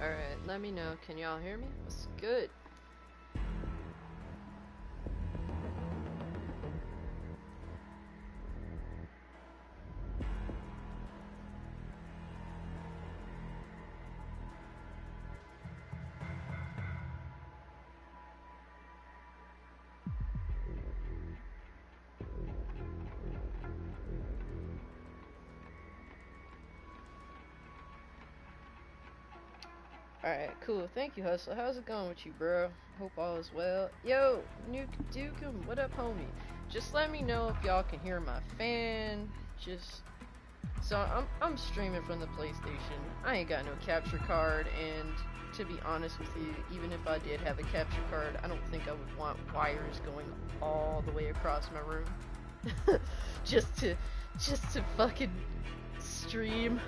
Alright, let me know. Can y'all hear me? What's good? Alright, cool. Thank you, Hustle. How's it going with you, bro? Hope all is well. Yo, Nuke Dukem, what up, homie? Just let me know if y'all can hear my fan. I'm streaming from the PlayStation. I ain't got no capture card, and to be honest with you, even if I did have a capture card, I don't think I would want wires going all the way across my room. just to fucking stream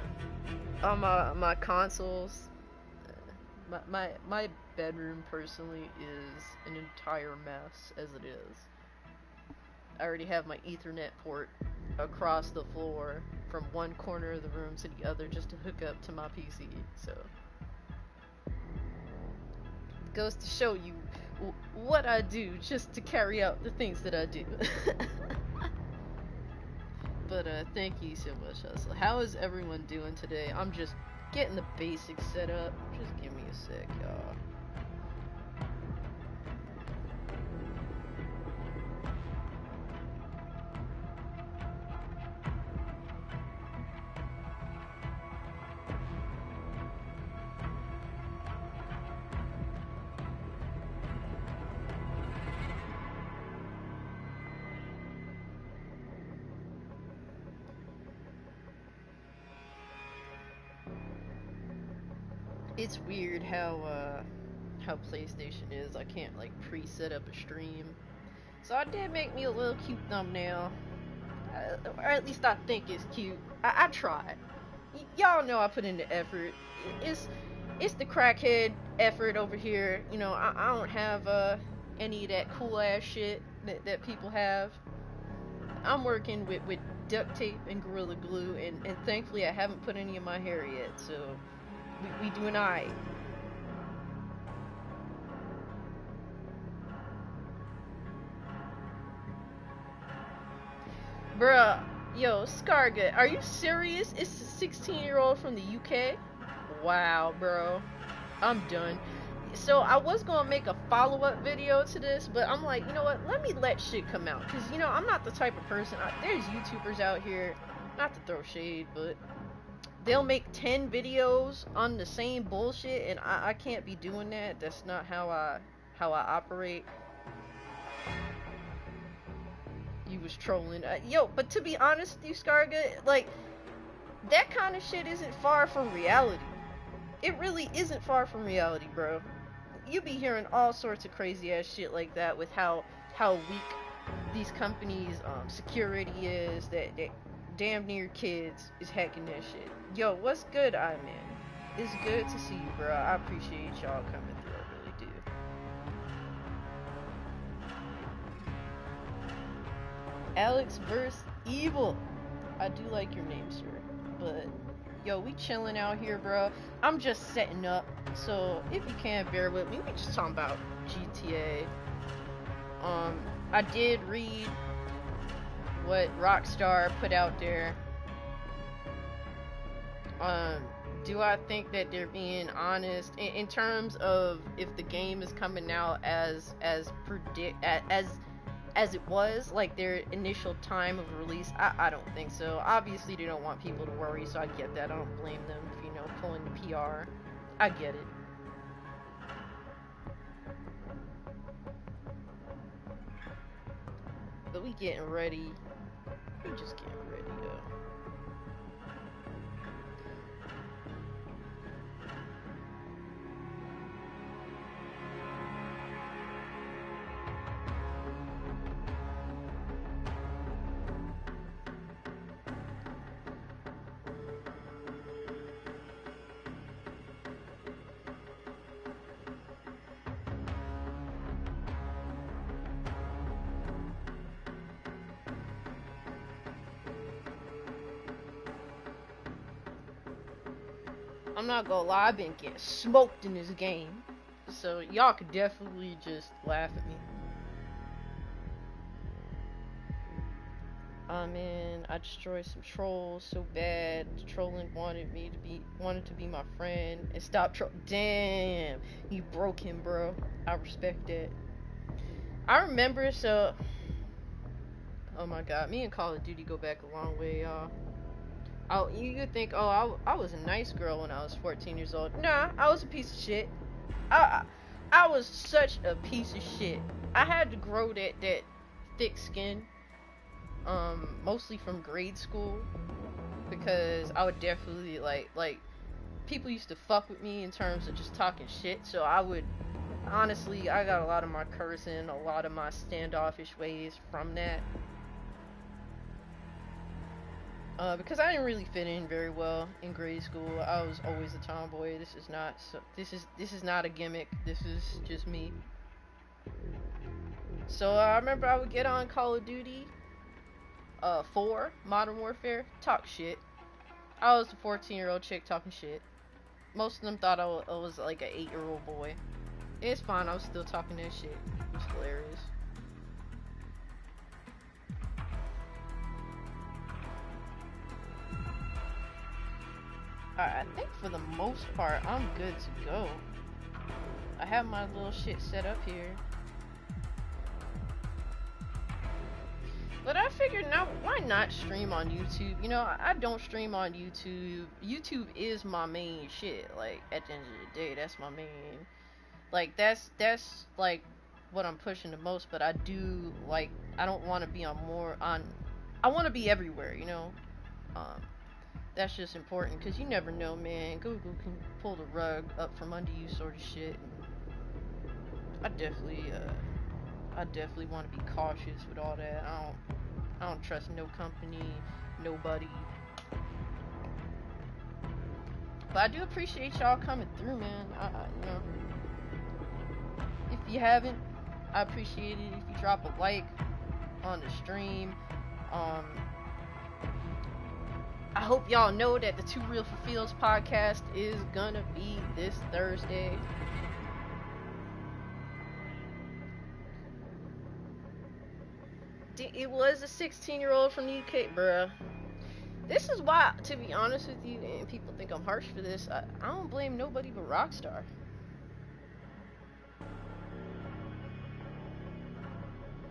on my consoles. My bedroom personally is an entire mess as it is. I already have my Ethernet port across the floor from one corner of the room to the other just to hook up to my PC. So it goes to show you what I do just to carry out the things that I do. But thank you so much, Hustle. How is everyone doing today? I'm just getting the basics set up. Just give me a sec, y'all. It's weird how PlayStation is. I can't like pre-set up a stream. So I did make me a little cute thumbnail. Or at least I think it's cute. I tried. Y'all know I put in the effort. It's the crackhead effort over here. You know, I don't have any of that cool ass shit that people have. I'm working with duct tape and Gorilla Glue, and thankfully I haven't put any in my hair yet, so we doing alright. Bruh, yo, Scargut, are you serious? It's a 16-year-old from the UK? Wow, bro. I'm done. So I was gonna make a follow-up video to this, but I'm like, you know what? Let me let shit come out, cause you know I'm not the type of person. There's YouTubers out here, not to throw shade, but they'll make 10 videos on the same bullshit, and I can't be doing that. That's not how I operate. You was trolling, yo. But to be honest, you Scarga, like that kind of shit isn't far from reality. It really isn't far from reality, bro. You be hearing all sorts of crazy ass shit like that with how weak these companies security is, that damn near kids is hacking that shit. Yo, what's good, I man? It's good to see you, bro. I appreciate y'all coming through. I really do. Alex vs. Evil. I do like your name, sir. But yo, we chilling out here, bro. I'm just setting up, so if you can't bear with me, we just talking about GTA. I did read what Rockstar put out there. Do I think that they're being honest in terms of if the game is coming out as it was, like their initial time of release? I don't think so. Obviously, they don't want people to worry, so I get that. I don't blame them for, you know, pulling the PR. I get it. But we getting ready. We just getting ready, though. I'm not gonna lie, I've been getting smoked in this game. So y'all could definitely just laugh at me. Man, I destroyed some trolls so bad. The trolling wanted to be my friend and stop Damn, you broke him, bro. I respect that. I remember, so oh my god, me and Call of Duty go back a long way, y'all. You could think, oh, I was a nice girl when I was 14 years old. Nah, I was a piece of shit. I was such a piece of shit. I had to grow that thick skin, mostly from grade school, because I would definitely like people used to fuck with me in terms of just talking shit. So I would honestly, I got a lot of my cursing, a lot of my standoffish ways from that. Because I didn't really fit in very well in grade school. I was always a tomboy. This is not a gimmick. This is just me. So I remember I would get on Call of Duty 4 Modern Warfare, talk shit. I was a 14-year-old chick talking shit. Most of them thought I was like an 8-year-old boy. It's fine. I was still talking that shit. It was hilarious. I think for the most part, I'm good to go. I have my little shit set up here. But I figured, now, why not stream on YouTube? You know, I don't stream on YouTube. YouTube is my main shit. Like, at the end of the day, that's my main. Like, that's like, what I'm pushing the most. But I do, like, I don't want to be on I want to be everywhere, you know? That's just important, because you never know, man. Google can pull the rug up from under you, sort of shit. I definitely want to be cautious with all that. I don't trust no company, nobody. But I do appreciate y'all coming through, man. You know, if you haven't, I appreciate it if you drop a like on the stream. I hope y'all know that the Two Real for Fields podcast is gonna be this Thursday. It was a 16-year-old from the UK, bruh. This is why, to be honest with you, and people think I'm harsh for this, I don't blame nobody but Rockstar.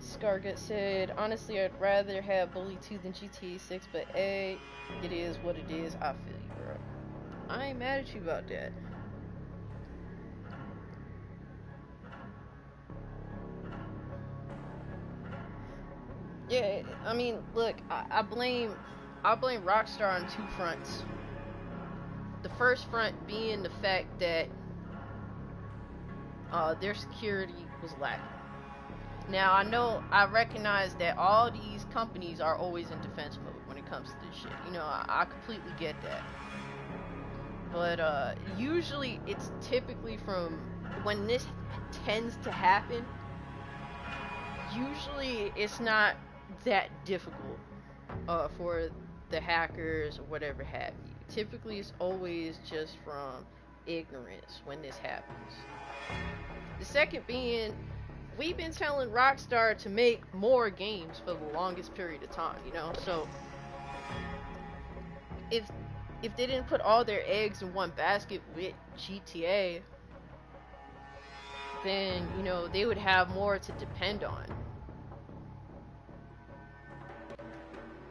Scargut said, honestly, I'd rather have Bully 2 than GTA 6, but hey, it is what it is. I feel you, bro. I ain't mad at you about that. Yeah, I mean, look, I blame Rockstar on two fronts. The first front being the fact that their security was lacking. Now, I recognize that all these companies are always in defense mode when it comes to this shit. You know, I completely get that. But usually it's typically from when this tends to happen, usually it's not that difficult for the hackers or whatever have you. Typically it's always just from ignorance when this happens. The second being, we've been telling Rockstar to make more games for the longest period of time, you know? So if they didn't put all their eggs in one basket with GTA, then, you know, they would have more to depend on.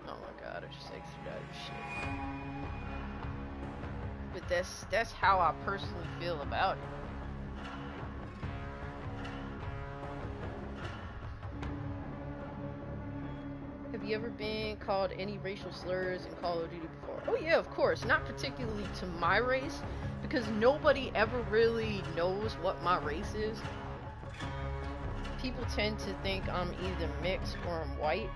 Oh my god, I just exited out of shit. But that's how I personally feel about it. Have you ever been called any racial slurs in Call of Duty before? Oh yeah, of course. Not particularly to my race, because nobody ever really knows what my race is. People tend to think I'm either mixed or I'm white,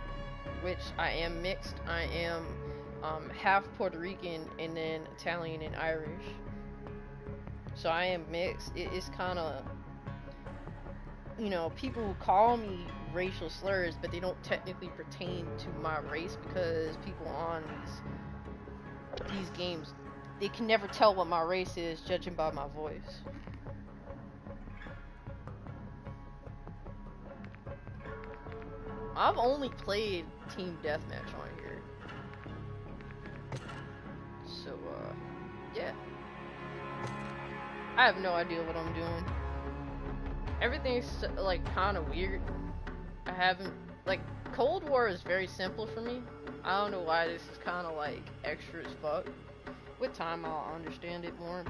which I am mixed. I am half Puerto Rican and then Italian and Irish. So I am mixed. It's kind of, you know, people call me racial slurs, but they don't technically pertain to my race, because people on these games they can never tell what my race is judging by my voice. I've only played Team Deathmatch on here. So, yeah. I have no idea what I'm doing. Everything's, like, kind of weird. I haven't, like, Cold War is very simple for me. I don't know why this is kind of, like, extra as fuck. With time, I'll understand it more.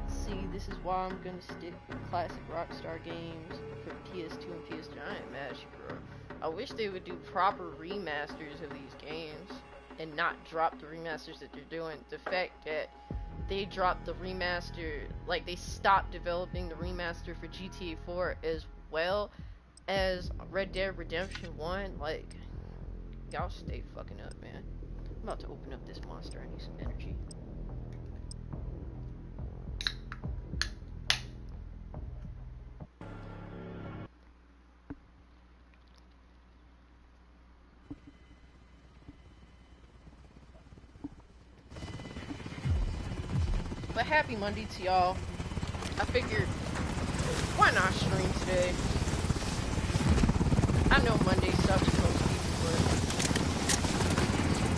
See, this is why I'm gonna stick with classic Rockstar games for PS2 and PS3. I ain't mad at you, bro. I wish they would do proper remasters of these games and not drop the remasters that they're doing. The fact that they dropped the remaster, like they stopped developing the remaster for GTA 4 as well as Red Dead Redemption 1, like, y'all stay fucking up, man. I'm about to open up this monster. I need some energy. But happy Monday to y'all. I figured, why not stream today? I know Monday sucks for most people, but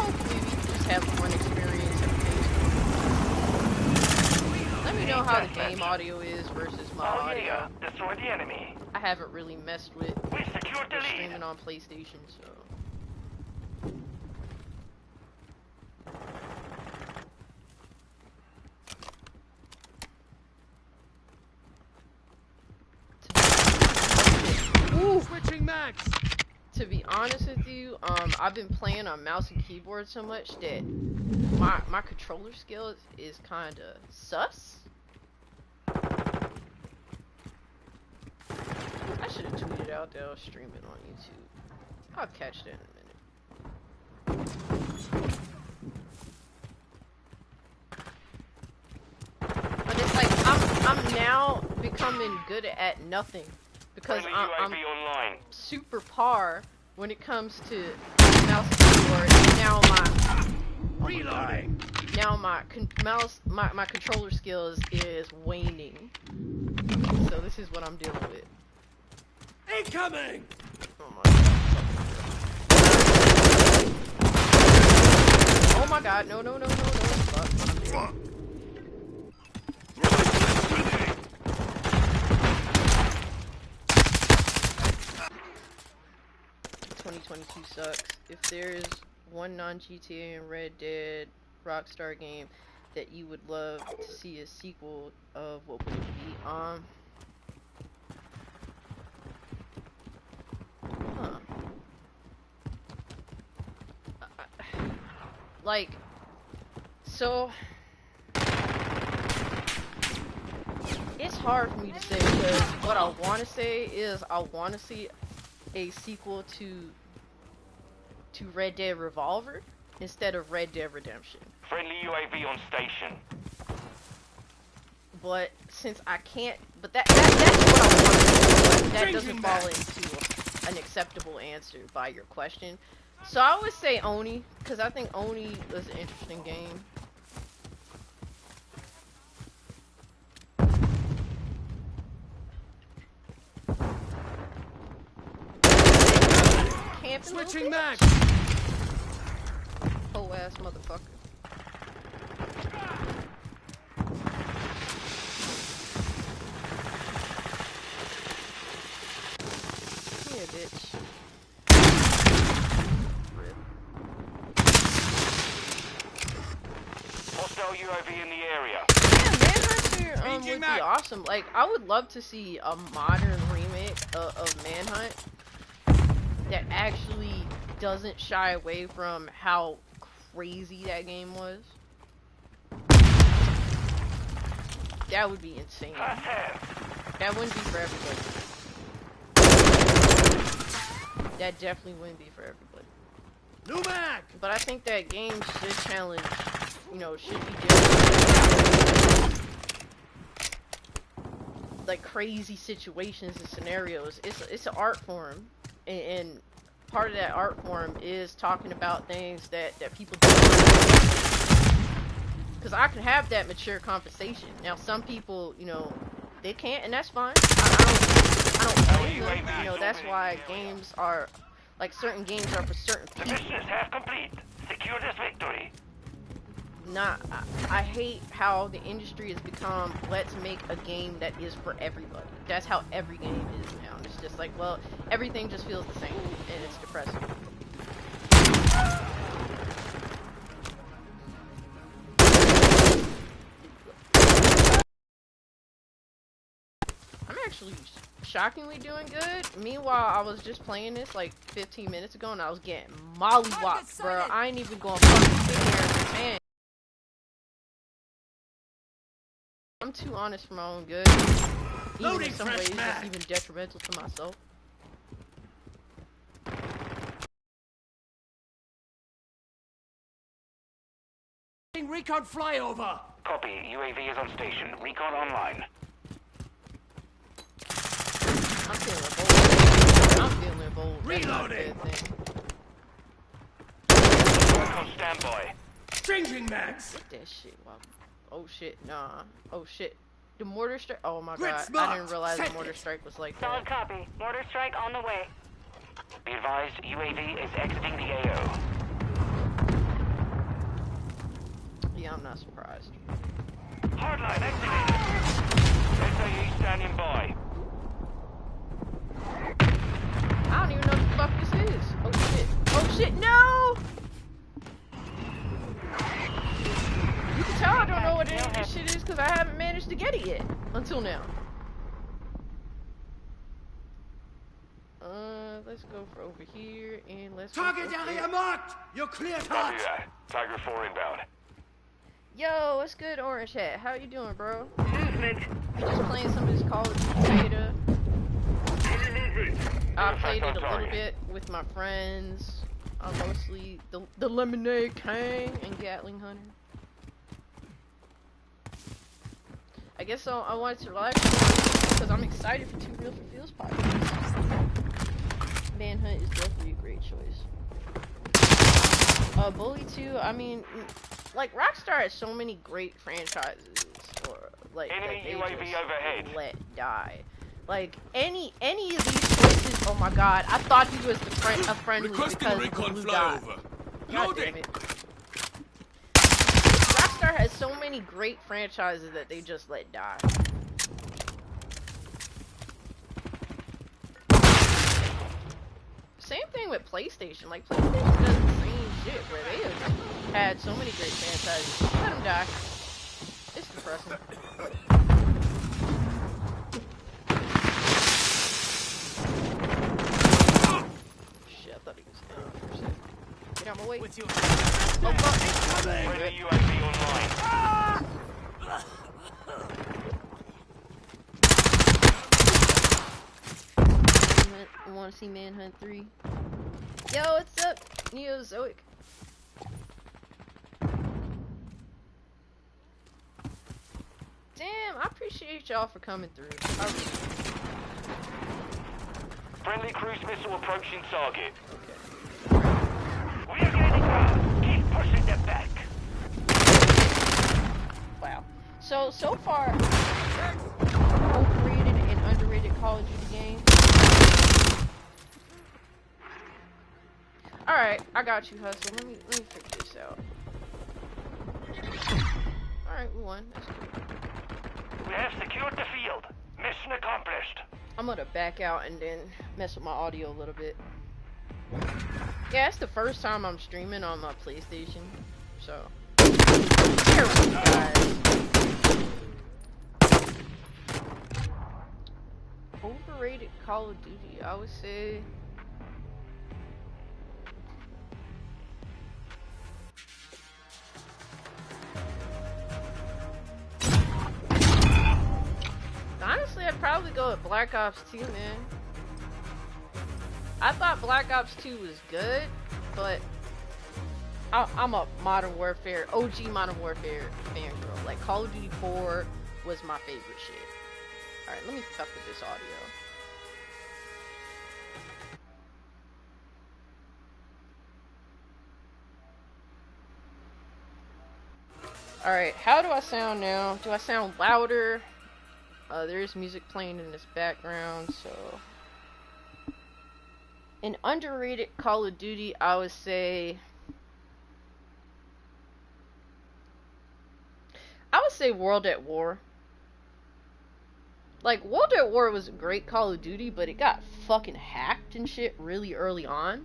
hopefully we can just have a fun experience at Facebook. Let me know how the game audio is versus my audio. Destroy the enemy. I haven't really messed with streaming on PlayStation, so. Switching max. To be honest with you, I've been playing on mouse and keyboard so much that my controller skill is kind of sus. I should have tweeted out that I was streaming on YouTube. I'll catch that in a minute. But it's like I'm now becoming good at nothing. Because I'm super par when it comes to mouse and keyboard, and now my controller skills is waning. So this is what I'm dealing with. Incoming! Oh my god, no. Fuck. 2022 sucks. If there's one non-GTA and Red Dead Rockstar game that you would love to see a sequel of, what would it be? Like, so it's hard for me to say, because what I want to say is I want to see a sequel to Red Dead Revolver instead of Red Dead Redemption. Friendly UAV on station. But since I can't, but that's what I want to do. That doesn't fall into an acceptable answer by your question. So I would say Oni, because I think Oni was an interesting game. Switching max. Whole ass motherfucker. Yeah, bitch. Rip. Hostile UAV in the area. Yeah, Manhunt would be awesome. Like, I would love to see a modern remake of Manhunt that actually doesn't shy away from how crazy that game was. That would be insane. That wouldn't be for everybody. That definitely wouldn't be for everybody. New Mac! But I think that games should challenge, you know, should be different. Like crazy situations and scenarios. It's an art form. And part of that art form is talking about things that people don't. Because I can have that mature conversation. Now, some people, you know, they can't, and that's fine. I don't blame them. You know, that's why games are, like, certain games are for certain The people. mission is half complete. Secure this victory. I hate how the industry has become, let's make a game that is for everybody. That's how every game is now. And it's just like, well, everything just feels the same, and it's depressing. I'm actually shockingly doing good. Meanwhile, I was just playing this like 15 minutes ago, and I was getting mollywopped, bro. I ain't even gonna fucking sit here and pretend. I'm too honest for my own good. Even in some ways, that's even detrimental to myself. Recon flyover. Copy. UAV is on station. Recon online. I'm feeling bold. I'm feeling bold. Reloading. On standby. Changing mags. Get that shit, wow. Oh shit, nah. Oh shit. The mortar strike. Oh my Grid god. smart. I didn't realize the Set mortar it. strike was like Solid that. copy. Mortar strike on the way. Be advised, UAV is exiting the AO. Yeah, I'm not surprised. Hardline activated. SAE standing by. I don't even know what the fuck this is. Oh shit. Oh shit, no! You can tell I don't know what any of this shit is because I haven't managed to get it yet. Until now. Let's go for over here and let's go Target for area marked. You're cleared Copy hot. that. Tiger 4 inbound. Yo, what's good, Orange Hat? How you doing, bro? Movement. Just playing some of this Call of Duty beta. I played it a little bit with my friends. Mostly the Lemonade King and Gatling Hunter. I guess I wanted to live because I'm excited for 2 Real for Feels podcasts. Manhunt is definitely a great choice. Bully 2, I mean, like, Rockstar has so many great franchises, or, like, Enemy that they UAV just overhead. let die. Like, any of these choices, oh my god, I thought he was a friendly because of the blue dot. God damn it. Rockstar has so many great franchises that they just let die. Same thing with PlayStation. Like, PlayStation does the same shit where they have had so many great franchises. Let them die. It's depressing. Shit, I thought he was down for a second. Get out of my way. With you. Oh, fuck. Friendly UAV online. You want to see Manhunt 3? Yo, what's up, Neozoic? Damn, I appreciate y'all for coming through. I really do. Friendly cruise missile approaching target. Okay. We are gaining ground. Keep pushing them back. Wow. So far, overrated and underrated Call of Duty games. Alright, I got you, Hustle. Let me figure this out. Alright, we won. That's cool. We have secured the field. Mission accomplished. I'm gonna back out and then mess with my audio a little bit. Yeah, it's the first time I'm streaming on my PlayStation, so bear with me, guys. Overrated Call of Duty, I would say. Honestly, I'd probably go with Black Ops 2, man. I thought Black Ops 2 was good, but I'm a Modern Warfare, OG Modern Warfare fangirl. Like, Call of Duty 4 was my favorite shit. Alright, let me fuck with this audio. Alright, how do I sound now? Do I sound louder? There's music playing in this background, so... An underrated Call of Duty, I would say... World at War. Like, World at War was a great Call of Duty, but it got fucking hacked and shit really early on.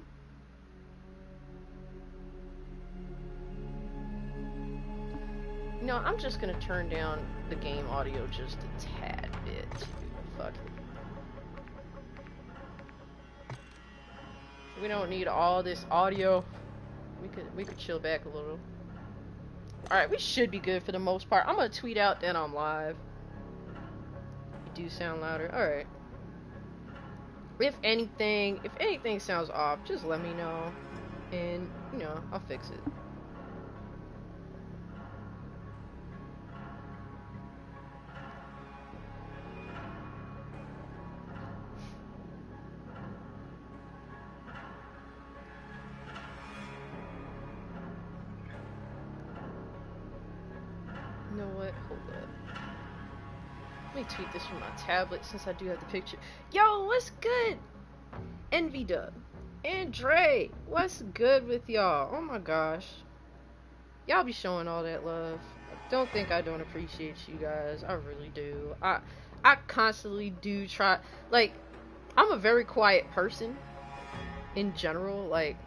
You know, I'm just gonna turn down the game audio just a tad bit. Fuck it. We don't need all this audio. We could chill back a little. Alright, we should be good for the most part. I'm gonna tweet out that I'm live. You do sound louder. Alright. If anything sounds off, just let me know. And, you know, I'll fix it. You know what? Hold up. Let me tweet this from my tablet since I do have the picture. Yo, what's good? Envy Dub. And Dre, what's good with y'all? Oh my gosh. Y'all be showing all that love. Don't think I don't appreciate you guys. I really do. I constantly do try. Like, I'm a very quiet person in general. Like,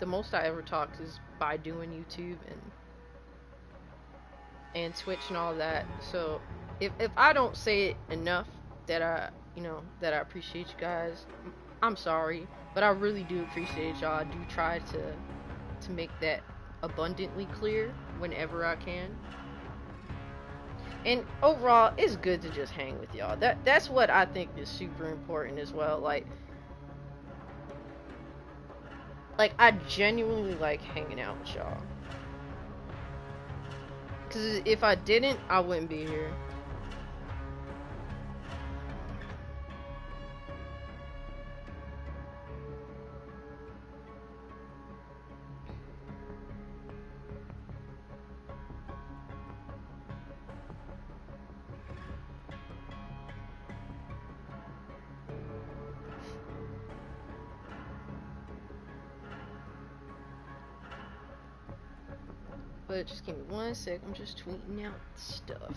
the most I ever talked is by doing YouTube and Twitch and all that. So if I don't say it enough that I appreciate you guys, I'm sorry, but I really do appreciate y'all. I do try to make that abundantly clear whenever I can. And overall, it's good to just hang with y'all. That's what I think is super important as well. Like I genuinely like hanging out with y'all. Because if I didn't, I wouldn't be here. But just give me 1 sec, I'm just tweeting out stuff.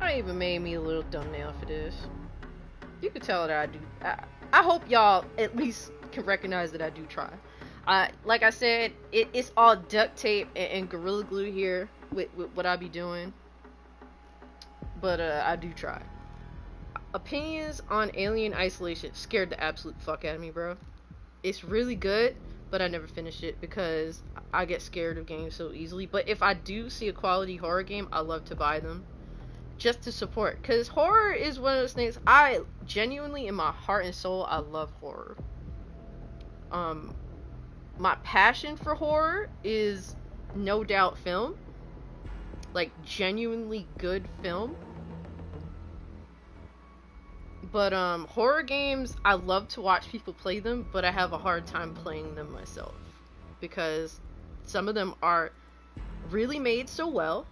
I even made me a little thumbnail for this. You can tell that I do. I hope y'all at least can recognize that I do try. Like I said, it's all duct tape and Gorilla Glue here with what I be doing. But I do try. Opinions on Alien Isolation scared the absolute fuck out of me, bro. It's really good, but I never finish it because I get scared of games so easily. But if I do see a quality horror game, I love to buy them. Just to support, because horror is one of those things I genuinely, in my heart and soul, I love horror. My passion for horror is no doubt film, like genuinely good film. But horror games, I love to watch people play them, but I have a hard time playing them myself because some of them are really made so well.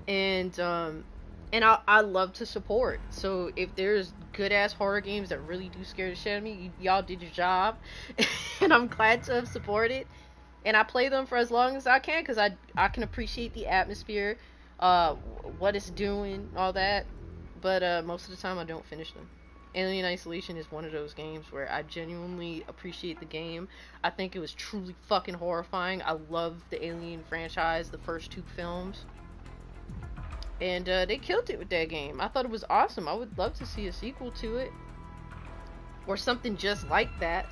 And I love to support. So if there's good ass horror games that really do scare the shit out of me, y'all did your job, and I'm glad to have supported. And I play them for as long as I can because I can appreciate the atmosphere, what it's doing, all that. But most of the time I don't finish them. Alien Isolation is one of those games where I genuinely appreciate the game. I think it was truly fucking horrifying. I love the Alien franchise, the first 2 films. And they killed it with that game. I thought it was awesome. I would love to see a sequel to it. Or something just like that.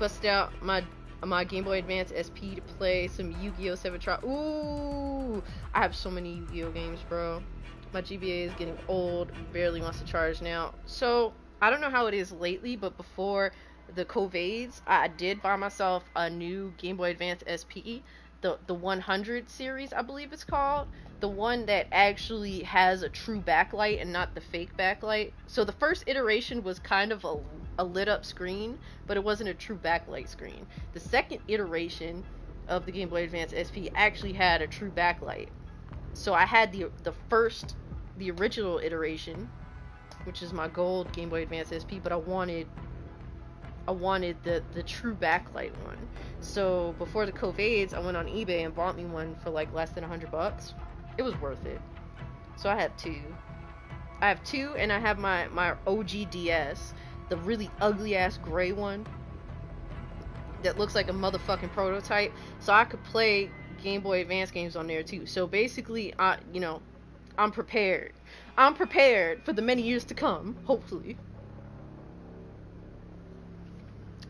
Bust out my my Game Boy Advance SP to play some Yu-Gi-Oh! 7 Trial. Ooh, I have so many Yu-Gi-Oh! Games, bro. My GBA is getting old, barely wants to charge now. So, I don't know how it is lately, but before the COVIDs, I did buy myself a new Game Boy Advance SP, the 100 series, I believe it's called. The one that actually has a true backlight and not the fake backlight. So the first iteration was kind of a lit up screen, but it wasn't a true backlight screen. The second iteration of the Game Boy Advance SP actually had a true backlight. So I had the original iteration, which is my gold Game Boy Advance SP, but I wanted the true backlight one. So before the COVIDs, I went on eBay and bought me one for like less than $100. It was worth it. So I have two. I have two, and I have my OG DS, the really ugly ass gray one that looks like a motherfucking prototype. So I could play Game Boy Advance games on there too. So basically, I'm prepared. I'm prepared for the many years to come, hopefully.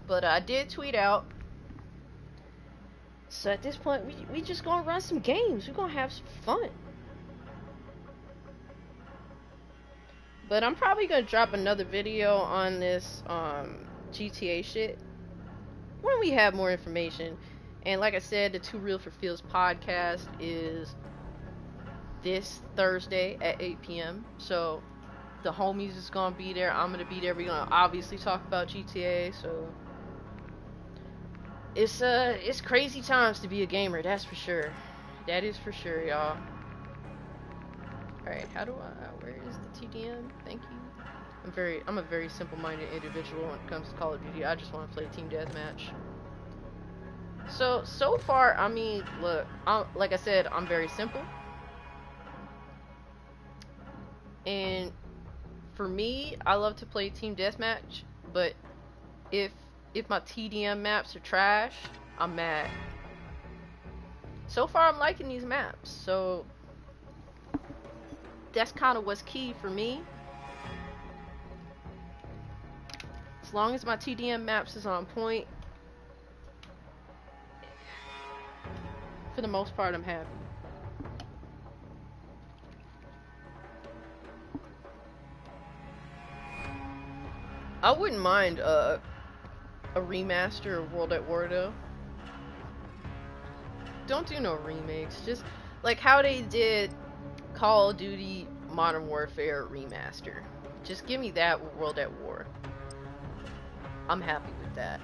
But I did tweet out. So at this point, we just gonna run some games. We're gonna have some fun. But I'm probably gonna drop another video on this GTA shit when we have more information. And like I said, the Too Real for Feels podcast is this Thursday at 8 p.m. So the homies is gonna be there. I'm gonna be there. We're gonna obviously talk about GTA. So it's crazy times to be a gamer. That's for sure. That is for sure, y'all. Alright, where is the TDM? Thank you. I'm a very simple-minded individual when it comes to Call of Duty. I just want to play team deathmatch. So far, I mean, look, like I said, I'm very simple. And for me, I love to play team deathmatch, but if my TDM maps are trash, I'm mad. So far, I'm liking these maps, so that's kind of what's key for me. As long as my TDM maps is on point, for the most part, I'm happy. I wouldn't mind a remaster of World at War though. Don't do no remakes. Just like how they did Call of Duty Modern Warfare remaster. Just give me that with World at War. I'm happy with that.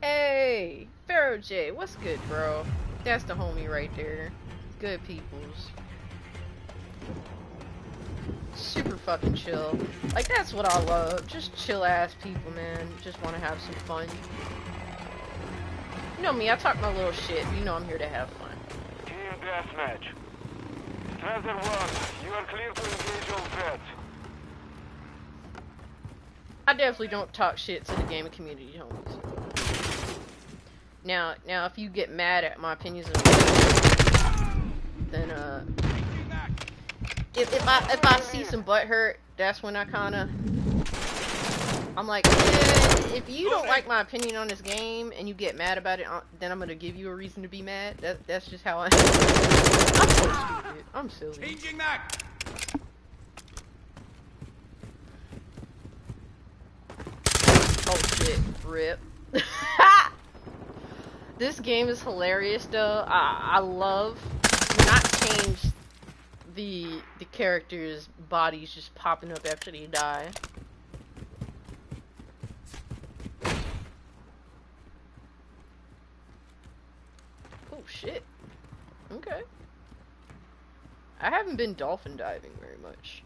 Hey, Pharaoh J, what's good, bro? That's the homie right there. Good peoples. Super fucking chill. Like, that's what I love. Just chill ass people, man. Just want to have some fun. You know me, I talk my little shit. You know I'm here to have fun. Team deathmatch. Treasure 1, you are clear to engage on threat. I definitely don't talk shit to the gaming community, homies. Now, if you get mad at my opinions of then if I see some butt hurt, that's when I I'm like, if you don't like my opinion on this game and you get mad about it, then I'm gonna give you a reason to be mad. That's just how I am. I'm so stupid. I'm silly. Changing back. Oh shit, rip. This game is hilarious though. I love not change the characters' bodies just popping up after they die. Oh shit. Okay. I haven't been dolphin diving very much.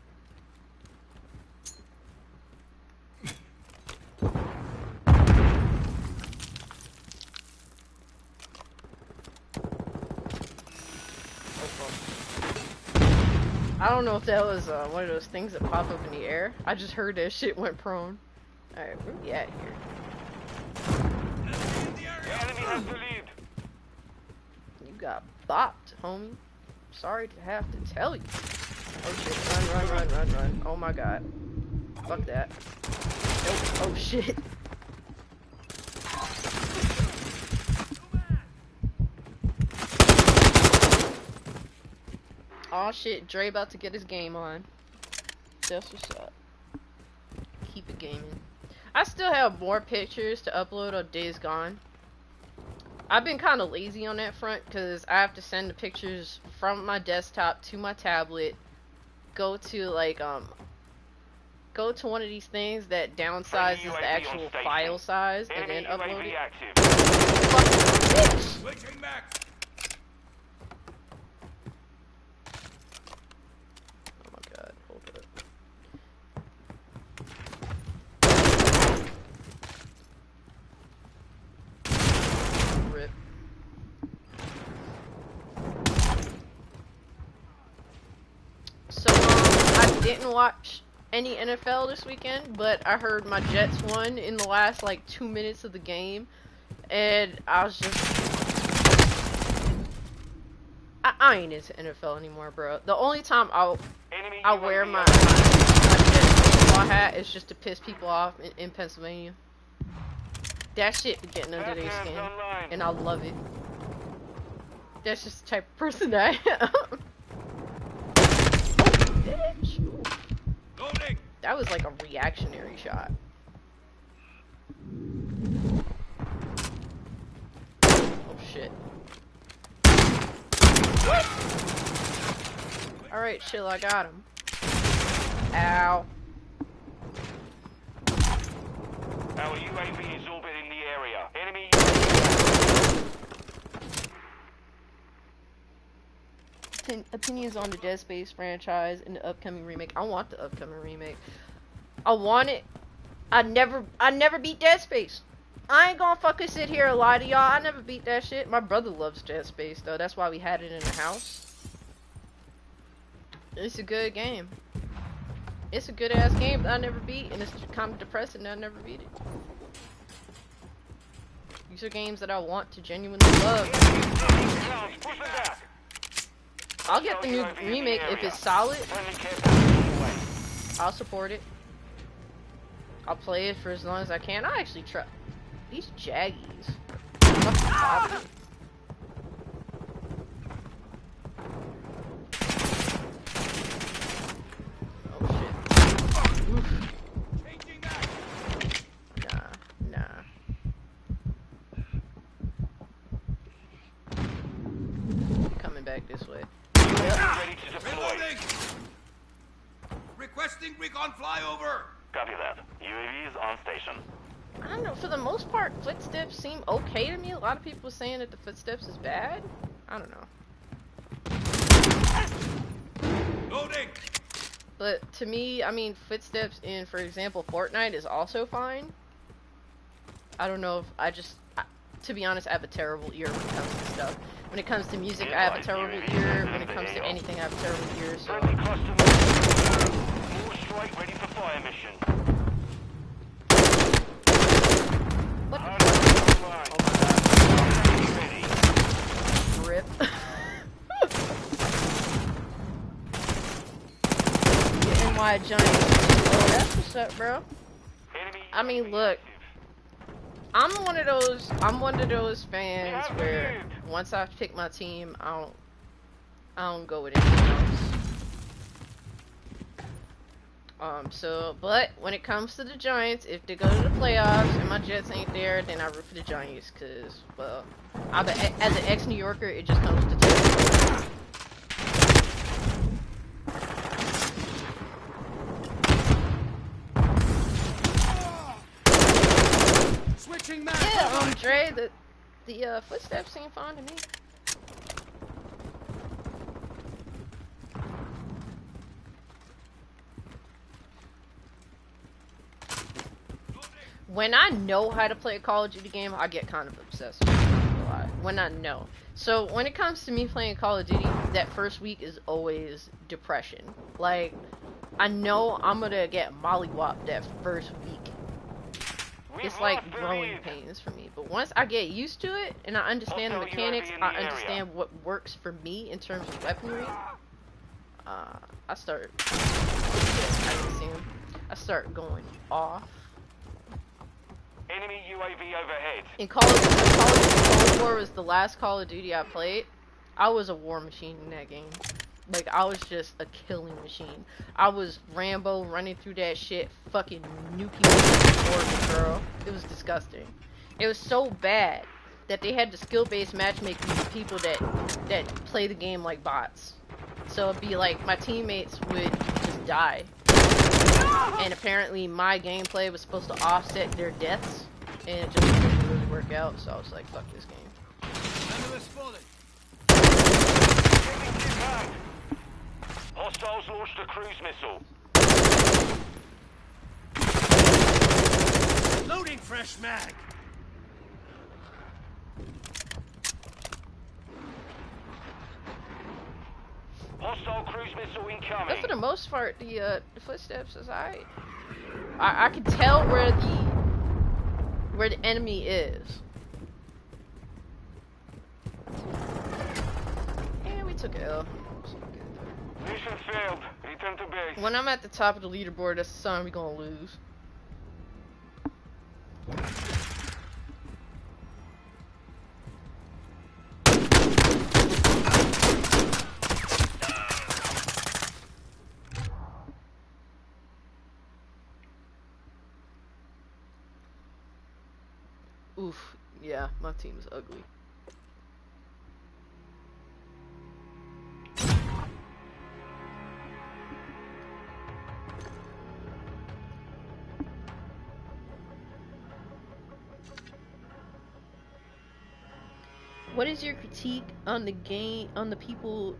I don't know if that was one of those things that pop up in the air. I just heard that shit went prone. Alright, where we at here? The enemy has the lead. You got bopped, homie. Sorry to have to tell you. Oh shit, run, run, run, run, run. Oh my god. Fuck that. Nope. Oh shit. Oh shit, Dre about to get his game on. That's what's up. Keep it gaming. I still have more pictures to upload of Days Gone. I've been kind of lazy on that front because I have to send the pictures from my desktop to my tablet. Go to like go to one of these things that downsizes the actual file size and then upload it. Fucking bitch! Switching back. Oh my god, hold up. Rip. So, I didn't watch any NFL this weekend, but I heard my Jets won in the last, like, 2 minutes of the game, and I was just... I ain't into NFL anymore, bro. The only time I'll wear my Jets baseball hat is just to piss people off in Pennsylvania. That shit be getting under their skin, and I love it. That's just the type of person I am. Bitch. Loading. That was like a reactionary shot. Oh shit. Alright, chill, I got him. Ow. Our UAV is orbiting the area. Enemy Opinions on the Dead Space franchise and the upcoming remake. I want the upcoming remake. I want it. I never beat Dead Space. I ain't gonna fucking sit here and lie to y'all. I never beat that shit. My brother loves Dead Space though. That's why we had it in the house. It's a good game. It's a good ass game that I never beat, and it's kind of depressing that I never beat it. These are games that I want to genuinely love. I'll get the new remake if it's solid. I'll support it. I'll play it for as long as I can. I actually try. These Jaggies. Fucking popping. Oh shit. Oof. Nah. Coming back this way. ready to deploy. Reloading. Requesting recon flyover. Copy that. UAV is on station. I don't know, for the most part, footsteps seem okay to me. A lot of people saying that the footsteps is bad. I don't know. Loading. But to me, I mean, footsteps in, for example, Fortnite is also fine. I don't know if to be honest, I have a terrible ear when it comes to stuff. When it comes to music, I have a terrible ear. When it comes to anything, I have a terrible ear, so... Friendly customer. More strike ready for fire mission. What the fuck? Oh my god. Rip. Getting my giant... Oh, that's what's up, bro. I mean, look. I'm one of those fans where once I pick my team, I don't go with anything else. But when it comes to the Giants, if they go to the playoffs and my Jets ain't there, then I root for the Giants, cause, well, as an ex-New Yorker, it just comes to territory. Yeah, Dre, the footsteps seem fine to me. When I know how to play a Call of Duty game, I get kind of obsessed with it a lot. When I know. So when it comes to me playing Call of Duty, that first week is always depression. Like, I know I'm gonna get mollywopped that first week. It's like growing pains for me. But once I get used to it, and I understand the mechanics, I understand what works for me in terms of weaponry, I start. I didn't see him. I start going off. Enemy UAV overhead. In Call of Duty Cold War was the last Call of Duty I played. I was a war machine in that game. Like, I was just a killing machine. I was Rambo running through that shit, fucking nuking the girl. It was disgusting. It was so bad that they had the skill-based matchmaking with people that play the game like bots. So it'd be like my teammates would just die. And apparently my gameplay was supposed to offset their deaths, and it just didn't really work out, so I was like, fuck this game. Hostiles launched a cruise missile. Loading fresh mag. Hostile cruise missile incoming. But for the most part, the footsteps is I can tell where the enemy is. And we took an L. Mission failed. Return to base. When I'm at the top of the leaderboard, that's the sign we're gonna lose. Oof, yeah, my team is ugly. What is your critique on the game, on the people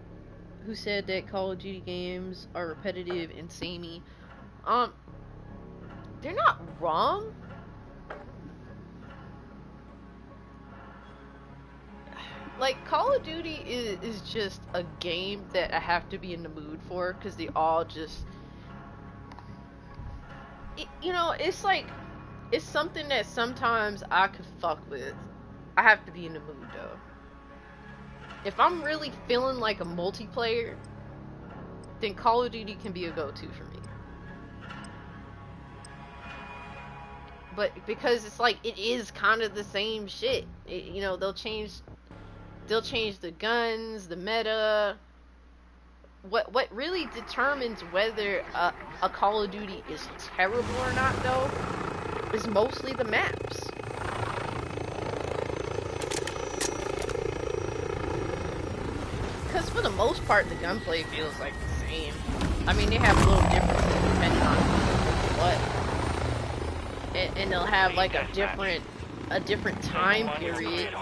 who said that Call of Duty games are repetitive and samey? They're not wrong. Like, Call of Duty is just a game that I have to be in the mood for, because they all just... you know, it's like... It's something that sometimes I could fuck with. I have to be in the mood, though. If I'm really feeling like a multiplayer, then Call of Duty can be a go-to for me. But because it's like, it is kind of the same shit. You know, they'll change the guns, the meta. What really determines whether a Call of Duty is terrible or not, though, is mostly the maps. Because for the most part, the gunplay feels like the same. I mean, they have little differences depending on what. And they'll have like a different time period.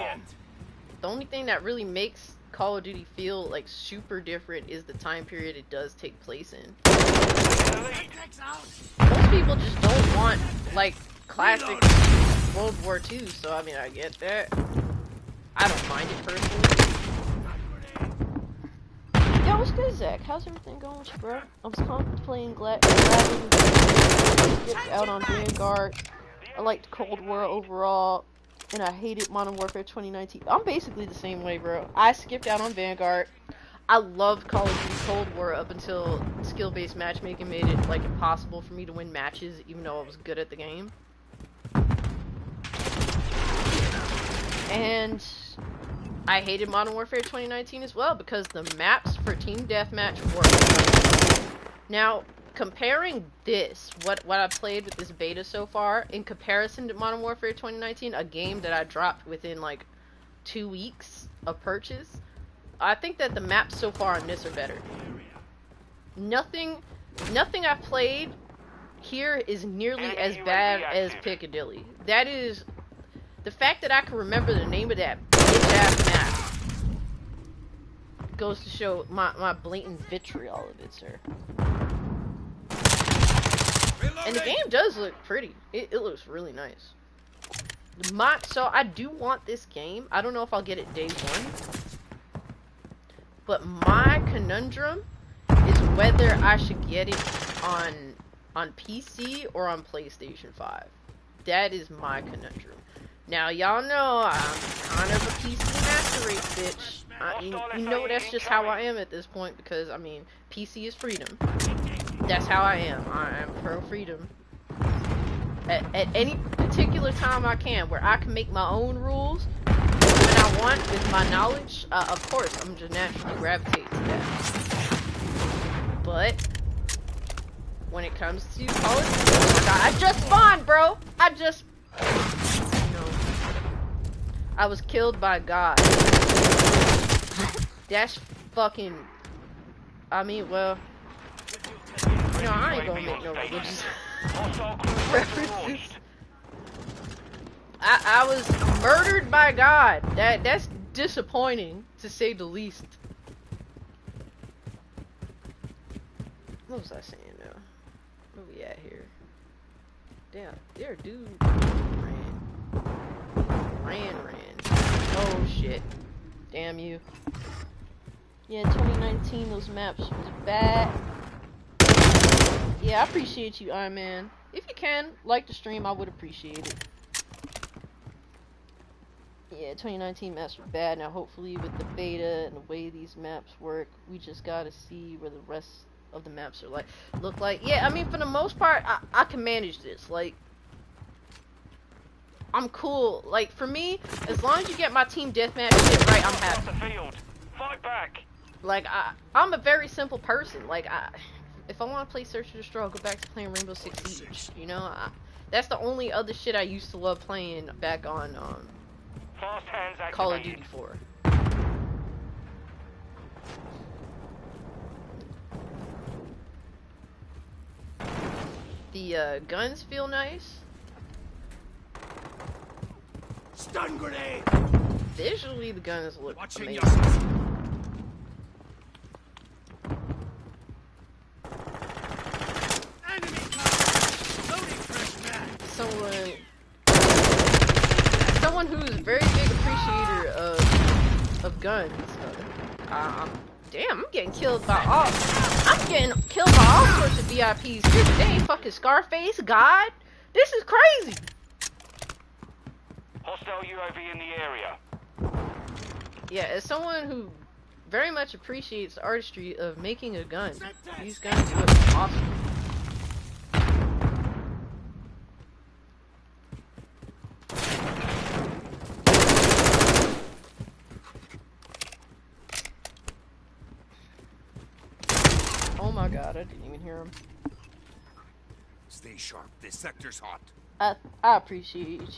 The only thing that really makes Call of Duty feel like super different is the time period it does take place in. Most people just don't want like classic World War II, so I mean, I get that. I don't mind it personally. Yo, what's good, Zach? How's everything going with you, bro? I was contemplating grabbing out on Vanguard. I liked Cold War overall, and I hated Modern Warfare 2019. I'm basically the same way, bro. I skipped out on Vanguard. I loved Call of Duty Cold War up until skill-based matchmaking made it like impossible for me to win matches, even though I was good at the game. And I hated Modern Warfare 2019 as well because the maps for Team Deathmatch were... Now, comparing this, what I played with this beta so far, in comparison to Modern Warfare 2019, a game that I dropped within like 2 weeks of purchase, I think that the maps so far on this are better. Nothing I've played here is nearly as bad as Piccadilly. That is... The fact that I can remember the name of that bitch-ass map goes to show my blatant vitriol of it, sir. And the game does look pretty. It looks really nice. So I do want this game. I don't know if I'll get it day one. But my conundrum is whether I should get it on PC or on PlayStation 5. That is my conundrum. Now, y'all know I'm kind of a PC master race bitch. You know, that's just how I am at this point, because, I mean, PC is freedom. That's how I am. I am pro freedom. At any particular time I can, where I can make my own rules when I want with my knowledge, of course, I'm just naturally gravitate to that. But when it comes to Call of Duty, oh my god, I just spawned, bro! I was killed by God. That's fucking... I mean, well... You know, I ain't gonna make no religious references. I was murdered by God. That's disappointing, to say the least. What was I saying now? Where we at here? Damn, there, dude. Ran. Oh shit. Damn you. Yeah, 2019, those maps was bad. Yeah, I appreciate you, Iron Man. If you can, like the stream, I would appreciate it. Yeah, 2019 maps were bad. Now, hopefully, with the beta and the way these maps work, we just gotta see where the rest of the maps are look like. Yeah, I mean, for the most part, I can manage this. Like, I'm cool. Like, for me, as long as you get my team deathmatch shit right, I'm happy. Fight back. Like, I'm a very simple person. Like, if I want to play Search and Destroy, I'll go back to playing Rainbow Six Siege. You know, that's the only other shit I used to love playing back on Fast hands activated. Call of Duty 4. The guns feel nice. Stun grenade! Visually, the guns look amazing. Someone who's a very big appreciator of guns. Damn, I'm getting killed by all sorts of VIPs here today. Fucking Scarface, God, this is crazy. Hostile UAV in the area. Yeah, as someone who very much appreciates the artistry of making a gun, these guns look awesome. Oh my god, I didn't even hear him. Stay sharp, this sector's hot. I appreciate you.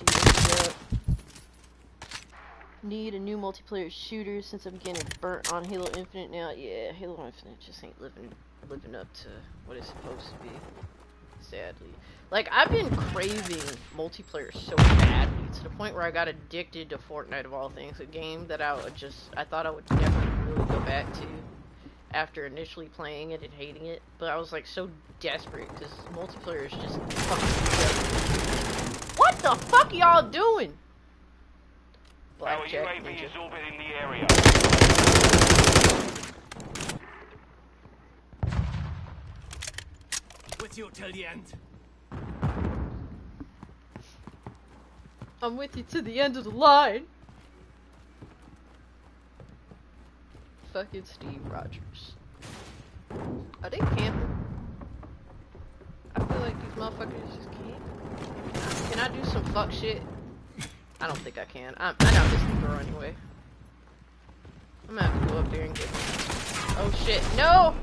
Need a new multiplayer shooter since I'm getting burnt on Halo Infinite now. Yeah, Halo Infinite just ain't living up to what it's supposed to be. Sadly. Like, I've been craving multiplayer so badly to the point where I got addicted to Fortnite of all things, a game that I thought I would never really go back to after initially playing it and hating it, but I was like so desperate because multiplayer is just fucking. What the fuck y'all doing? Blackjack UAV Ninja. is orbiting the area. With you till the end. I'm with you to the end of the line. Fucking Steve Rogers. Are they camping? I feel like these motherfuckers just can't. Can I do some fuck shit? I don't think I can. I know this can grow anyway. I'm gonna have to go up there and get one. Oh shit, no!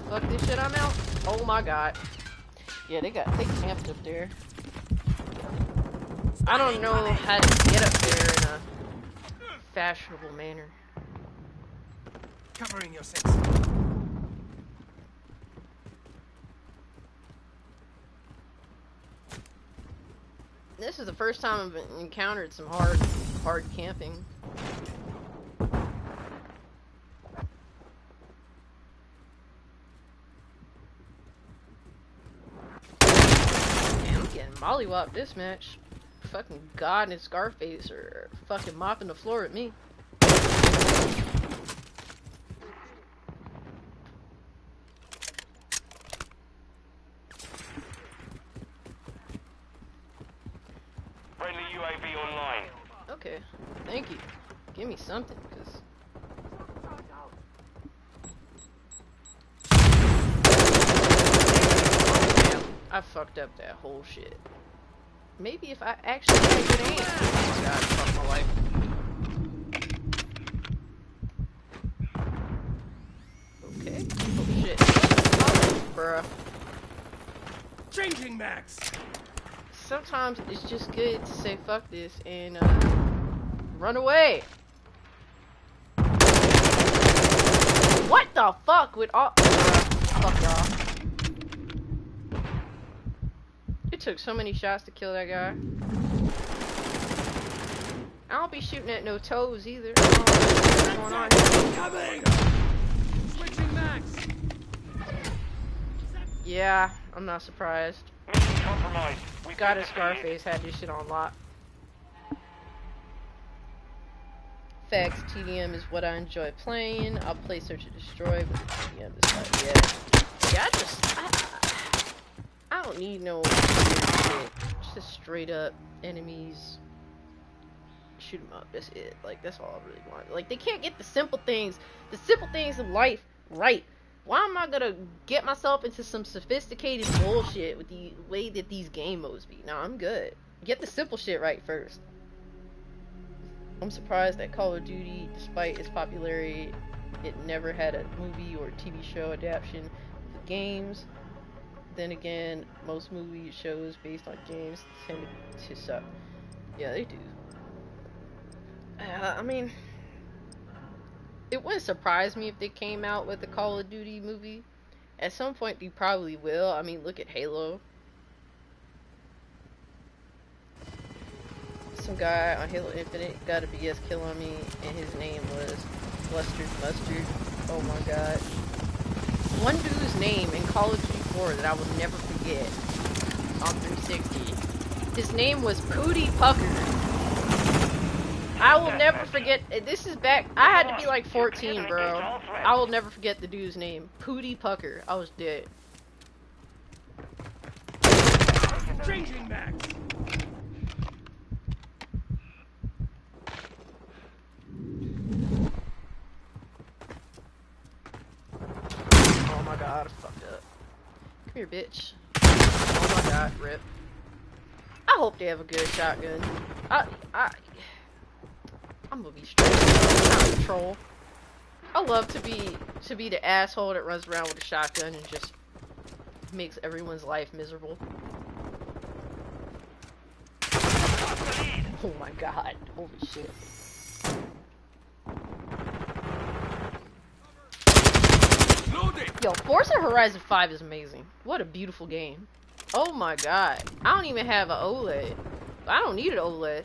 Fuck this shit, I'm out. Oh my god. Yeah, they camped up there. I don't know how to get up there in a fashionable manner. Covering your six. This is the first time I've encountered some hard camping. Damn, I'm getting mollywopped this match. Fucking God and Scarface are fucking mopping the floor at me. Friendly UAV online. Okay, thank you. Give me something, because I fucked up that whole shit. Maybe if I actually had good aim. Oh god, fuck my life. Okay. Oh shit. Oh, bruh. Changing max. Sometimes it's just good to say fuck this and run away. What the fuck with all fuck y'all. It took so many shots to kill that guy. I don't be shooting at no toes either. I don't know what's going on here. Coming. Switching max. Yeah, I'm not surprised. Mission compromised. We God, better a Scarface had this shit on lock. Facts, TDM is what I enjoy playing. I'll play Search and Destroy, but the TDM is not yet. Yeah, I don't need no shit. Just straight up enemies. Shoot them up. That's it. Like, that's all I really want. Like, they can't get the simple things in life right. Why am I gonna get myself into some sophisticated bullshit with the way that these game modes be? No, I'm good. Get the simple shit right first. I'm surprised that Call of Duty, despite its popularity, it never had a movie or TV show adaptation of the games. Then again, most movie shows based on games tend to suck. Yeah, they do. I mean, it wouldn't surprise me if they came out with a Call of Duty movie. At some point, they probably will. I mean, look at Halo. Some guy on Halo Infinite got a BS kill on me, and his name was Flustered Mustard. Oh my god. One dude's name in Call of Duty 4 that I will never forget on 360. His name was Pootie Pucker. I will never forget. This is back. I had to be like 14, bro. I will never forget the dude's name. Pootie Pucker. I was dead. Changing max. Oh my god, I fucked up. Come here, bitch. Oh my god, rip. I hope they have a good shotgun. I'm gonna be straight. I'm not a troll. I love to be the asshole that runs around with a shotgun and just makes everyone's life miserable. Oh my god. Holy shit. Yo, Forza Horizon 5 is amazing. What a beautiful game. Oh my god. I don't even have an OLED. I don't need an OLED.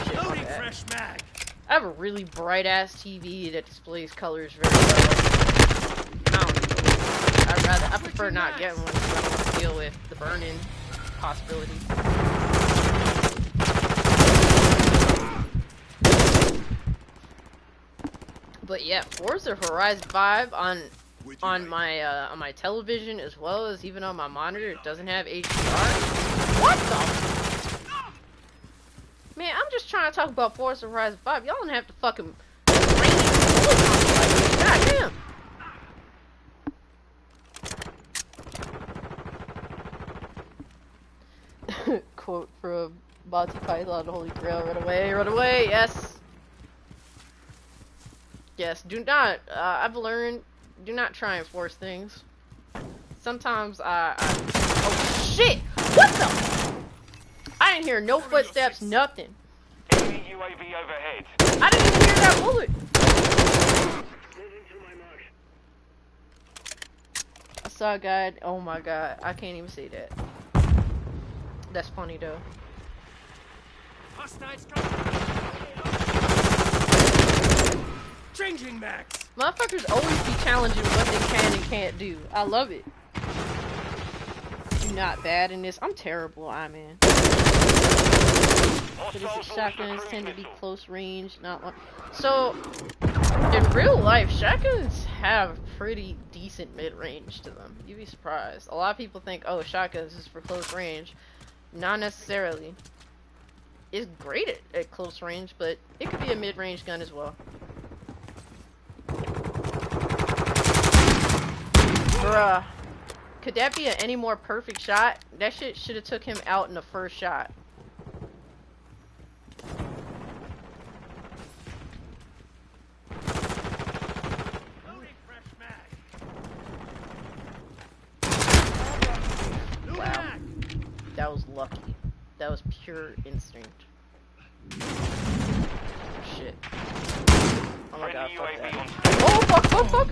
Shit, Loading fresh mag. I have a really bright ass TV that displays colors very well. I prefer not getting one because I don't want to deal with the burn-in possibility. But yeah, Forza Horizon 5 on my television as well as even on my monitor, it doesn't have HDR. What the? Man, I'm just trying to talk about Forza Horizon 5. Y'all don't have to fucking God damn. Quote from Monty Python, Holy Grail, run away, yes. Yes, do not, I've learned, do not try and force things. Sometimes oh shit! What the? I didn't hear no footsteps, nothing. Enemy UAV overhead. I didn't even hear that bullet. I saw a guy, oh my god, I can't even say that. That's funny though. Changing max. Motherfuckers always be challenging what they can and can't do. I love it. You're not bad in this. I'm terrible, man. But is shotguns tend to be close range, not one. So, in real life, shotguns have pretty decent mid-range to them. You'd be surprised. A lot of people think, oh, shotguns is for close range. Not necessarily. It's great at close range, but it could be a mid-range gun as well. Bruh. Could that be any more perfect shot? That shit should have took him out in the first shot. Wow. That was lucky. That was pure instinct. Shit. Oh my god, fuck that. Oh, fuck, fuck, fuck!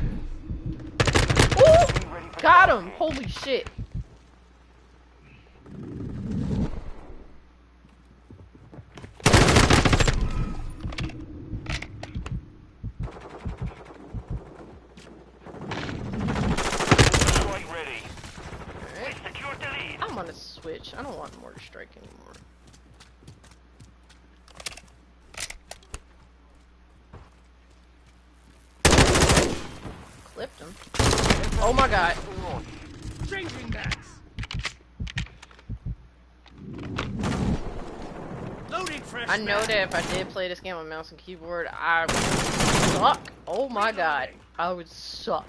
Oh! Got him! Holy shit. I'm gonna switch. I don't want mortar strike anymore. Clipped him. Oh my god. Changing backs. Loading fresh. I know that if I did play this game on mouse and keyboard, I would suck. Oh my god. I would suck.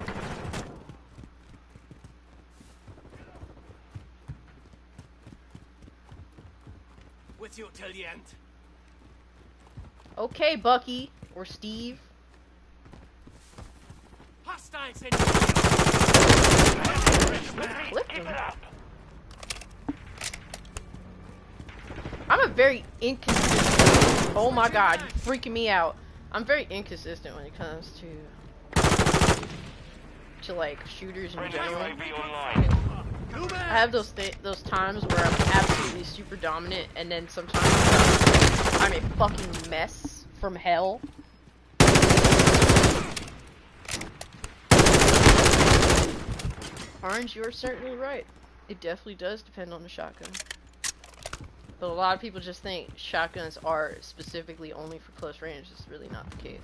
With you till the end. Okay, Bucky. Or Steve. Hostiles in. Clipped him. I'm a very inconsistent. Oh my god, you're freaking me out. I'm very inconsistent when it comes to like shooters in general. I have those times where I'm absolutely super dominant, and then sometimes I'm a fucking mess from hell. Orange, you're certainly right. It definitely does depend on the shotgun. But a lot of people just think shotguns are specifically only for close range. It's really not the case.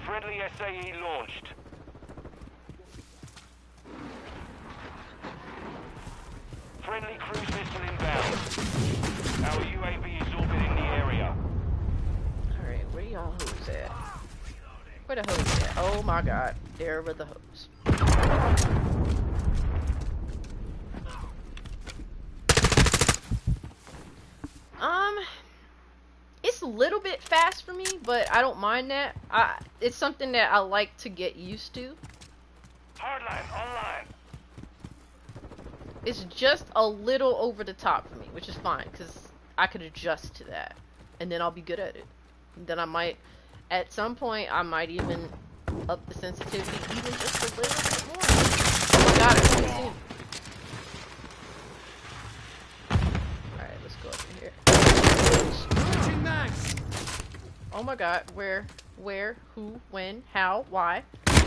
Friendly SAE launched. Friendly cruise missile inbound. Our UAV is orbiting the area. Alright, where y'all hoes at? Where the hose at? Oh my god. There with the hose. It's a little bit fast for me, but I don't mind that. It's something that I like to get used to. Hardline online. It's just a little over the top for me, which is fine, because I could adjust to that, and then I'll be good at it. And then I might, at some point, I might even up the sensitivity even just a little bit more. Oh my god, it's too soon. Alright, let's go up in here. Oh my god, where, who, when, how, why? I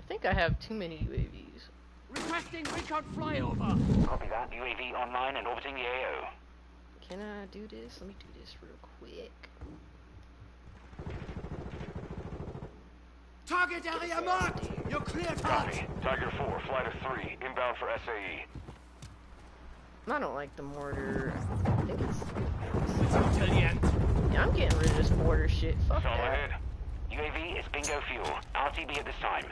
think I have too many UAVs. Requesting recon flyover. Copy that. UAV online and orbiting the AO. Can I do this? Let me do this real quick. Target area marked. You're clear for Copy. Tiger 4, flight of 3, inbound for SAE. I don't like the mortar. I think it's... till the end. Yeah, I'm getting rid of this mortar shit. Fuck Solid that. ahead. UAV is bingo fuel. RTB at this time.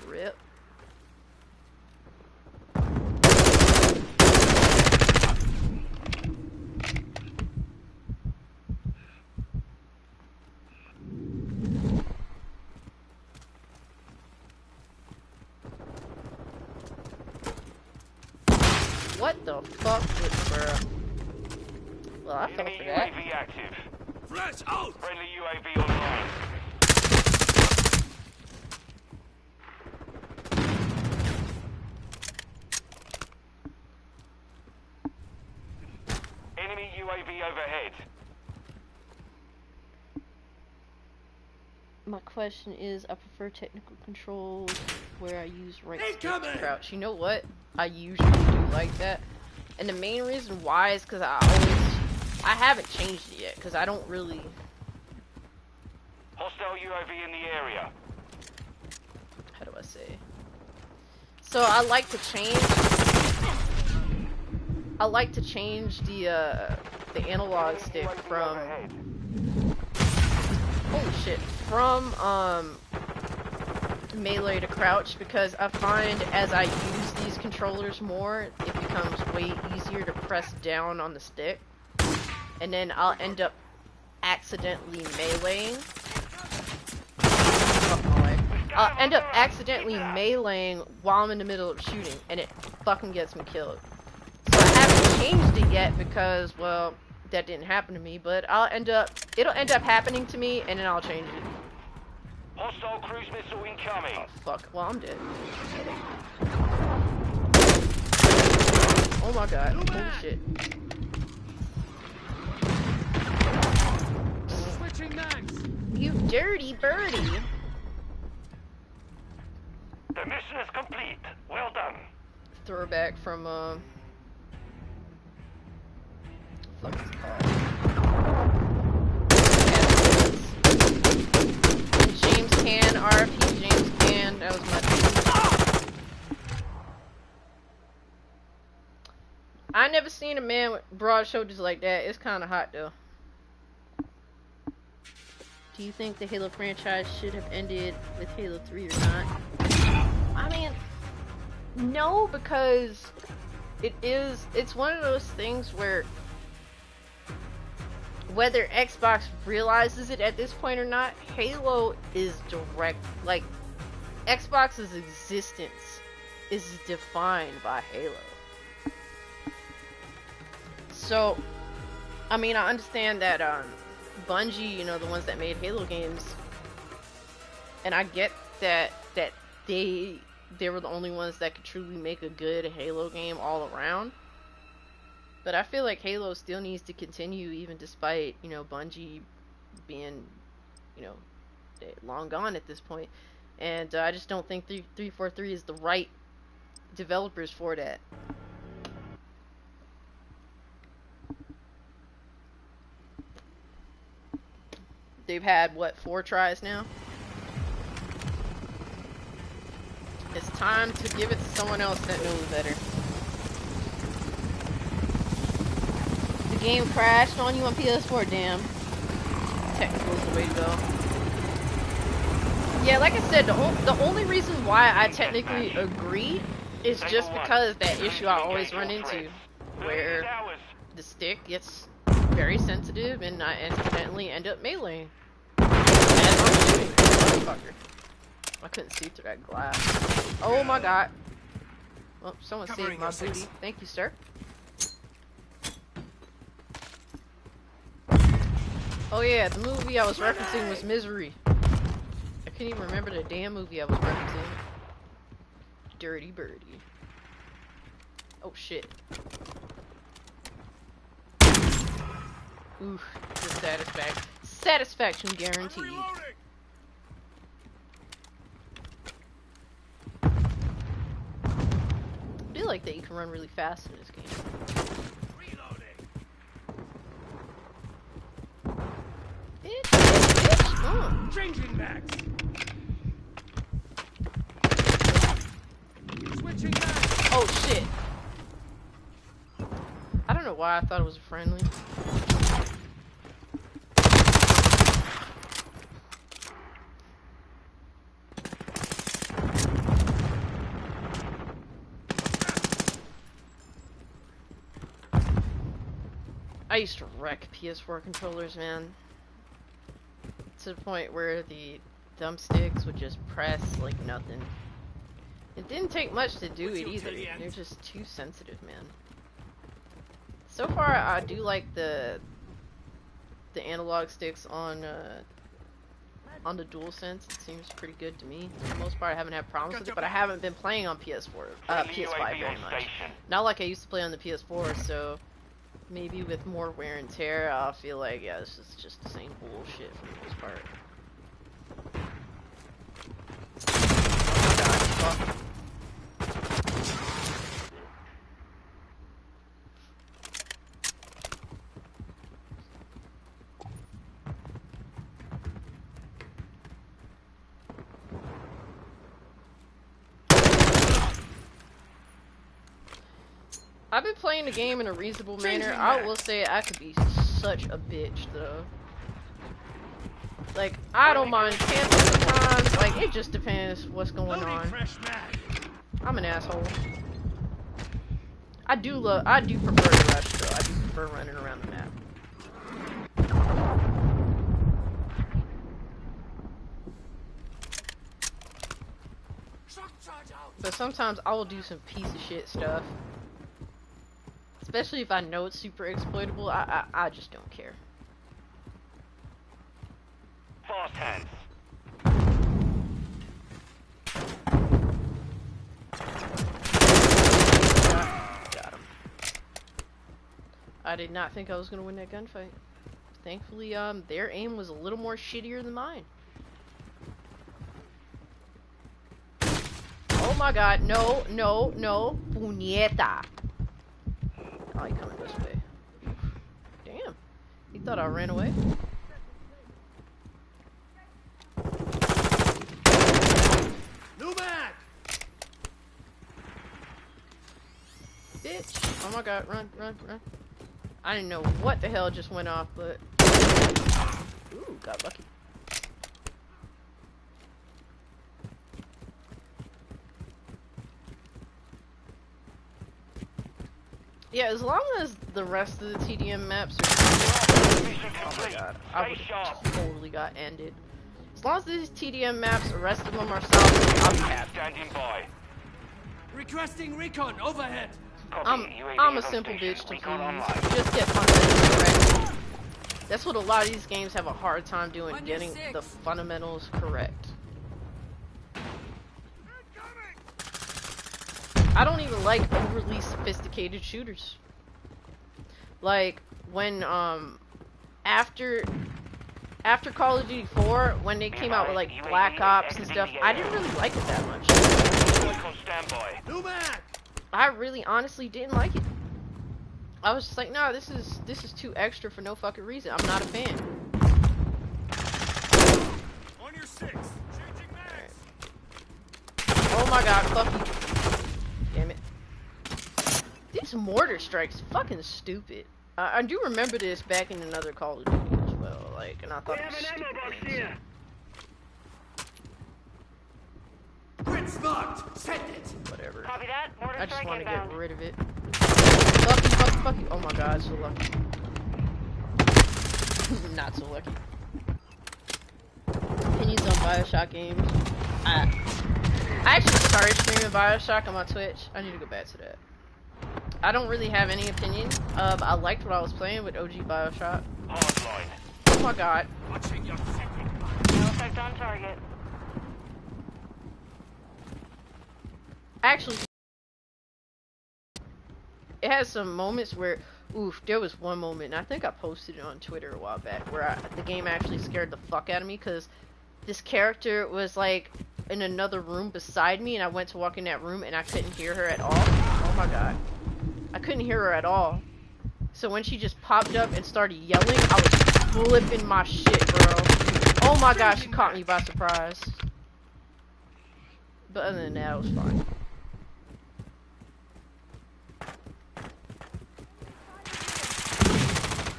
Rip. What the fuck, bruh? Well, I fell Enemy for that. UAV active. Flash out. Friendly UAV online. Enemy UAV overhead. My question is, I prefer technical controls where I use right stick to Incoming! crouch. You know what? I usually do like that. And the main reason why is because I haven't changed it yet, because I don't really... Hostile UAV in the area. How do I say? So I like to change... I like to change the analog stick from holy shit, from melee to crouch, because I find as I use these controllers more, it becomes way easier to press down on the stick, and then I'll end up accidentally meleeing. I'll end up accidentally meleeing while I'm in the middle of shooting, and it fucking gets me killed. So I haven't changed it yet because, well, that didn't happen to me, but it'll end up happening to me, and then I'll change it. Hostile cruise missile incoming. Oh fuck, well I'm dead. Oh my god, holy shit. Switching mags. You dirty birdie. The mission is complete. Well done. Throwback from fuck is it called? James Can, RP James Can, that was my thing. I never seen a man with broad shoulders like that. It's kinda hot though. Do you think the Halo franchise should have ended with Halo 3 or not? I mean, no, because it's one of those things where whether Xbox realizes it at this point or not, Halo is direct, like, Xbox's existence is defined by Halo. So, I mean, I understand that, Bungie, you know, the ones that made Halo games, and I get that they were the only ones that could truly make a good Halo game all around. But I feel like Halo still needs to continue even despite, you know, Bungie being, you know, long gone at this point. And I just don't think 343 is the right developers for that. They've had, what, 4 tries now? It's time to give it to someone else that knows better. The game crashed on you on PS4, damn. Technical is the way to go. Yeah, like I said, the only reason why I technically agree is just because that issue I always run into, where the stick gets very sensitive and I accidentally end up meleeing as I'm shooting. Motherfucker. I couldn't see through that glass. Oh my god. Well, someone saved my booty. Thank you, sir. Oh yeah, the movie I was referencing was Misery. I can't even remember the damn movie I was referencing. Dirty Birdie. Oh shit. Oof, the satisfaction guaranteed. I feel like that you can run really fast in this game. Bitch. Oh. Changing mags. Switching mags. Oh shit. I don't know why I thought it was a friendly. I used to wreck PS4 controllers, man. To the point where the thumbsticks would just press like nothing. It didn't take much to do it either. They're just too sensitive, man. So far, I do like the analog sticks on the DualSense. It seems pretty good to me. For the most part, I haven't had problems with it, but I haven't been playing on PS5 very much. Not like I used to play on the PS4, so maybe with more wear and tear, I'll feel like, yeah, this is just the same bullshit for the most part. Oh my god, fuck. I've been playing the game in a reasonable manner. I will say I could be such a bitch, though. Like, I don't mind camping sometimes. Like, it just depends what's going on. I'm an asshole. I do prefer to rush though. I do prefer running around the map. But sometimes I will do some piece of shit stuff. Especially if I know it's super exploitable, I just don't care. Fast hands. Got him. I did not think I was gonna win that gunfight. Thankfully, their aim was a little more shittier than mine. Oh my god, no, no, no. Puñeta. Oh, he coming this way. Damn. He thought I ran away. New mag! Bitch. Oh my god, run, run, run. I didn't know what the hell just went off, but... Ooh, got lucky. Yeah, as long as the rest of the TDM maps are... Oh my god, I would have totally got ended. As long as these TDM maps, the rest of them are solid, I'll be happy. Standing by. Requesting recon overhead. I'm a simple bitch to please. Just get fundamentals correct. That's what a lot of these games have a hard time doing, getting the fundamentals correct. I don't even like overly sophisticated shooters. Like when after Call of Duty 4, when they came out with like Black Ops and stuff, I didn't really like it that much. I really honestly didn't like it. I was just like, no, this is too extra for no fucking reason. I'm not a fan. On your six. Changing mags. Oh my god, fuck you. Damn it. These mortar strikes fucking stupid. I do remember this back in another Call of Duty as well, like, and I thought it was stupid. Grid's locked. Send it. Whatever. Copy that. Mortar I just strike want to get inbound. rid of it. Fuck you, fuck you, fuck you. Oh my god, so lucky. Not so lucky. Opinions on Bioshock games. I actually started streaming Bioshock on my Twitch. I need to go back to that. I don't really have any opinion. I liked what I was playing with OG Bioshock. Hardline. Oh my god. Watching your second. No effect on target. Actually, it has some moments where, oof, there was one moment, and I think I posted it on Twitter a while back, where the game actually scared the fuck out of me, because this character was, like, in another room beside me, and I went to walk in that room, and I couldn't hear her at all. Oh my god. I couldn't hear her at all. So when she just popped up and started yelling, I was flipping my shit, bro. Oh my gosh, she caught me by surprise. But other than that, it was fine.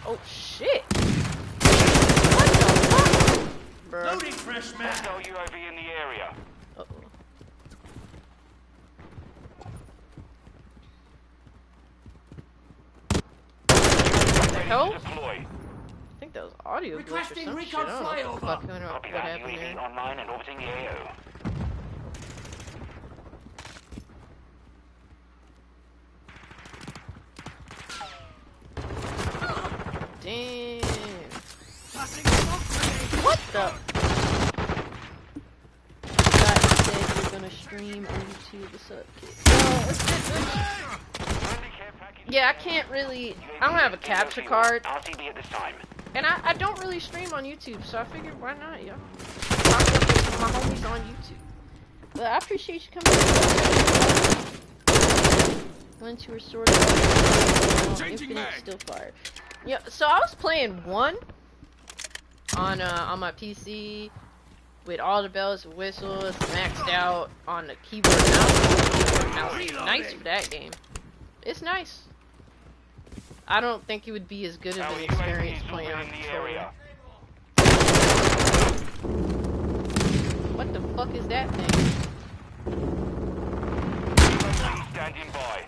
Oh shit! What the fuck? Bruh. Loading fresh mag. Hostile UAV in the area. Uh-oh. What the hell? Deploy. I think that was audio glitch or Requesting some shit. recon I don't know what the flyover. fuck Copy what that. happened UAV there. online and orbiting the AO. Damn. Passing smoke grenade. What the? God said you're gonna stream on YouTube. What's up, kid? Yeah, I can't really. I don't have a capture card, RCB at this time. and I don't really stream on YouTube, so I figured why not, yo? Talk with my homies on YouTube. But I appreciate you coming. Went to restore the Infinite still fire. Yeah, so I was playing 1 on my PC with all the bells and whistles, maxed out on the keyboard and mouse. It's nice for that game. It's nice. I don't think it would be as good of an experience playing on controller. What the fuck is that thing? UAV standing by.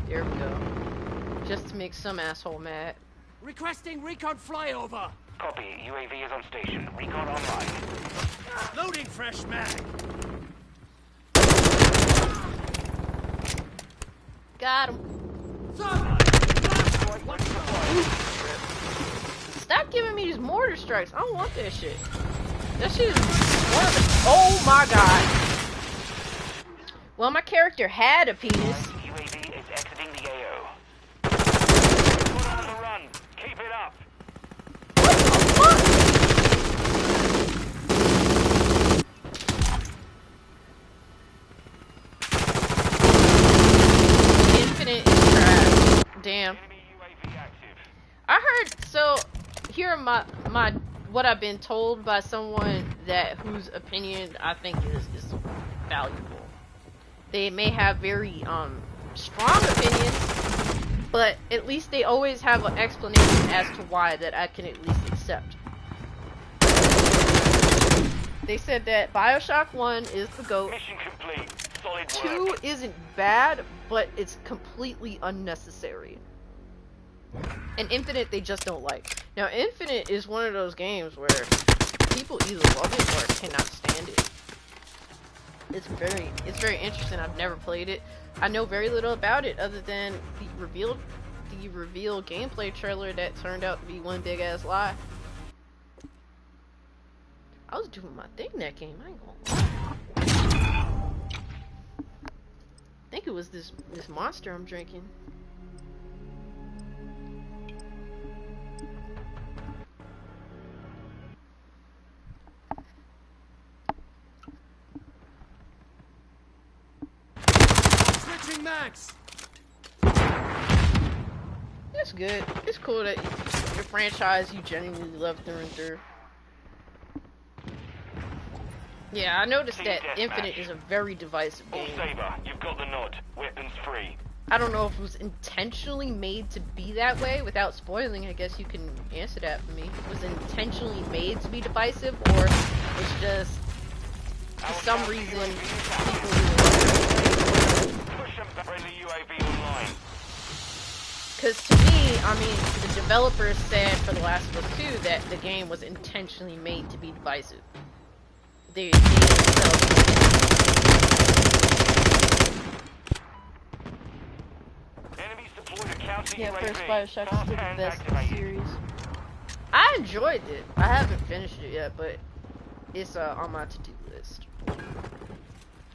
There we go. Just to make some asshole mad. Requesting recon flyover. Copy. UAV is on station. Recon online. Loading fresh mag. Got him. Stop giving me these mortar strikes. I don't want that shit. That shit is one of the... Oh my god. Well, my character had a penis. UAV is exiting the AO. Put on the run. Keep it up. What? Infinite is trash. Damn. Enemy UAV active. I heard, so here are my what I've been told by someone that whose opinion I think is valuable. They may have very strong opinions, but at least they always have an explanation as to why that I can at least accept. They said that BioShock 1 is the GOAT. Mission complete. Solid 2 work. isn't bad, but it's completely unnecessary. And Infinite they just don't like. Now Infinite is one of those games where people either love it or cannot stand it. It's very interesting. I've never played it. I know very little about it other than the reveal gameplay trailer that turned out to be one big ass lie. I was doing my thing that game, I ain't gonna lie. I think it was this monster I'm drinking. Switching mags. That's good. It's cool that your franchise you genuinely love through and through. Yeah, I noticed that Infinite is a very divisive All game. Saber, you've got the nod. Weapons free. I don't know if it was intentionally made to be that way. Without spoiling, I guess you can answer that for me. Was it intentionally made to be divisive, or it's just for some reason people Push them back. Friendly UAV online. Because to me, I mean, the developers said for The Last of Us 2 that the game was intentionally made to be divisive. They themselves. Enemies deployed a counter Yeah, UAV. first BioShock is Fast still the hands best in the activated. series. I enjoyed it. I haven't finished it yet, but it's on my to-do list.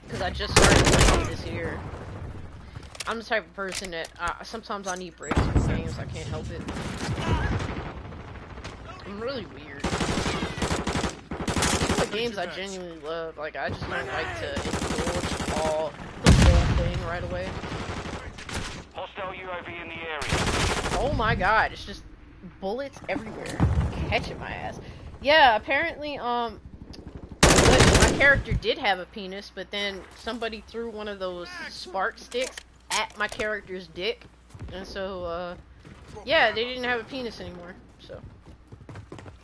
Because I just started playing it this year. I'm the type of person that sometimes I need breaks from games. I can't help it. I'm really weird. Even the games I genuinely love, like I just don't like to indulge all the whole thing right away. Hostile UAV in the area. Oh my god, it's just bullets everywhere. Catching my ass. Yeah, apparently, my character did have a penis, but then somebody threw one of those spark sticks at my character's dick. And so, yeah, they didn't have a penis anymore, so.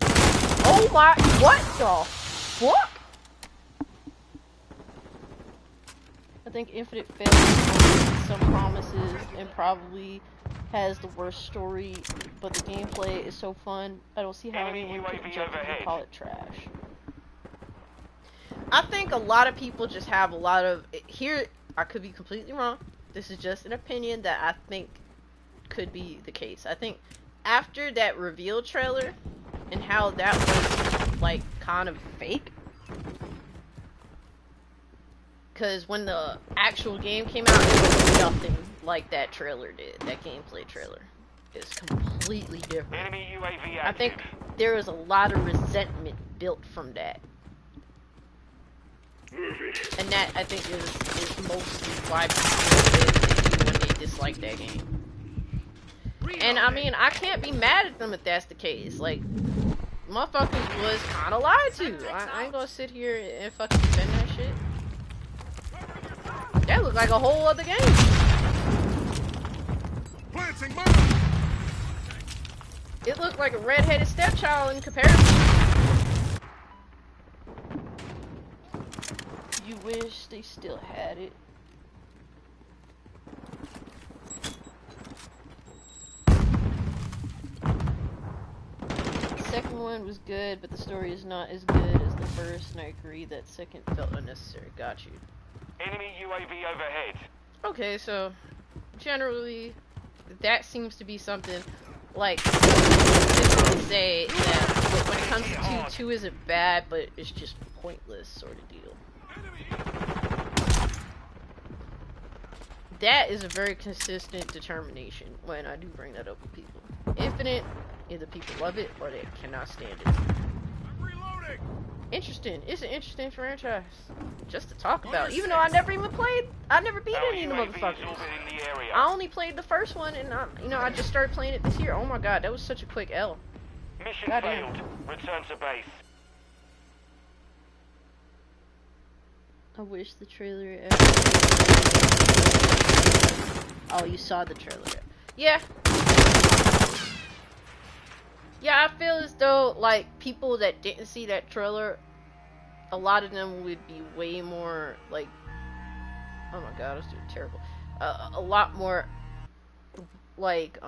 Oh my, what the fuck? I think Infinite failed some promises and probably has the worst story, but the gameplay is so fun. I don't see how Enemy anyone can UAV objectively overhead. call it trash. I think a lot of people just have a lot of here. I could be completely wrong. This is just an opinion that I think could be the case. I think after that reveal trailer and how that was like kind of fake. Because when the actual game came out, it was nothing like that trailer did. That gameplay trailer is completely different. Enemy UAV active. I think there was a lot of resentment built from that. And that, I think, is mostly why people when they dislike that game. And, I mean, I can't be mad at them if that's the case. Like, motherfuckers was kind of lied to. I ain't gonna sit here and fucking defend that shit. That looked like a whole other game. Planting mine. It looked like a red-headed stepchild in comparison. wish they still had it. The second one was good, but the story is not as good as the first, and I agree that second felt unnecessary. Got you. Enemy UAV overhead. Okay, so generally, that seems to be something like to say that when it comes to 2 isn't bad, but it's just pointless sort of deal. That is a very consistent determination when I do bring that up with people. Infinite, either people love it or they cannot stand it. I'm reloading. Interesting. It's an interesting franchise. Just to talk about. Even though I never even played, I never beat any of the motherfuckers. In the area. I only played the first one, and I just started playing it this year. Oh my god, that was such a quick L. Mission Goddamn. failed. Return to base. I wish the trailer Oh, you saw the trailer. Yeah. Yeah, I feel as though, like, people that didn't see that trailer, a lot of them would be way more, like, oh my god, I was doing terrible. A lot more, like,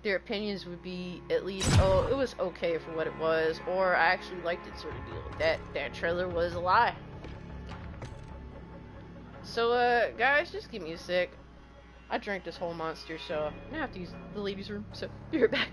their opinions would be at least, oh, it was okay for what it was, or I actually liked it sort of deal. That trailer was a lie. So, guys, just give me a sec. I drank this whole monster, so I'm gonna have to use the ladies' room, so be right back.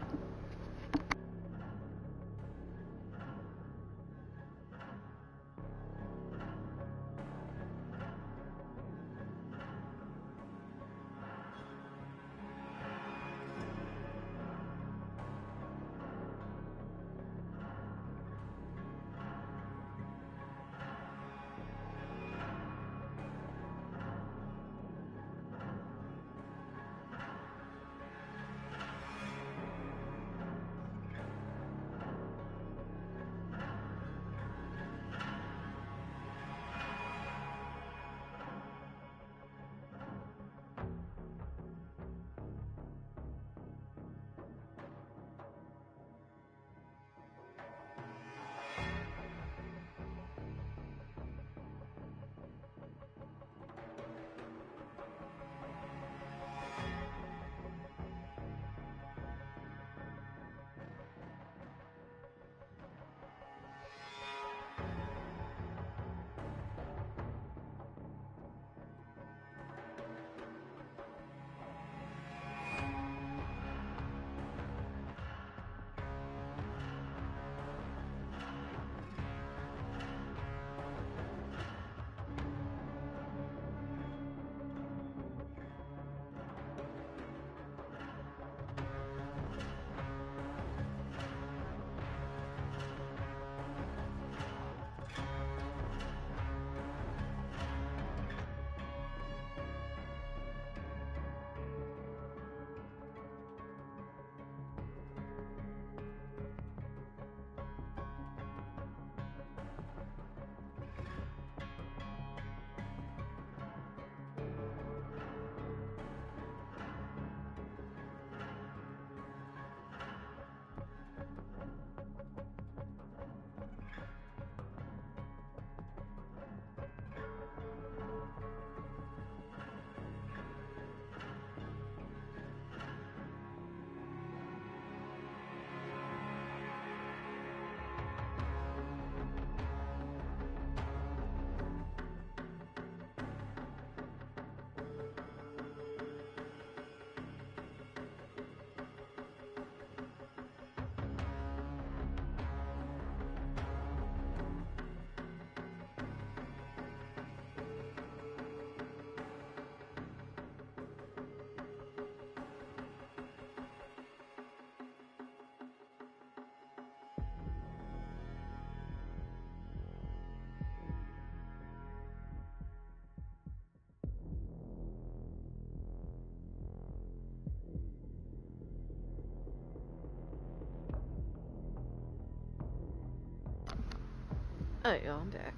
Oh, yeah, I'm back.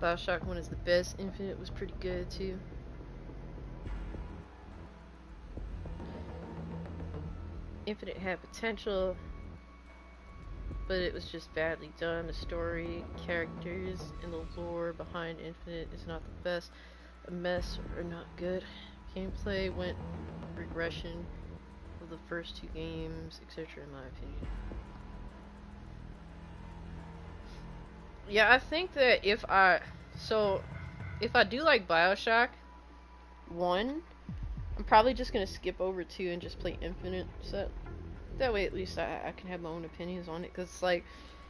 Bioshock 1 is the best. Infinite was pretty good, too. Infinite had potential. but it was just badly done. The story, characters, and the lore behind Infinite is not the best. A mess or not good. Gameplay went regression of the first two games, etc. in my opinion. Yeah, I think that if I do like BioShock 1, I'm probably just gonna skip over 2 and just play Infinite. So that way at least I can have my own opinions on it, because like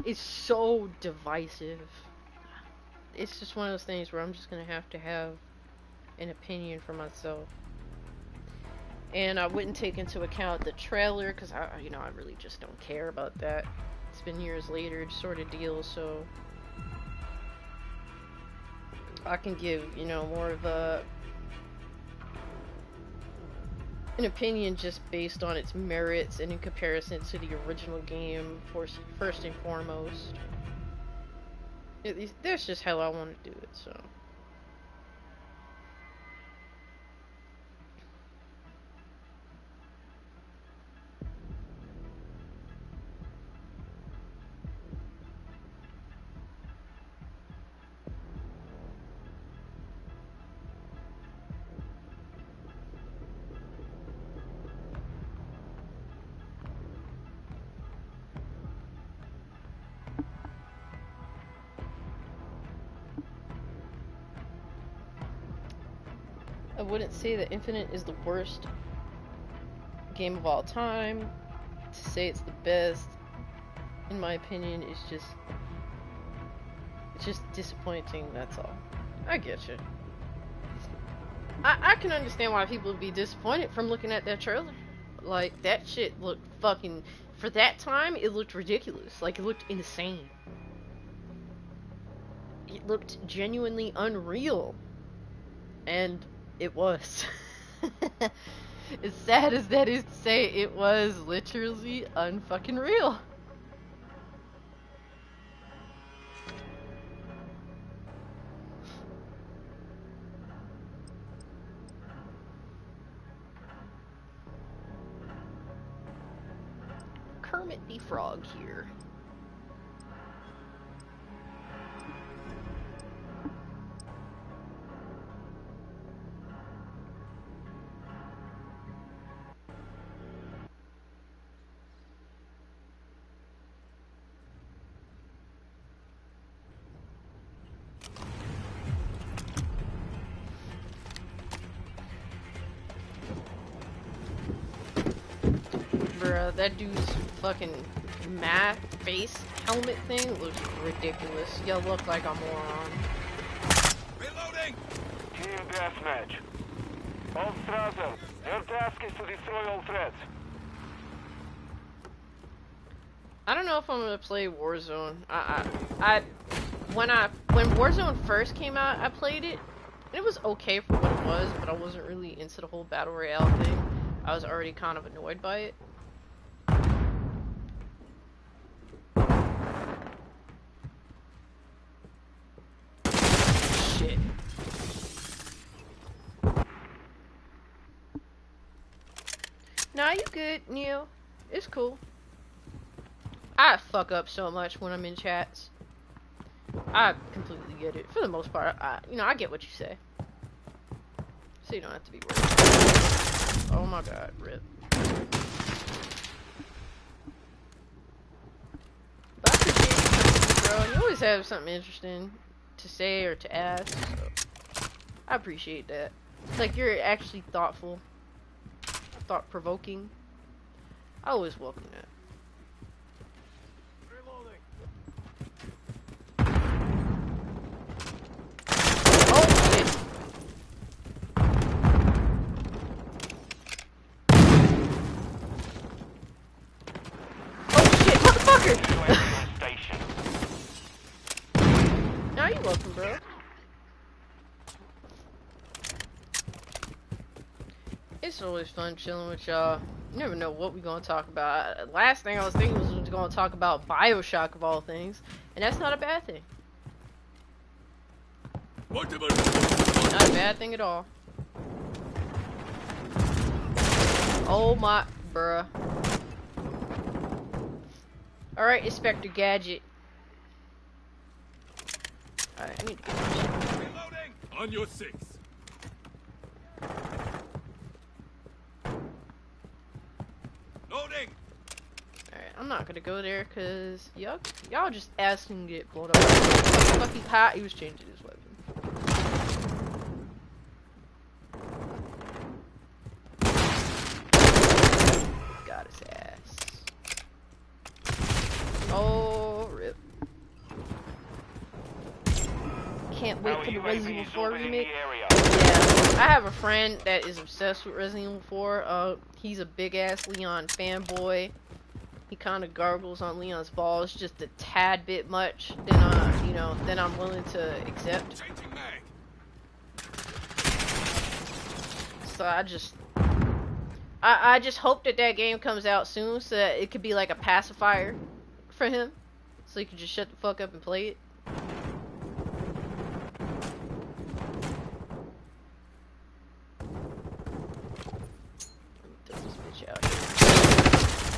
it's so divisive. It's just one of those things where I'm just gonna have to have an opinion for myself. And I wouldn't take into account the trailer, because I really just don't care about that. It's been years later sort of deal, so I can give, more of an opinion just based on its merits and in comparison to the original game, first and foremost. That's just how I want to do it, so. I wouldn't say that Infinite is the worst game of all time. To say it's the best, in my opinion, is just disappointing, that's all. I get you. I can understand why people would be disappointed from looking at that trailer. Like, that shit looked fucking, for that time, it looked ridiculous. Like, it looked insane. It looked genuinely unreal. And it was. As sad as that is to say, it was literally unfucking real. Kermit the Frog here. Bruh, that dude's fucking matte face helmet thing looks ridiculous. You look like a moron. Reloading! Team deathmatch. All Strasser, your task is to destroy all threats. I don't know if I'm gonna play Warzone. When Warzone first came out, I played it. And it was okay for what it was, but I wasn't really into the whole battle royale thing. I was already kind of annoyed by it. Shit. Nah, you good, Neo. It's cool. I fuck up so much when I'm in chats. I completely get it. For the most part, I get what you say. So you don't have to be worried. Oh my god, rip. But I appreciate you, bro. You always have something interesting to say or to ask, so I appreciate that. It's like you're actually thoughtful, thought-provoking. I always welcome that. Now you're welcome, bro. It's always fun chilling with y'all. You never know what we're gonna talk about. Last thing I was thinking was we were gonna talk about BioShock of all things, and that's not a bad thing. Not a bad thing at all. Oh my, bruh. Alright, Inspector Gadget. Alright, I need to get my shit. Reloading! On your six. Loading! Alright, I'm not gonna go there because y'all just asking to get blown up. Fucking hot, he was changing his weapon. Got his ass. Oh, rip. Can't wait for the Resident Evil 4 remake. Yeah, I have a friend that is obsessed with Resident Evil 4. He's a big ass Leon fanboy. He kind of gargles on Leon's balls just a tad bit much. Then, you know, then I'm willing to accept. Changing mag. So I just hope that game comes out soon so that it could be like a pacifier for him, so he can just shut the fuck up and play it. Let me throw this bitch out here.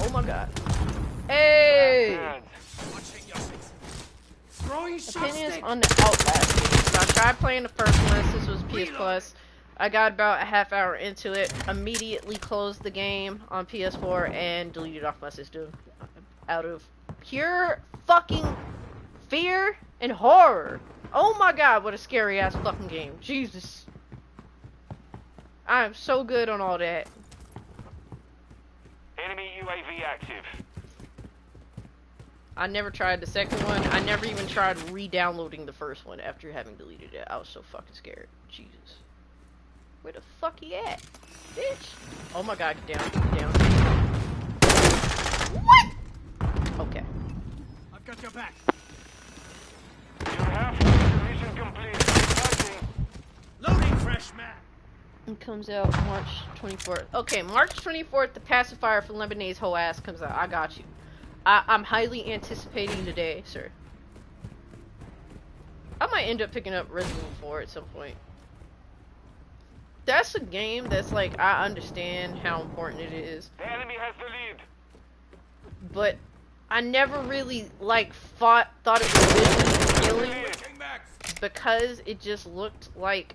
Oh my god. Hey! Opinions on the Outlast game. So I tried playing the first one. This was PS Plus. I got about a half hour into it, immediately closed the game on PS4 and deleted off my system out of pure fucking fear and horror. Oh my god, what a scary ass fucking game. Jesus. I am so good on all that. Enemy UAV active. I never tried the second one. I never even tried re-downloading the first one after having deleted it. I was so fucking scared. Jesus. Where the fuck he at? Bitch. Oh my god, get down, get down. What? Okay. I've got your back. You have mission complete. Fighting. Loading fresh mag. It comes out March 24th. Okay, March 24th, the pacifier for Lemonade's whole ass comes out. I got you. I'm highly anticipating the day, sir. I might end up picking up Resident Evil 4 at some point. That's a game that's like, I understand how important it is. The enemy has the lead. But I never really like thought it was visually appealing because it just looked like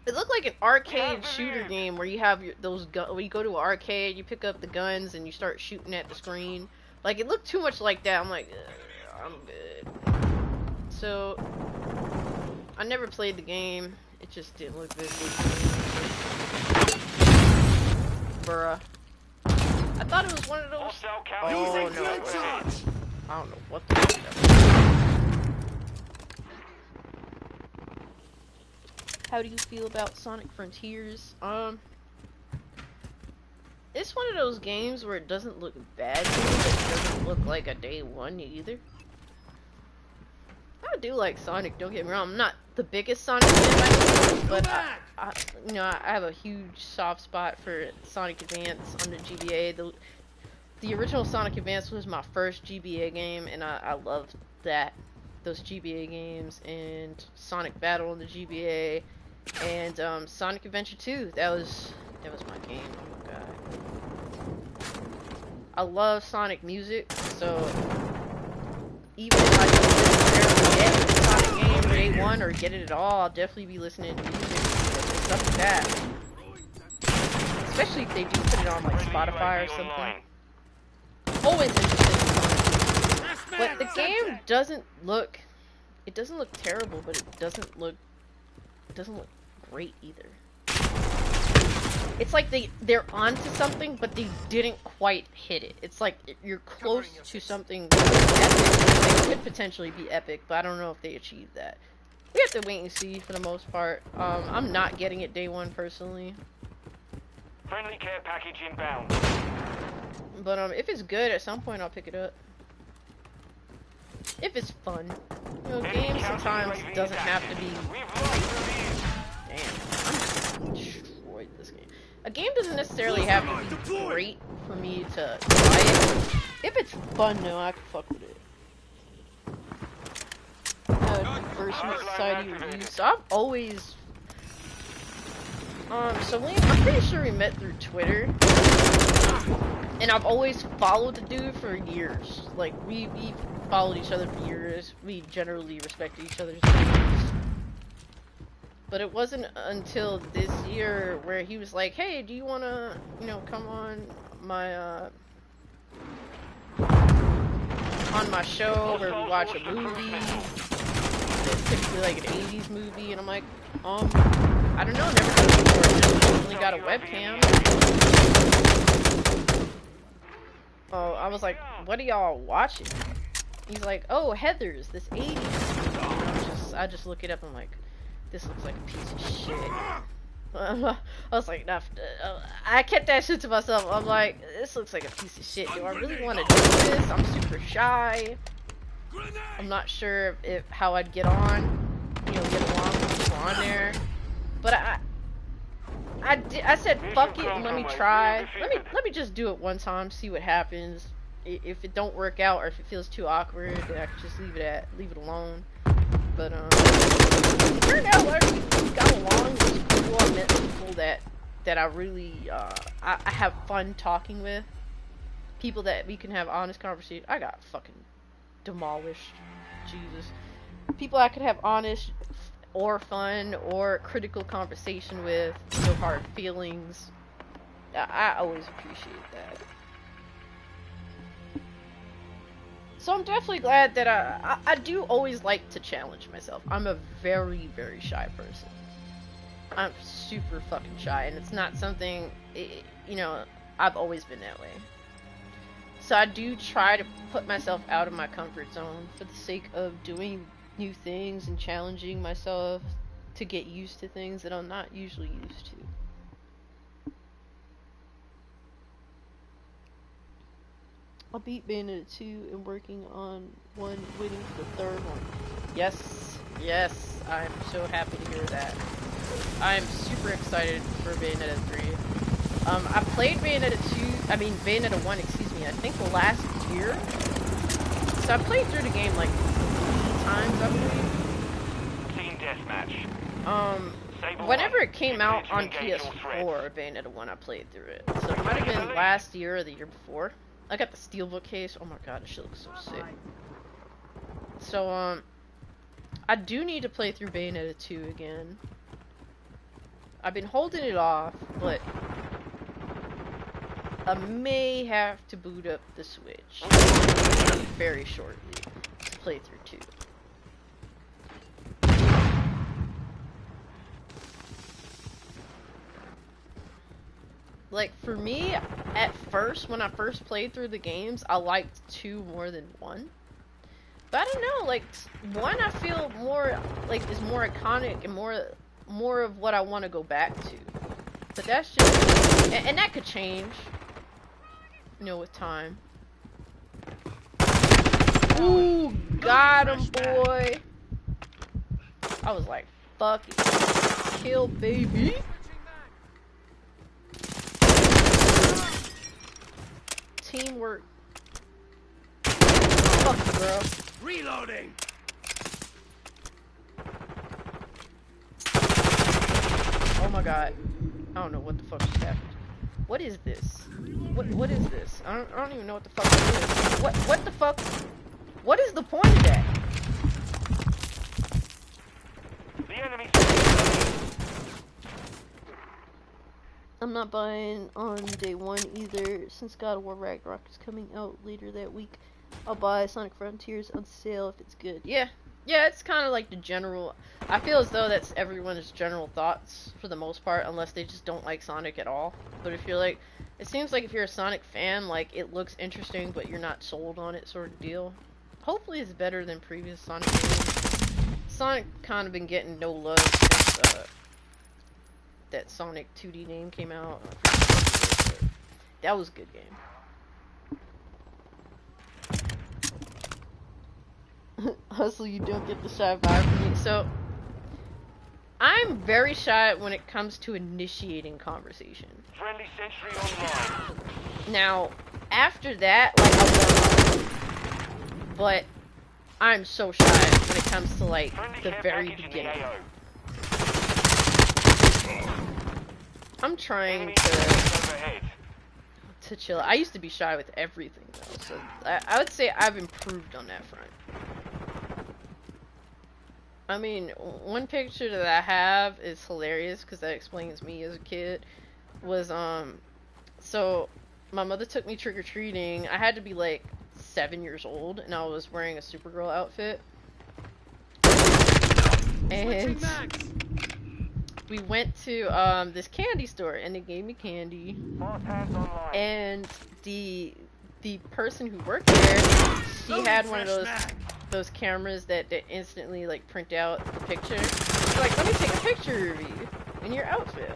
an arcade shooter game where you have when you go to an arcade, you pick up the guns and you start shooting at the screen. Like, it looked too much like that. I'm like, I'm good. So I never played the game. It just didn't look good. Bruh. I thought it was one of those. Oh no! I don't know what the fuck that was. How do you feel about Sonic Frontiers? It's one of those games where it doesn't look bad to me, but it doesn't look like a day one either. I do like Sonic, don't get me wrong. I'm not the biggest Sonic fan by any means, but I have a huge soft spot for Sonic Advance on the GBA. The original Sonic Advance was my first GBA game, and I loved those GBA games, and Sonic Battle on the GBA, and Sonic Adventure 2. That was my game. Oh my god. I love Sonic music, so even if I don't necessarily get the Sonic game day one or get it at all, I'll definitely be listening to music and stuff like that. Especially if they do put it on like Spotify or something. Always interested in Sonic. But the game doesn't look terrible, but it doesn't look great either. It's like they're onto something, but they didn't quite hit it. It's like you're close to something epic. It could potentially be epic, but I don't know if they achieved that. We have to wait and see for the most part. I'm not getting it day one personally. Friendly care package inbound. But if it's good, at some point I'll pick it up. If it's fun. You know, games sometimes doesn't have to be. Damn, I'm destroyed this game. A game doesn't necessarily have to be great for me to buy it. If it's fun though, I can fuck with it. Diversity Society reviews. So I've always so Liam, I'm pretty sure we met through Twitter. And I've always followed the dude for years. Like, we followed each other for years. We generally respected each other's opinions. But it wasn't until this year where he was like, hey, do you want to, you know, come on my show where we watch a movie. It's typically like an 80s movie, and I'm like, I don't know, never done it before. Just recently got a webcam. Oh, I was like, what are y'all watching? He's like, oh, Heather's, this 80s movie. I just look it up, and I'm like, this looks like a piece of shit. I was like, nah, I kept that shit to myself. I'm like, this looks like a piece of shit. Do I really want to do this? I'm super shy. I'm not sure if how I'd get on, you know, get along with people on there. But I said, fuck it, and let me try. Let me just do it one time, see what happens. If it don't work out or if it feels too awkward, then I can just leave it alone. But it turned out like we got along. It was cool. I met people that I really I have fun talking with. People that we can have honest conversation. I got fucking demolished. Jesus. People I could have honest or fun or critical conversation with. No hard feelings. I always appreciate that. So I'm definitely glad that I do always like to challenge myself. I'm a very, very shy person. I'm super fucking shy, and it's not something, you know, I've always been that way. So I do try to put myself out of my comfort zone for the sake of doing new things and challenging myself to get used to things that I'm not usually used to. I beat Bayonetta 2 and working on one, waiting for the third one. Yes, yes, I'm so happy to hear that. I'm super excited for Bayonetta 3. I played Bayonetta 1, excuse me, I think last year. So I played through the game like 3 times, I believe. Team deathmatch. Whenever it came out on PS4, Bayonetta 1, I played through it. So it might have been last year or the year before. I got the steelbook case. Oh my god, this shit looks so sick. So, I do need to play through Bayonetta 2 again. I've been holding it off, but I may have to boot up the Switch very shortly to play through 2. Like, for me, at first, when I first played through the games, I liked 2 more than 1. But I don't know, like, 1 I feel more, like, is more iconic and more of what I want to go back to. But that's just, and that could change, you know, with time. Ooh, got him, boy! I was like, fuck it. Kill, baby! Teamwork. Fuck you, bro. Reloading. Oh my god. I don't know what the fuck just happened. What is this? What is this? I don't even know what the fuck it is. What the fuck? What is the point of that? The enemy. I'm not buying on day 1 either, since God of War Ragnarok is coming out later that week. I'll buy Sonic Frontiers on sale if it's good. Yeah, it's kind of like the general, I feel as though that's everyone's general thoughts for the most part, unless they just don't like Sonic at all. But if you're like, it seems like if you're a Sonic fan, like, it looks interesting, but you're not sold on it sort of deal. Hopefully it's better than previous Sonic games. Sonic kind of been getting no love since, that Sonic 2D name came out. That was a good game. Hustle, you don't get the shy vibe from me. So, I'm very shy when it comes to initiating conversation. Friendly sentry online. Now, after that, like, I warm up. But, I'm so shy when it comes to, like, the very beginning. I'm trying to chill. I used to be shy with everything though, so I would say I've improved on that front. I mean, one picture that I have is hilarious because that explains me as a kid. Was so my mother took me trick-or-treating. I had to be like 7 years old, and I was wearing a Supergirl outfit. And we went to this candy store, and they gave me candy. And the person who worked there, she had one of those cameras that instantly like print out the picture. She's like, let me take a picture of you in your outfit.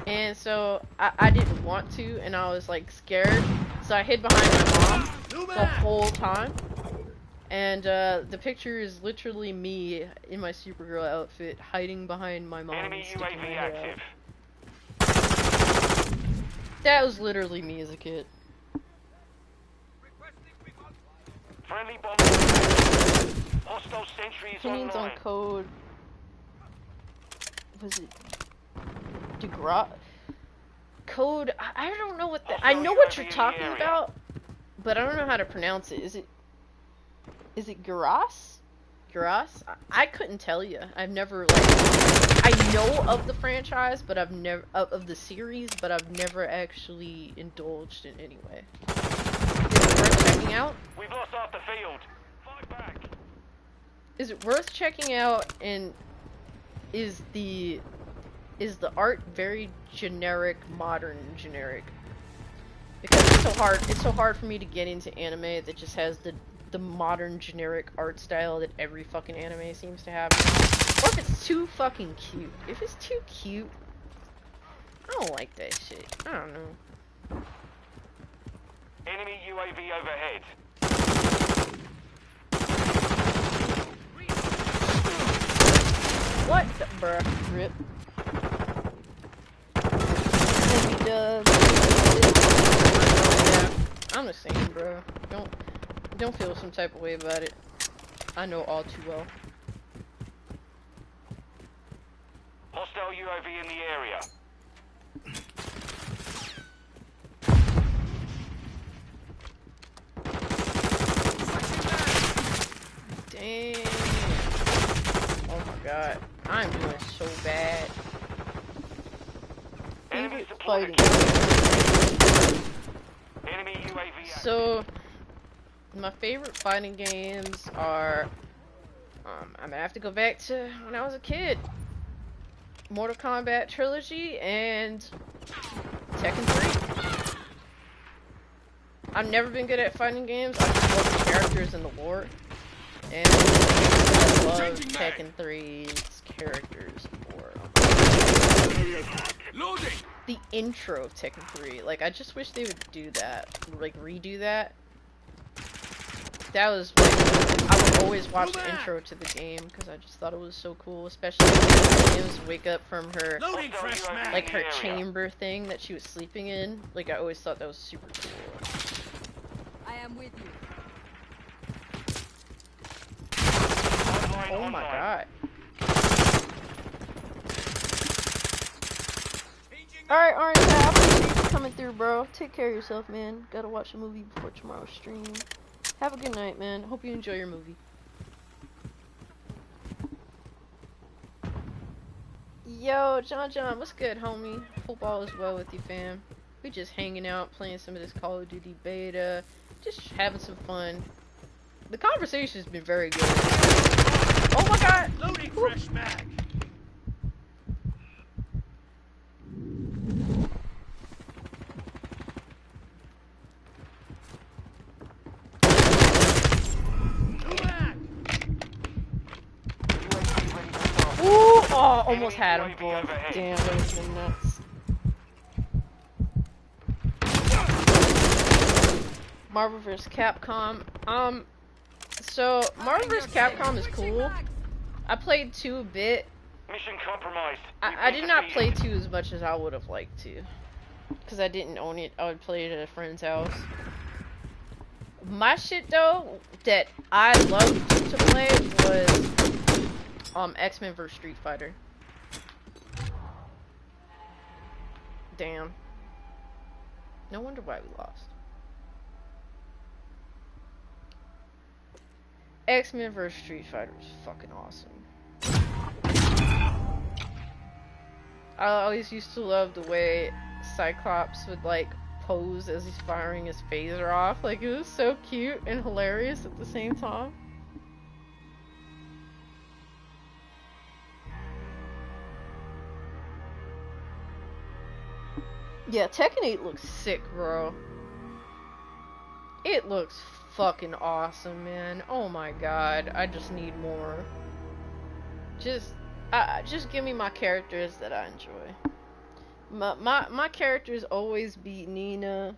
And so I didn't want to, and I was like scared, so I hid behind my mom the whole time. And the picture is literally me in my Supergirl outfit, hiding behind my mom. Enemy UAV active. That was literally me as a kid. Friendly bomb. Hostile sentries Opinions on online. code. Was it Code? I don't know what that. I know what you're talking about, but I don't know how to pronounce it. Is it Garas? Garas? I couldn't tell you. I've never like. I know of the franchise, but I've never of the series, but I've never actually indulged in any way. Is it worth checking out? We've lost off the field. Fight back. Is it worth checking out? And is the art very generic, modern generic? Because it's so hard for me to get into anime that just has the modern generic art style that every fucking anime seems to have. Or if it's too fucking cute. If it's too cute, I don't like that shit. I don't know. Enemy UAV overhead. What the bruh? Rip. Yeah, I'm the same, bro. Don't feel some type of way about it. I know all too well. Hostile UAV in the area. Damn. Oh my god. I'm doing so bad. Enemy Fighting. Enemy UAV active. So, my favorite fighting games are, I'm gonna have to go back to when I was a kid. Mortal Kombat Trilogy and Tekken 3. I've never been good at fighting games. I just love the characters and the lore. And I love Tekken 3's characters more. Loading. The intro of Tekken 3. Like, I just wish they would do that. Like, redo that. That was, like, I would always watch the intro to the game because I just thought it was so cool. Especially when Williams wake up from her, like, her chamber thing that she was sleeping in. Like, I always thought that was super cool. I am with you. Oh my god. Alright, Orange, I appreciate you coming through, bro. Take care of yourself, man. Gotta watch the movie before tomorrow's stream. Have a good night, man. Hope you enjoy your movie. Yo, John, what's good, homie? Hope all is well with you, fam. We just hanging out, playing some of this Call of Duty beta. Just having some fun. The conversation's been very good. Oh my god! Loading fresh mag. Ooh! Oh, almost had him both. Damn, that was been nuts. Marvel vs. Capcom. So Marvel vs. Capcom is cool. I played 2 a bit. Mission compromised. I did not play 2 as much as I would have liked to, because I didn't own it. I would play it at a friend's house. My shit though that I loved to play was X-Men vs. Street Fighter. Damn. No wonder why we lost. X-Men vs Street Fighter was fucking awesome. I always used to love the way Cyclops would like pose as he's firing his phaser off. Like, it was so cute and hilarious at the same time. Yeah, Tekken 8 looks sick, bro. It looks fucking awesome, man. Oh my god, I just need more. Just give me my characters that I enjoy. My characters always be Nina,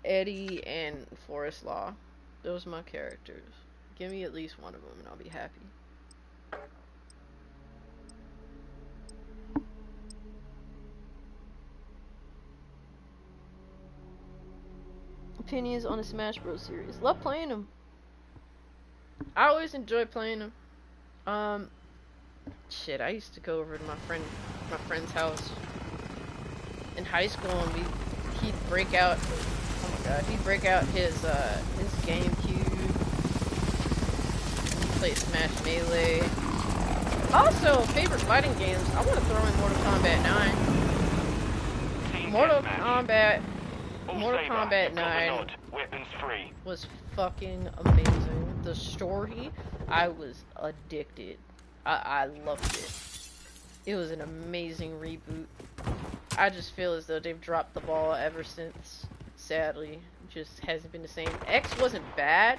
Eddie, and Forest Law. Those are my characters. Give me at least one of them and I'll be happy. Opinions on the Smash Bros. Series. Love playing them. I always enjoy playing them. Shit, I used to go over to my friend's house in high school, and he'd break out. Oh my god, he'd break out his GameCube. He'd play Smash Melee. Also, favorite fighting games. I want to throw in Mortal Kombat 9. Mortal Kombat 9 was fucking amazing. The story, I was addicted. I loved it. It was an amazing reboot. I just feel as though they've dropped the ball ever since. Sadly, it just hasn't been the same. X wasn't bad.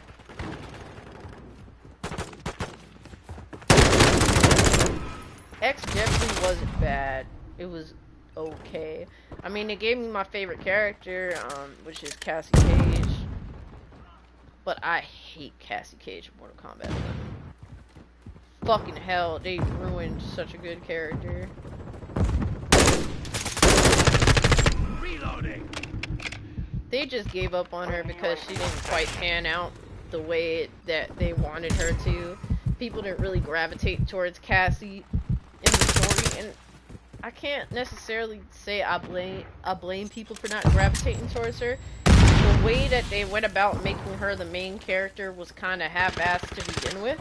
X definitely wasn't bad. It was okay. I mean, it gave me my favorite character, which is Cassie Cage. But I hate Cassie Cage in Mortal Kombat 11. Fucking hell, they ruined such a good character. Reloading. They just gave up on her because she didn't quite pan out the way that they wanted her to. People didn't really gravitate towards Cassie in the story, and I can't necessarily say I blame people for not gravitating towards her. The way that they went about making her the main character was kind of half-assed to begin with.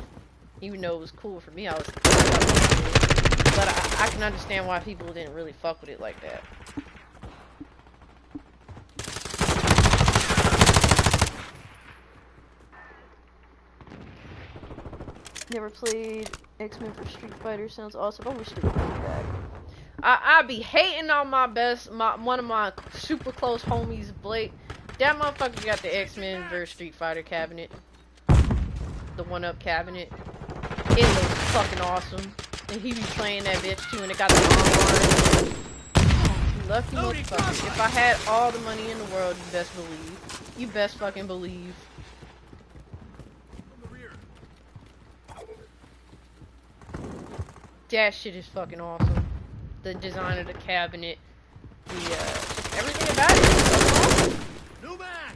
Even though it was cool for me, but I can understand why people didn't really fuck with it like that. Never played X-Men for Street Fighter. Sounds awesome. I wish they would bring it back. I be hating on one of my super close homies, Blake. That motherfucker got the X-Men vs Street Fighter cabinet. The 1-up cabinet. It looks fucking awesome. And he be playing that bitch too, and it got the arm. Lucky motherfucker. If I had all the money in the world, you best believe. You best fucking believe. That shit is fucking awesome. The design of the cabinet, just everything about it is fucking awesome. New man.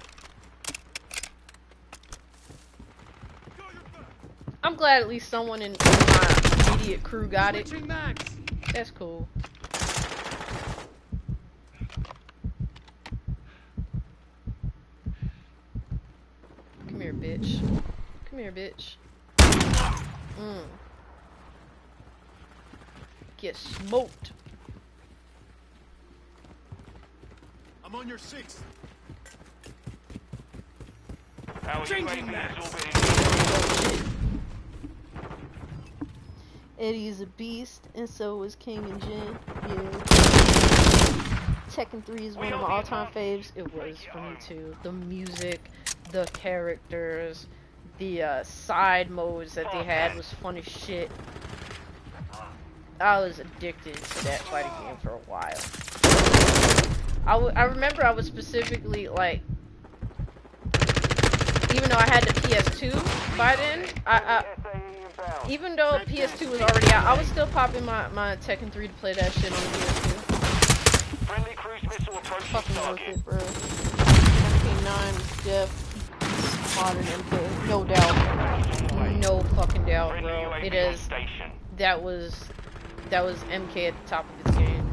I'm glad at least someone in my immediate crew got it. That's cool. Come here, bitch. Come here, bitch. Get smoked. I'm on your 6th. Eddie is a beast, and so is King and Jin. Yeah. Tekken 3 is one of my all-time faves. It was for me too. The music, the characters, the side modes that they had was fun as shit. I was addicted to that fighting game for a while. I remember I was specifically like, even though I had the PS2 by then, even though PS2 was already out, I was still popping my Tekken 3 to play that shit on the PS2. Friendly cruise missile approaching Fucking worth target. it, bro. MP9 is def modern MK, no doubt, no fucking doubt, bro. It is. That was MK at the top of its game.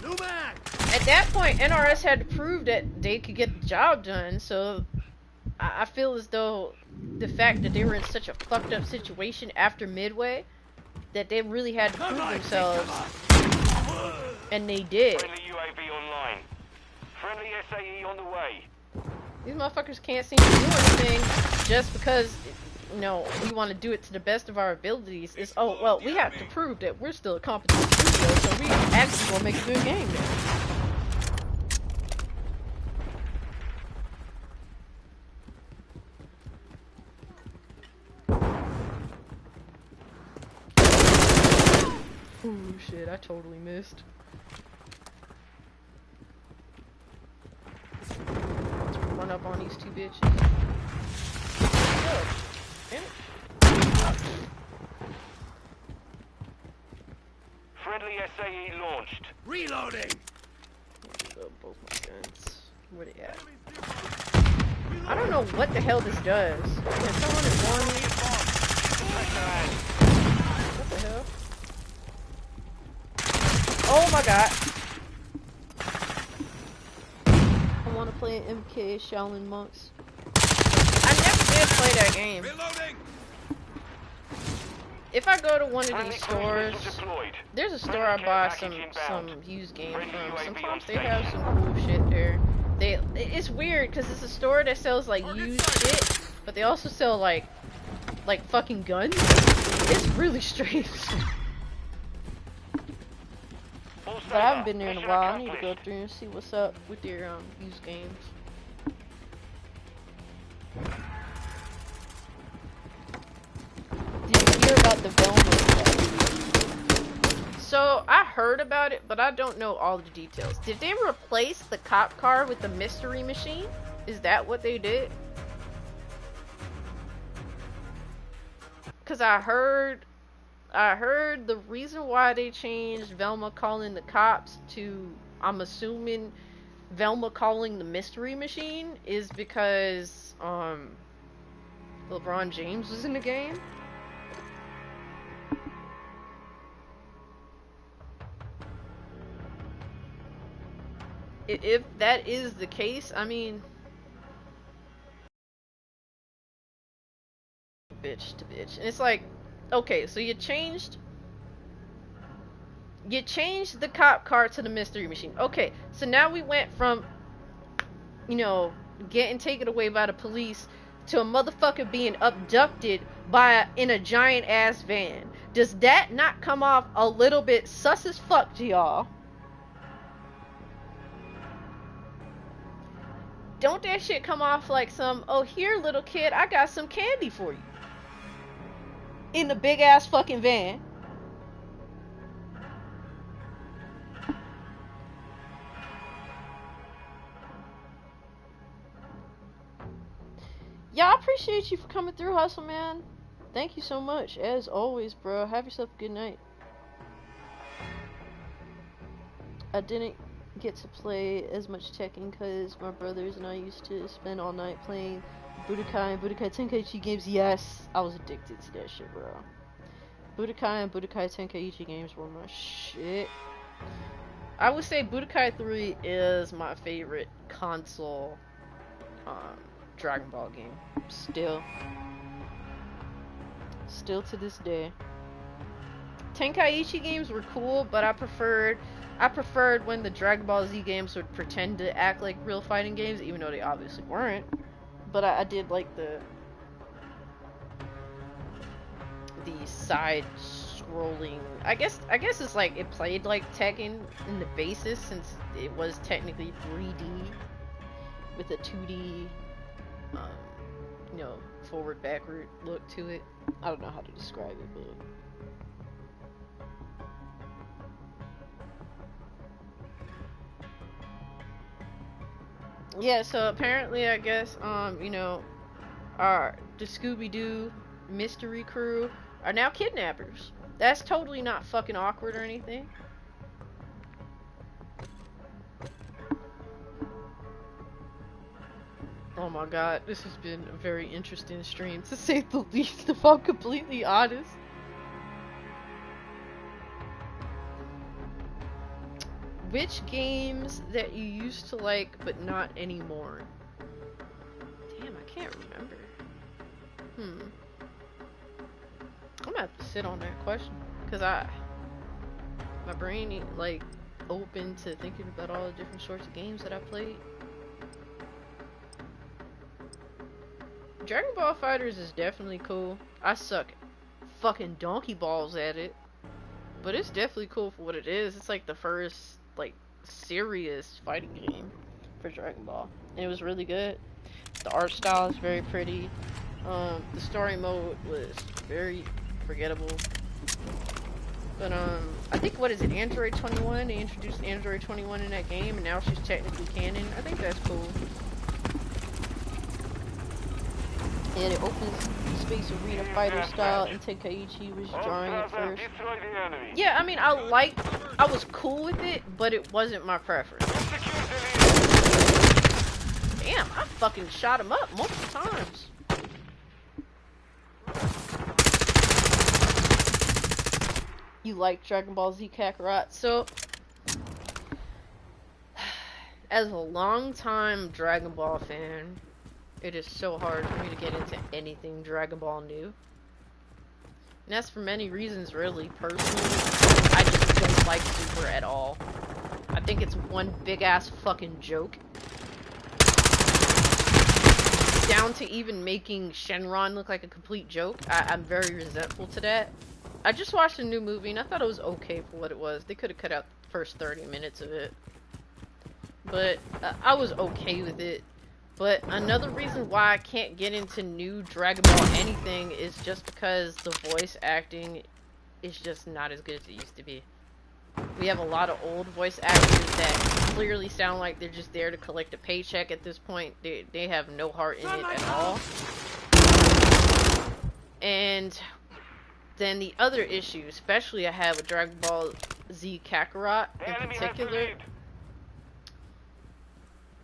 New mag! At that point, NRS had to prove that they could get the job done, so I feel as though the fact that they were in such a fucked up situation after Midway, that they really had to prove themselves, and they did. Friendly UAV online. Friendly SAE on the way. These motherfuckers can't seem to do anything just because, you know, we want to do it to the best of our abilities. It's, oh, well, we have to prove that we're still a competent studio, so we actually gonna make a good game now. Ooh, shit, I totally missed. Let's run up on these two bitches. Oh, damn it. Friendly SAE launched. Reloading! Both my guns. Where they at? I don't know what the hell this does. Can someone inform me? What the hell? Oh my god. I want to play MK Shaolin Monks. I never did play that game. Reloading! If I go to one of Friendly these cruise stores, missile deployed. there's a store I Friendly care buy package some inbound. used games Friendly from. UAV Sometimes on they have station. some cool shit there. It's weird because it's a store that sells like used shit, but they also sell like fucking guns. It's really strange. But I haven't been there in a while. I need to go through and see what's up with their used games. Did you hear about the Velma stuff? So I heard about it, but I don't know all the details. Did they replace the cop car with the mystery machine? Is that what they did? Cause I heard the reason why they changed Velma calling the cops to, I'm assuming, Velma calling the mystery machine is because LeBron James was in the game. If that is the case, I mean, bitch to bitch. And it's like, okay, so you changed the cop car to the mystery machine. Okay, so now we went from, you know, getting taken away by the police to a motherfucker being abducted in a giant ass van. Does that not come off a little bit sus as fuck to y'all? Don't that shit come off like some, oh here little kid, I got some candy for you. In the big ass fucking van. Yeah, I appreciate you for coming through, Hustle Man. Thank you so much, as always, bro. Have yourself a good night. I didn't get to play as much Tekken because my brothers and I used to spend all night playing Budokai and Budokai Tenkaichi games. Yes, I was addicted to that shit, bro. Budokai and Budokai Tenkaichi games were my shit. I would say Budokai 3 is my favorite console Dragon Ball game. Still to this day. Tenkaichi games were cool, but I preferred when the Dragon Ball Z games would pretend to act like real fighting games, even though they obviously weren't. But I did like the side scrolling. I guess it's like it played like Tekken in the basis, since it was technically 3D with a 2D you know, forward backward look to it. I don't know how to describe it, but yeah, so apparently I guess you know, the Scooby-Doo mystery crew are now kidnappers. That's totally not fucking awkward or anything. Oh my god, this has been a very interesting stream, to say the least, if I'm completely honest. which games that you used to like but not anymore? Damn, I can't remember. I'm gonna have to sit on that question, cause my brain ain't like open to thinking about all the different sorts of games that I played. Dragon Ball FighterZ is definitely cool. I suck fucking donkey balls at it, but it's definitely cool for what it is. It's like the first like serious fighting game for Dragon Ball, and it was really good. The art style is very pretty. The story mode was very forgettable. But I think, what is it, Android 21? They introduced Android 21 in that game, and now she's technically canon. I think that's cool. And it opens Space Arena fighter style, and Tenkaichi was drawing it first. Yeah, I mean, I was cool with it, but it wasn't my preference. Damn, I fucking shot him up multiple times. You like Dragon Ball Z Kakarot? So, as a long-time Dragon Ball fan, it is so hard for me to get into anything Dragon Ball new. And that's for many reasons, really. Personally, I just don't like Super at all. I think it's one big-ass fucking joke. Down to even making Shenron look like a complete joke. I'm very resentful to that. I just watched a new movie and I thought it was okay for what it was. They could have cut out the first 30 minutes of it. But I was okay with it. But another reason why I can't get into new Dragon Ball anything is just because the voice acting is just not as good as it used to be. We have a lot of old voice actors that clearly sound like they're just there to collect a paycheck at this point. They have no heart in it at all. And then the other issue, especially I have with Dragon Ball Z Kakarot in particular.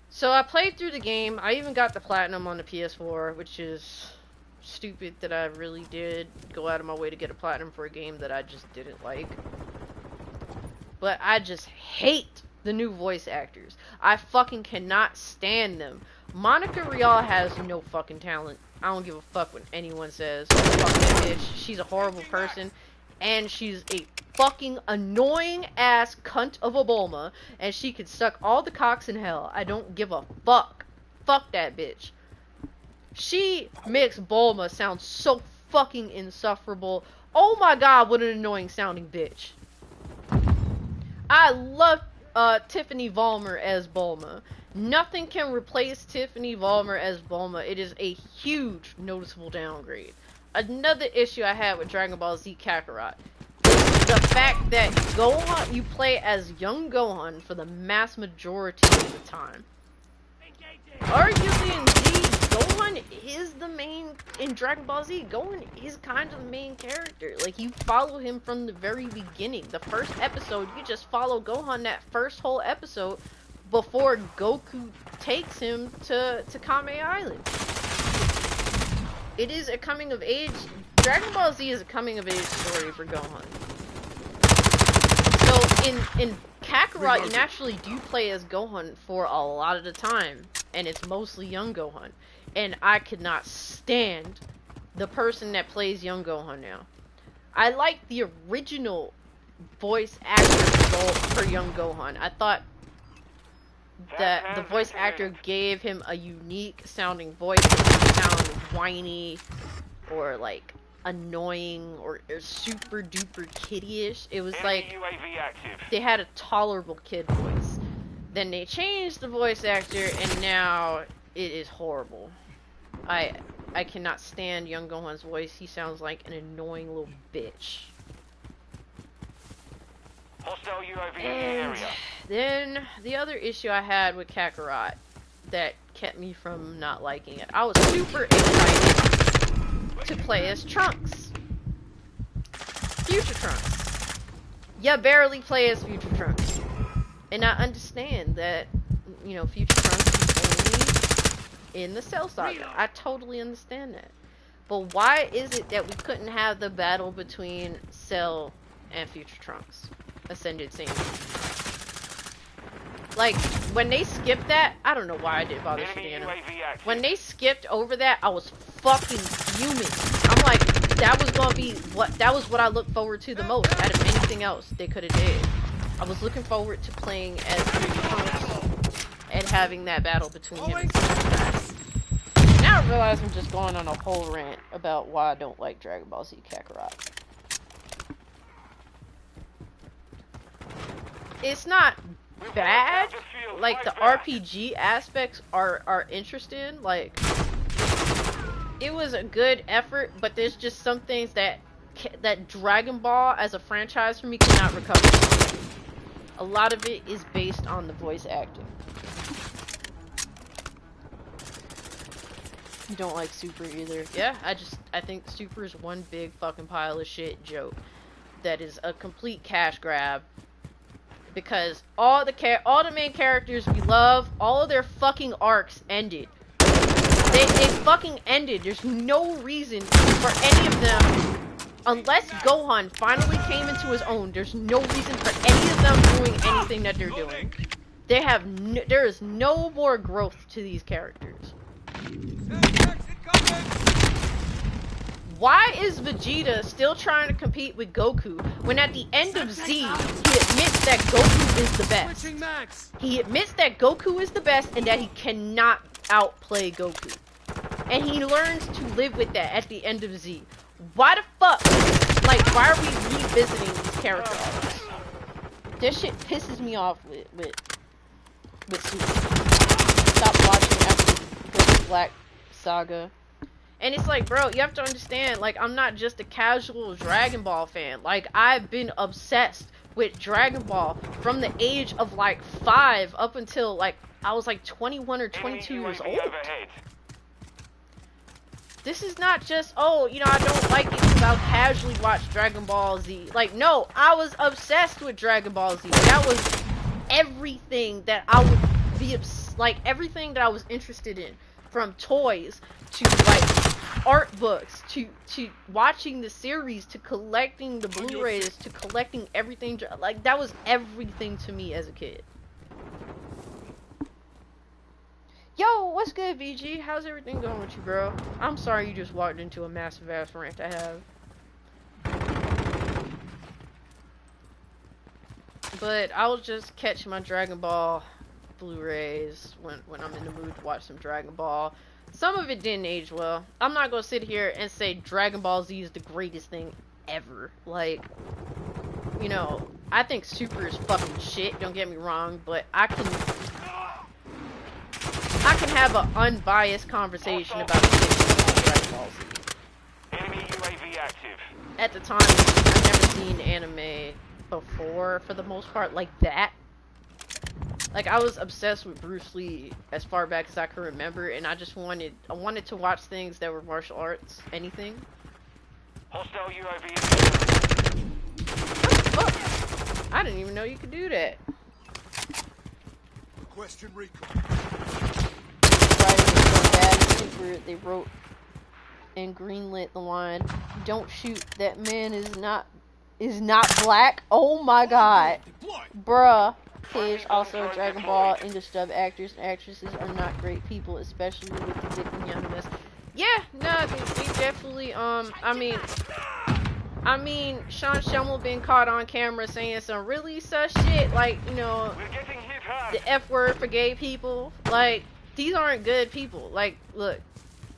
So I played through the game. I even got the platinum on the PS4, which is stupid that I really did go out of my way to get a platinum for a game that I just didn't like. But I just hate the new voice actors. I fucking cannot stand them. Monica Rial has no fucking talent. I don't give a fuck what anyone says. Fuck that bitch. She's a horrible person. And she's a fucking annoying ass cunt of a Bulma. And she could suck all the cocks in hell. I don't give a fuck. Fuck that bitch. She makes Bulma sound so fucking insufferable. Oh my god, what an annoying sounding bitch. I love Tiffany Vollmer as Bulma. Nothing can replace Tiffany Vollmer as Bulma. It is a huge noticeable downgrade. Another issue I had with Dragon Ball Z Kakarot is the fact that Gohan, you play as young Gohan for the mass majority of the time. Arguably in Z, Gohan is the main, in Dragon Ball Z, Gohan is kind of the main character. Like, you follow him from the very beginning. The first episode, you just follow Gohan that first whole episode before Goku takes him to Kame Island. It is a coming of age, Dragon Ball Z is a coming of age story for Gohan. So, in Kakarot, you naturally do play as Gohan for a lot of the time. And it's mostly young Gohan. And I could not stand the person that plays young Gohan now. I like the original voice actor for young Gohan. I thought that the voice actor gave him a unique sounding voice. It didn't sound whiny or like annoying or super duper kiddie-ish. It was like they had a tolerable kid voice. Then they changed the voice actor, and now it is horrible. I cannot stand young Gohan's voice. He sounds like an annoying little bitch. Hostile UAV in the And area. then the other issue I had with Kakarot that kept me from not liking it. I was super excited to play as Trunks. Future Trunks. You barely play as Future Trunks. And I understand that, you know, Future Trunks is only in the Cell Saga. I totally understand that. But why is it that we couldn't have the battle between Cell and Future Trunks? Ascended Saiyans. Like, when they skipped that, I don't know why I didn't bother Enemy shooting at him. UAV active. When they skipped over that, I was fucking fuming. I'm like, that was gonna be that was what I looked forward to the most out of anything else they could have did. I was looking forward to playing as Trunks and having that battle between him and Sakurai. Now I realize I'm just going on a whole rant about why I don't like Dragon Ball Z Kakarot. It's not bad. Like, the RPG aspects are interesting. Like, it was a good effort, but there's just some things that Dragon Ball as a franchise for me cannot recover. A lot of it is based on the voice acting. You don't like Super either. Yeah, I think Super is one big fucking pile of shit joke that is a complete cash grab. Because all the main characters we love, all of their fucking arcs ended. They fucking ended. There's no reason for any of them, unless Gohan finally came into his own. There's no reason for any of them doing anything that they're doing. There is no more growth to these characters. Why is Vegeta still trying to compete with Goku when at the end of Z, he admits that Goku is the best? He admits that Goku is the best and that he cannot outplay Goku. And he learns to live with that at the end of Z. Why the fuck? Like, why are we revisiting these character arcs? This shit pisses me off with Super. Stop watching after the Black Saga. And it's like, bro, you have to understand, like, I'm not just a casual Dragon Ball fan. Like, I've been obsessed with Dragon Ball from the age of, like, 5 up until, like, I was, like, 21 or 22 years old. This is not just, oh, you know, I don't like it because I'll casually watch Dragon Ball Z. Like, no, I was obsessed with Dragon Ball Z. That was everything that I would be, like, everything that I was interested in. From toys to, like, art books to watching the series to collecting the Blu-rays to collecting everything. Like, that was everything to me as a kid. Yo, what's good, VG? How's everything going with you, bro? I'm sorry you just walked into a massive ass rant I have. But I'll just catch my Dragon Ball Blu-rays when I'm in the mood to watch some Dragon Ball. Some of it didn't age well. I'm not gonna sit here and say Dragon Ball Z is the greatest thing ever. Like, you know, I think Super is fucking shit, don't get me wrong, but I can have an unbiased conversation about Dragon Ball Z. Enemy UAV active. At the time, I've never seen anime before, for the most part, like that. Like, I was obsessed with Bruce Lee as far back as I can remember, and I wanted to watch things that were martial arts, anything. Hostile UAV. What the fuck? I didn't even know you could do that. Question recon. Writing was so bad and Super, they wrote and greenlit the line, "Don't shoot, that man is not black." Oh my god. Bruh. Cage, also Dragon Ball, English dub actors and actresses are not great people, especially with the Dick and Youngness. Yeah, no, they definitely, I mean, Sean Schummel being caught on camera saying some really sus shit, like, you know, the F word for gay people. Like, these aren't good people. Like, look,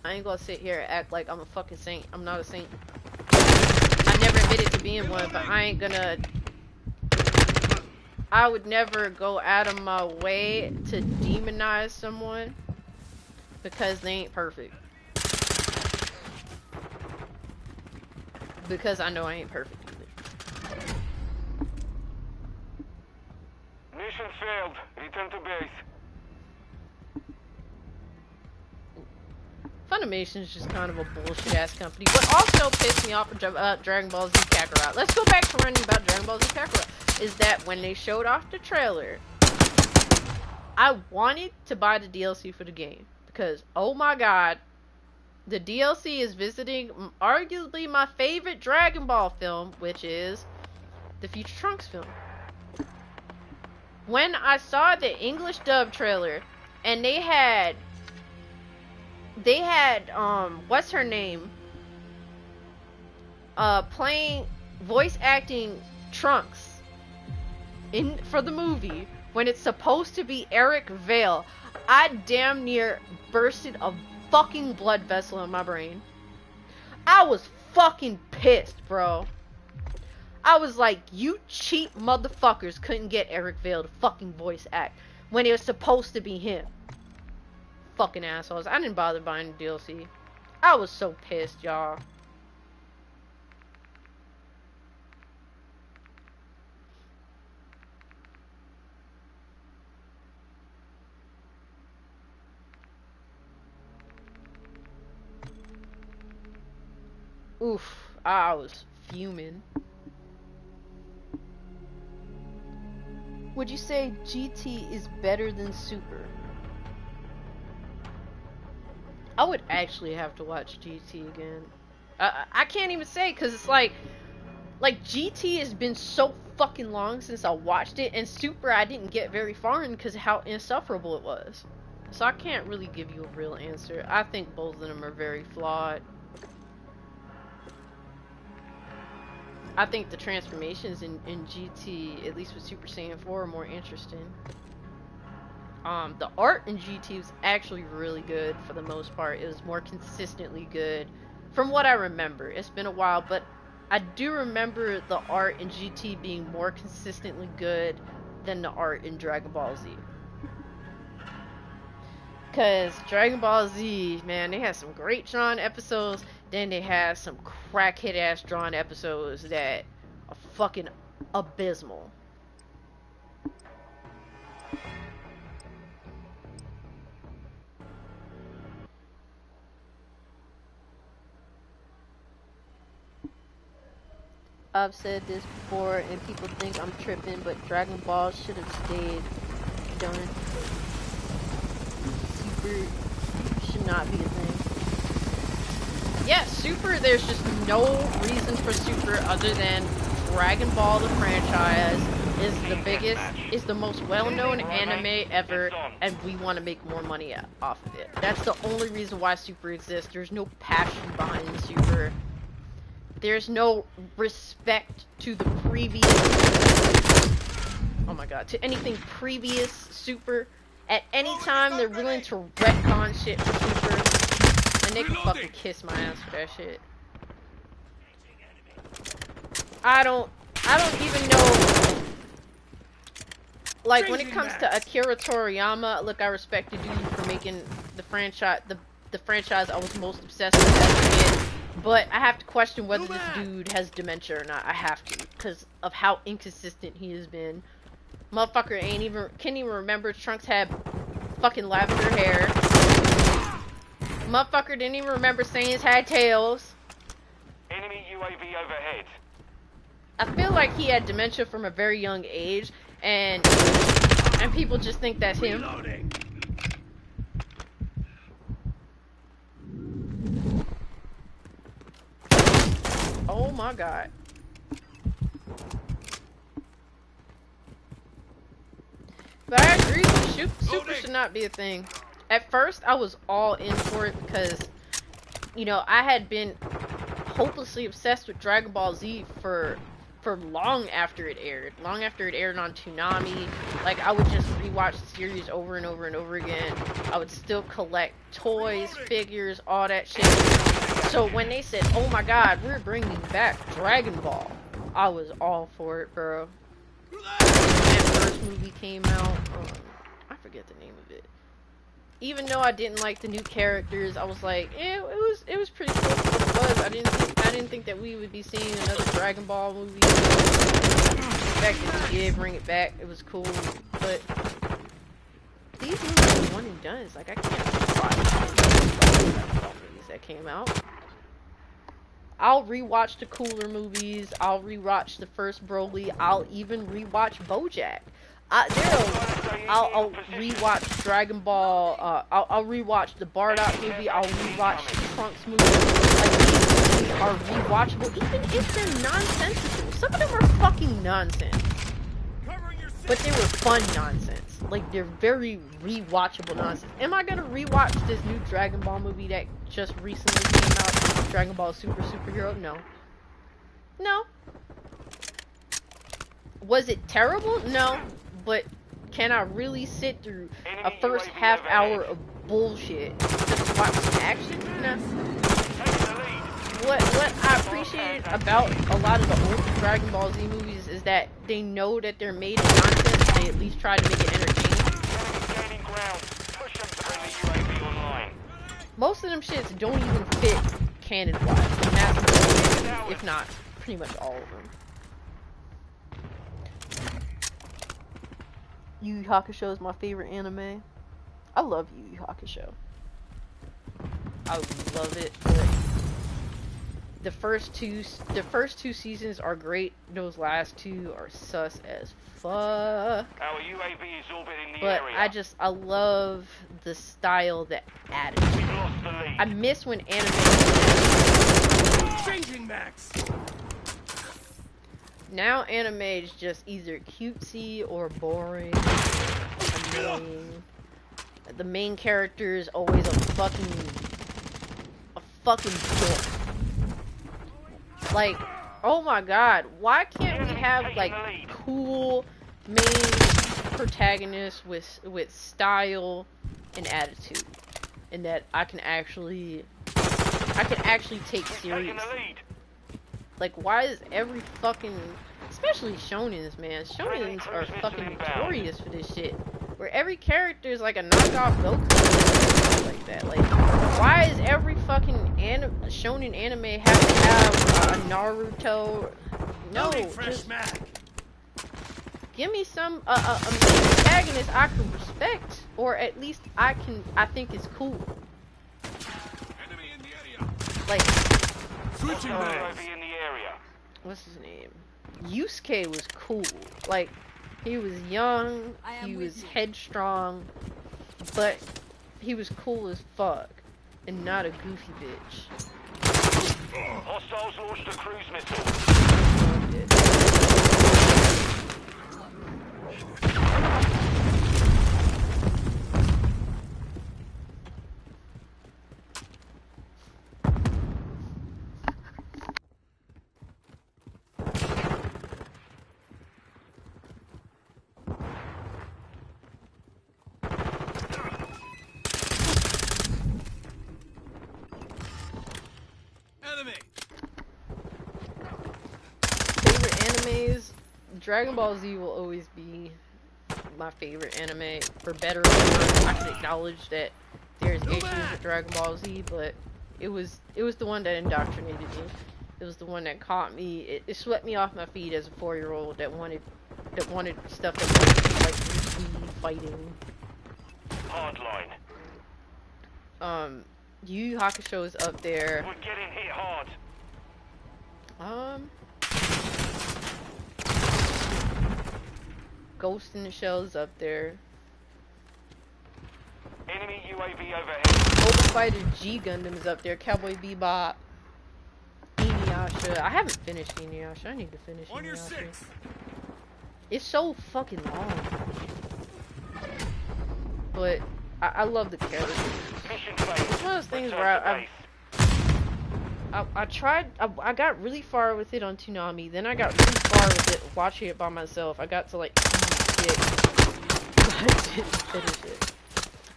I ain't gonna sit here and act like I'm a fucking saint. I'm not a saint. I never admitted to being one, but I would never go out of my way to demonize someone because they ain't perfect. Because I know I ain't perfect either. Mission failed. Return to base. Funimation's just kind of a bullshit ass company. What also pissed me off about Dragon Ball Z Kakarot, let's go back to running about Dragon Ball Z Kakarot, is that when they showed off the trailer, I wanted to buy the DLC for the game. Because, oh my god, the DLC is visiting arguably my favorite Dragon Ball film, which is the Future Trunks film. when I saw the English dub trailer, and they had what's her name? Playing voice acting Trunks in for the movie when it's supposed to be Eric Vale, I damn near bursted a fucking blood vessel in my brain. I was fucking pissed, bro. I was like, you cheap motherfuckers couldn't get Eric Vale to fucking voice act when it was supposed to be him. Fucking assholes. I didn't bother buying the DLC. I was so pissed, y'all. Oof, I was fuming. Would you say GT is better than Super? I would actually have to watch GT again. I can't even say, because it's like GT has been so fucking long since I watched it, and Super I didn't get very far in because of how insufferable it was. So I can't really give you a real answer. I think both of them are very flawed. I think the transformations in GT, at least with Super Saiyan 4, are more interesting. The art in GT was actually really good for the most part. It was more consistently good from what I remember. It's been a while, but I do remember the art in GT being more consistently good than the art in Dragon Ball Z. Because Dragon Ball Z, man, they had some great drawn episodes. Then they had some crackhead ass drawn episodes that are fucking abysmal. I've said this before and people think I'm tripping, but Dragon Ball should have stayed done. Super should not be a thing. Yeah, Super, there's just no reason for Super other than Dragon Ball the franchise is the biggest, is the most well-known anime ever, and we want to make more money off of it. That's the only reason why Super exists. There's no passion behind Super. There's no respect to the previous, oh my god, to anything previous Super. At any time, they're willing to retcon shit for Super. And they can fucking kiss my ass for that shit. I don't even know. Like, when it comes to Akira Toriyama, look, I respect the dude for making the franchise, the franchise I was most obsessed with as a kid. But I have to question whether this dude has dementia or not. I have to, because of how inconsistent he has been. Motherfucker can't even remember Trunks had fucking lavender hair. Motherfucker didn't even remember Saiyans had tails. Enemy UAV overhead. I feel like he had dementia from a very young age, and people just think that's him. Reloading. Oh my god. But I agree, Super should not be a thing. At first, I was all in for it because, you know, I had been hopelessly obsessed with Dragon Ball Z for long after it aired. Long after it aired on Toonami. Like, I would just rewatch the series over and over and over again. I would still collect toys, figures, all that shit. So when they said, oh my god, we're bringing back Dragon Ball, I was all for it, bro. When that first movie came out, I forget the name of it. Even though I didn't like the new characters, I was like, eh, it was pretty cool for what it was. I didn't think that we would be seeing another Dragon Ball movie. The fact that we did bring it back, it was cool. But these movies are one and done. It's like I can't watch movies that came out. I'll rewatch the cooler movies. I'll rewatch the first Broly. I'll even rewatch BoJack. I'll rewatch Dragon Ball. I'll rewatch the Bardock movie. I'll rewatch the Trunks movie. Like, these movies are rewatchable, even if they're nonsensical. Some of them are fucking nonsense. but they were fun nonsense. Like, they're very rewatchable nonsense. Am I gonna rewatch this new Dragon Ball movie that just recently came out, Dragon Ball Super Superhero? No. No. Was it terrible? No. But can I really sit through a first half hour of bullshit just to watch some action? No. What I appreciated about a lot of the old Dragon Ball Z movies is that they know that they're made of nonsense. They at least try to make it entertaining. Most of them shits don't even fit canon-wise, and that's the if not pretty much all of them. Yu Yu Hakusho is my favorite anime. I love Yu Yu Hakusho. I love it, but the first two seasons are great. Those last two are sus as fuck. Our UAV is orbiting the but area. I love the style, the attitude. We've lost the lead. I miss when anime. Changing max. Now anime is just either cutesy or boring. Annoying. The main character is always a fucking dork. Like, oh my god, why can't we have like cool main protagonists with style and attitude, and that I can actually take seriously? Like, why is every fucking, especially shonens, man, shonens are fucking notorious for this shit, where every character is like a knockoff Goku like that. Like, why is every fucking shonen anime have to have a Naruto? No, just give me some a protagonist I can respect, or at least I think is cool. Enemy in the area. Like, Switching max. what's his name? Yusuke was cool. Like, he was young, he was headstrong, but he was cool as fuck, and not a goofy bitch. Hostiles launched a cruise missile. Favorite animes? Dragon Ball Z will always be my favorite anime, for better or worse. I can acknowledge that there's issues with Dragon Ball Z, but it was the one that indoctrinated me. It was the one that caught me. It swept me off my feet as a 4-year-old that wanted stuff that was like fighting. Hardline. Yu Yu Hakusho is up there. We're getting hit hard. Ghost in the Shell is up there. Enemy UAV overhead. Mobile Fighter G Gundam is up there. Cowboy Bebop. Inuyasha. I haven't finished Inuyasha. I need to finish On your Inuyasha. 6. It's so fucking long. But I love the characters. Mission failed. It's one of those things where I got really far with it on Toonami, then I got really far with it watching it by myself. I got to like season 6, but I didn't finish it.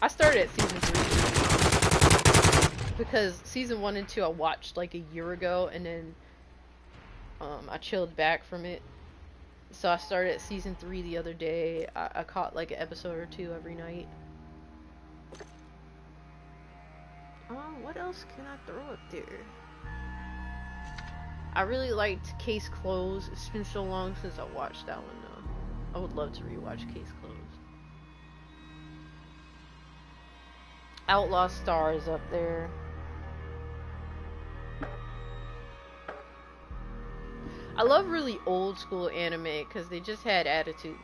I started at season 3 because season 1 and 2 I watched like a year ago, and then I chilled back from it. So I started at season 3 the other day. I caught like an episode or 2 every night. What else can I throw up there? I really liked Case Closed. It's been so long since I watched that one though. I would love to rewatch Case Closed. Outlaw Star is up there. I love really old school anime because they just had attitude.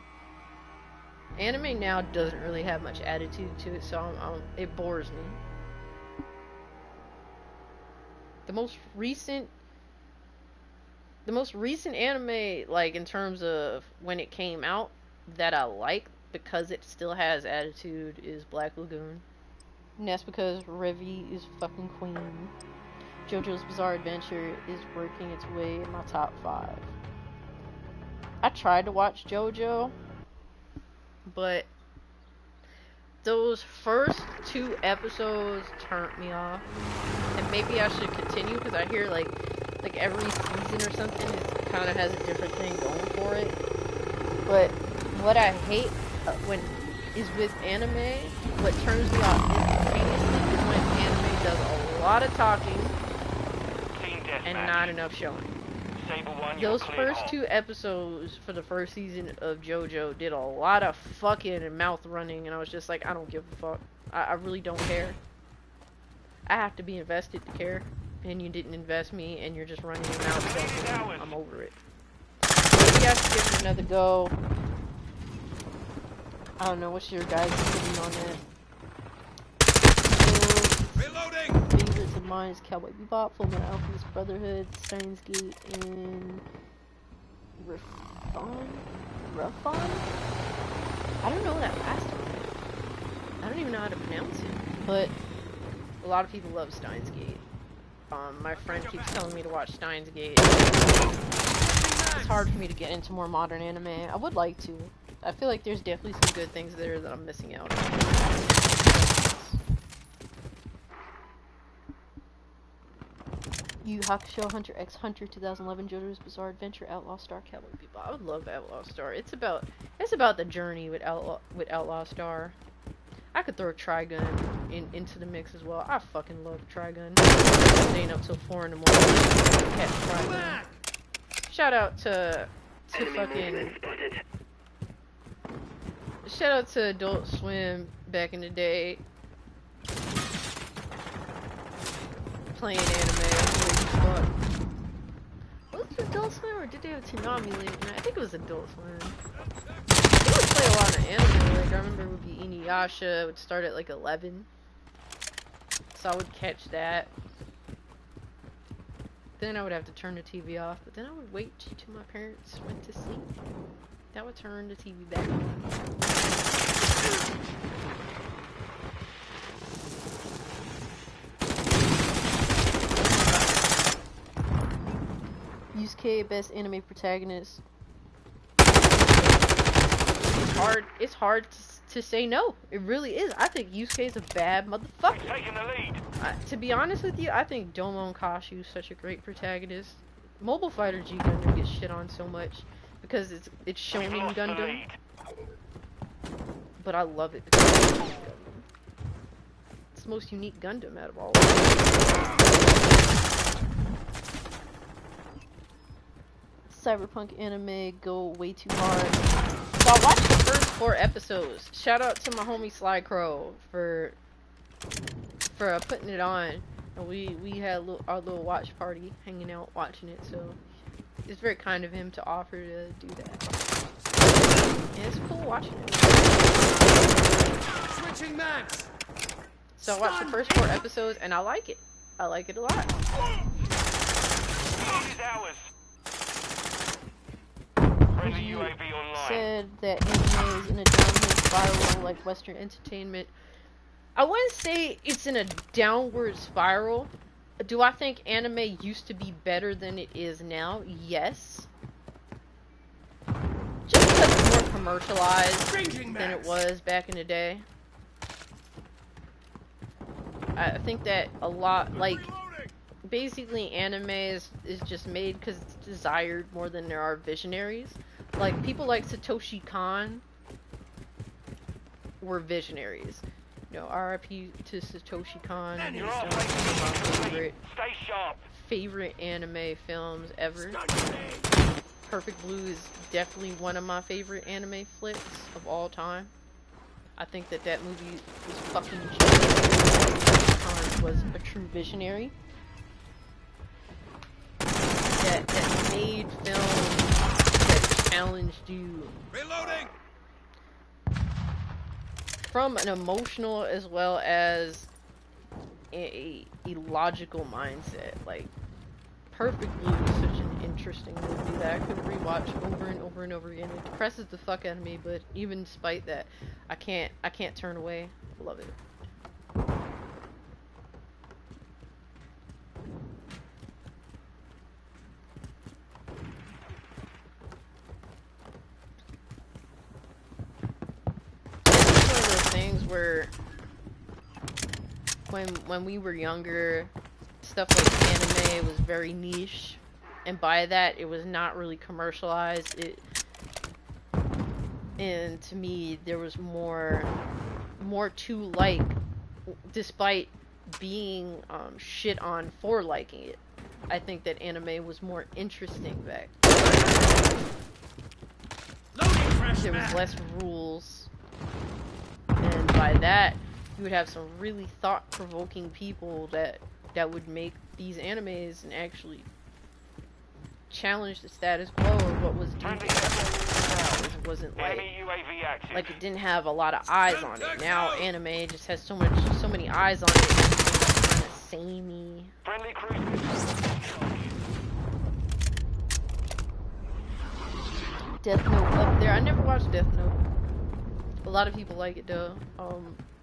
Anime now doesn't really have much attitude to it, so it bores me. The most recent anime, like in terms of when it came out, that I like because it still has attitude is Black Lagoon. And that's because Revi is fucking queen. JoJo's Bizarre Adventure is working its way in my top 5. I tried to watch JoJo, but those first 2 episodes turned me off. And maybe I should continue because I hear like every season or something kind of has a different thing going for it. But what I hate with anime, what turns me off instantaneously is when anime does a lot of talking and not enough showing. Those first 2 episodes for the first season of JoJo did a lot of fucking and mouth running, and I was just like, I don't give a fuck. I really don't care. I have to be invested to care, and you didn't invest me, and you're just running your mouth jumping. I'm over it. Maybe I should give it another go. I don't know, what's your guys' opinion on that? Reloading! Favorites of mine is Cowboy Bebop, Fullmetal Alchemist Brotherhood, Steins Gate, and Ruffon? I don't know that last one. I don't even know how to pronounce it. But a lot of people love Steins Gate. My friend keeps telling me to watch Steins Gate. It's hard for me to get into more modern anime. I would like to. I feel like there's definitely some good things there that I'm missing out on. Yu Hakusho, Hunter x Hunter, 2011, JoJo's Bizarre Adventure, Outlaw Star, Cowboy Bebop. I would love Outlaw Star. It's about the journey with Outlaw Star. I could throw a Trigun into the mix as well. I fucking love Trigun. Staying up till 4 in the morning. Catch Trigun. Shout out to fucking. Shout out to Adult Swim back in the day. Playing anime. Was it Adult Swim or did they have Toonami late at night? I think it was Adult Swim. They would play a lot of anime. Like I remember it would be Inuyasha. It would start at like 11. So I would catch that. Then I would have to turn the TV off. But then I would wait till my parents went to sleep. That would turn the TV back on. Yusuke, best anime protagonist. It's hard to say no. It really is. I think Yusuke is a bad motherfucker. Taking the lead. To be honest with you, I think Domon Kashu is such a great protagonist. Mobile Fighter G Gundam gets shit on so much because it's shonen Gundam. But I love it because it's Gundam. It's the most unique Gundam out of all of them. Cyberpunk anime go way too hard. So I watched the first 4 episodes. Shout out to my homie Sly Crow for putting it on. And we had our little watch party, hanging out, watching it. So it's very kind of him to offer to do that. And it's cool watching it. Switching max. So I watched the first 4 episodes and I like it. I like it a lot. You said that anime is in a downward spiral like Western entertainment. I wouldn't say it's in a downward spiral. Do I think anime used to be better than it is now? Yes. Just because it's more commercialized than it was back in the day. I think that a lot, like, basically anime is just made because it's desired more than there are visionaries. Like, people like Satoshi Kon were visionaries. You know, RIP to Satoshi Kon. He's one of my favorite anime films ever. Perfect Blue is definitely one of my favorite anime flicks of all time. I think that movie was fucking genius. Satoshi Kon was a true visionary. That made films that challenged you. Reloading! From an emotional as well as a logical mindset. Like, Perfect Blue is such an interesting movie that I could rewatch over and over and over again. It depresses the fuck out of me, but even despite that, I can't turn away. Love it. It's one of those things where when we were younger, stuff like anime was very niche, and by that it was not really commercialized. And to me, there was more to like, despite being shit on for liking it. I think that anime was more interesting back. There was less rules, and by that, you would have some really thought-provoking people that would make these animes and actually challenge the status quo of what was deemed acceptable. It wasn't like it didn't have a lot of eyes on it. Now anime just has so many eyes on it. It's kind of samey. Death Note up there. I never watched Death Note. A lot of people like it though.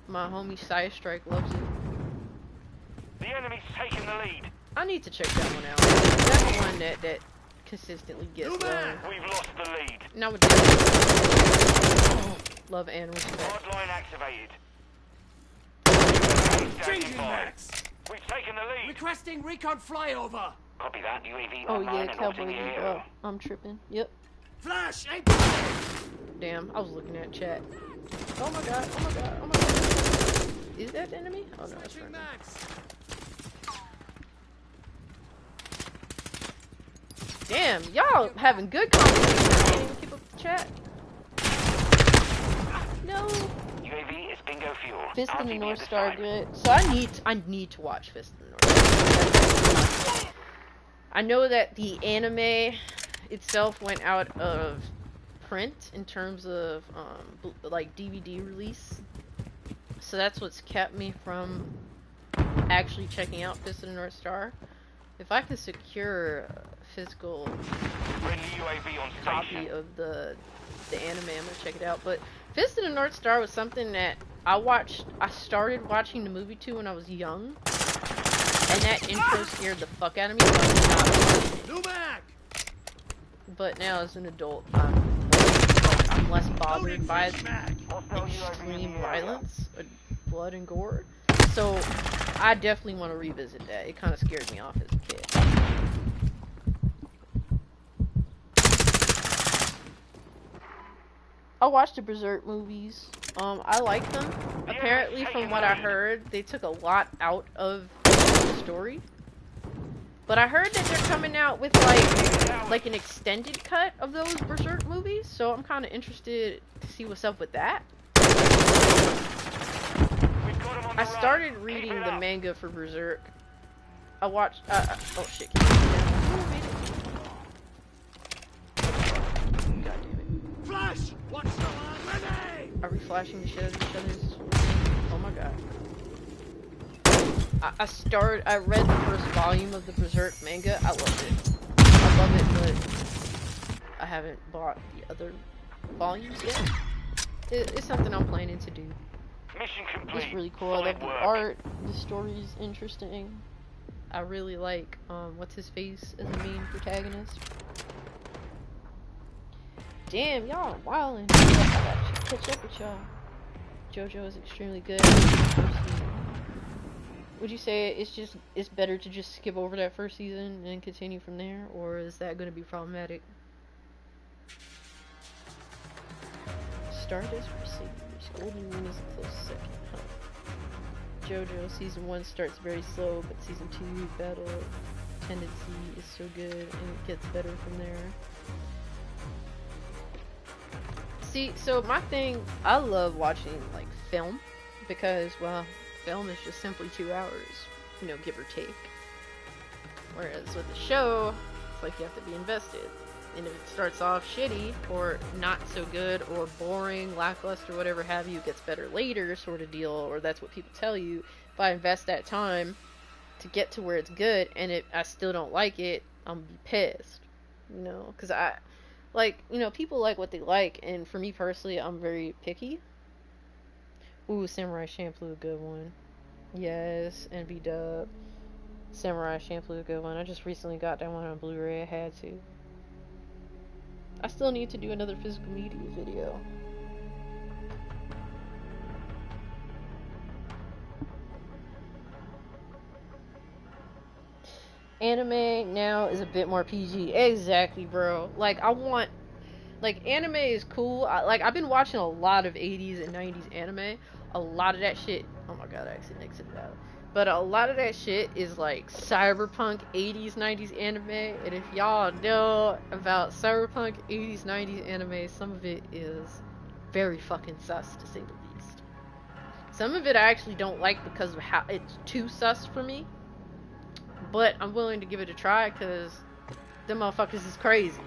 My homie Side Strike loves it. The enemy's taking the lead. I need to check that one out. That's the one that consistently gets love. We've lost the lead. Now with love and respect. Hardline activated. Changing max. We've taken the lead. Requesting recon flyover. Copy that. UAV Oh online yeah, and Cowboy orbiting the Bebop. area. I'm tripping. Yep. Flash. Damn, I was looking at chat. Oh my god, oh my god, oh my god. Is that the enemy? Oh no, that's right. Damn, y'all having good conversation. I can't even keep up the chat. No. UAV is bingo fuel. Fist in the RTB North this Star time. good. So I need to watch Fist in the North Star. I know that the anime itself went out of print in terms of like DVD release. So that's what's kept me from actually checking out Fist in the North Star. If I can secure a physical copy of the anime, I'm gonna check it out. But Fist in the North Star was something that I started watching the movie to when I was young, and that intro scared the fuck out of me. But now as an adult, I'm less bothered by extreme violence, blood and gore. So I definitely want to revisit that. It kind of scared me off as a kid. I watched the Berserk movies. I like them. Apparently, from what I heard, they took a lot out of the story. But I heard that they're coming out with like an extended cut of those Berserk movies, so I'm kind of interested to see what's up with that. I started reading the manga for Berserk. I watched. Oh shit! God damn it! Flash! Watch the line, ready! Are we flashing the shit out of each other's? Oh my god! I read the first volume of the Berserk manga. I loved it. I love it, but I haven't bought the other volumes yet. It's something I'm planning to do. Mission complete. It's really cool. I love the art. The story's interesting. I really like what's his face as the main protagonist. Damn, y'all wildin'. I gotta catch up with y'all. JoJo is extremely good. Would you say it's better to just skip over that first season and continue from there, or is that going to be problematic? Stardust Crusaders. Golden Moon is a close second. Huh. JoJo season 1 starts very slow, but season 2 battle tendency is so good, and it gets better from there. See, so my thing, I love watching like film because, well, film is just simply 2 hours, you know, give or take. Whereas with a show, it's like you have to be invested. And if it starts off shitty, or not so good, or boring, lackluster, whatever have you, it gets better later sort of deal, or that's what people tell you. If I invest that time to get to where it's good, and I still don't like it, I'm gonna be pissed. you know, because I, like, you know, people like what they like, and for me personally, I'm very picky. Ooh, Samurai Champloo, a good one. Yes, NB Dub. Samurai Champloo, a good one. I just recently got that one on Blu-ray. I had to. I still need to do another physical media video. Anime now is a bit more PG. Exactly, bro. Like, I want... Like, anime is cool. I've been watching a lot of 80s and 90s anime. A lot of that shit... Oh my god, I accidentally exited out. But a lot of that shit is, like, cyberpunk 80s, 90s anime. And if y'all know about cyberpunk 80s, 90s anime, some of it is very fucking sus, to say the least. Some of it I actually don't like because of how it's too sus for me. But I'm willing to give it a try because them motherfuckers is crazy.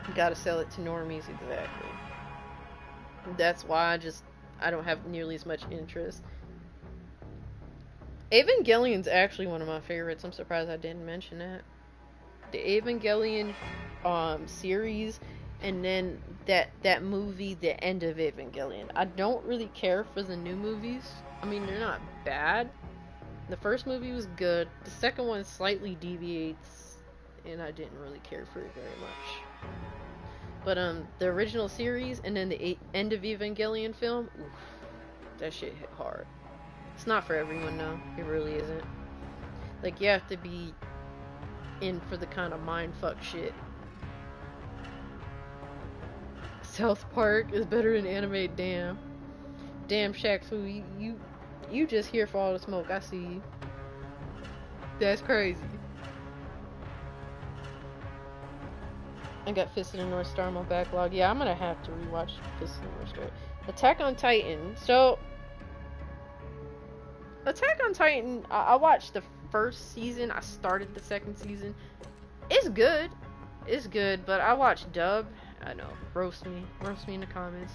You gotta sell it to normies, exactly. That's why I don't have nearly as much interest. Evangelion's actually one of my favorites. I'm surprised I didn't mention that. The Evangelion series, and then that movie, The End of Evangelion. I don't really care for the new movies. I mean, they're not bad. The first movie was good. The second one slightly deviates, and I didn't really care for it very much. But the original series and then the End of Evangelion film, oof, that shit hit hard. It's not for everyone, though. It really isn't. Like, you have to be in for the kind of mindfuck shit. South Park is better than anime, damn. Damn, Shaq Fu, you just here for all the smoke. I see you. That's crazy. I got Fist of the North Star on my backlog. Yeah, I'm gonna have to rewatch Fist of the North Star. Attack on Titan. So, Attack on Titan, I watched the first season. I started the second season. It's good. It's good, but I watched dub. I know. Roast me in the comments.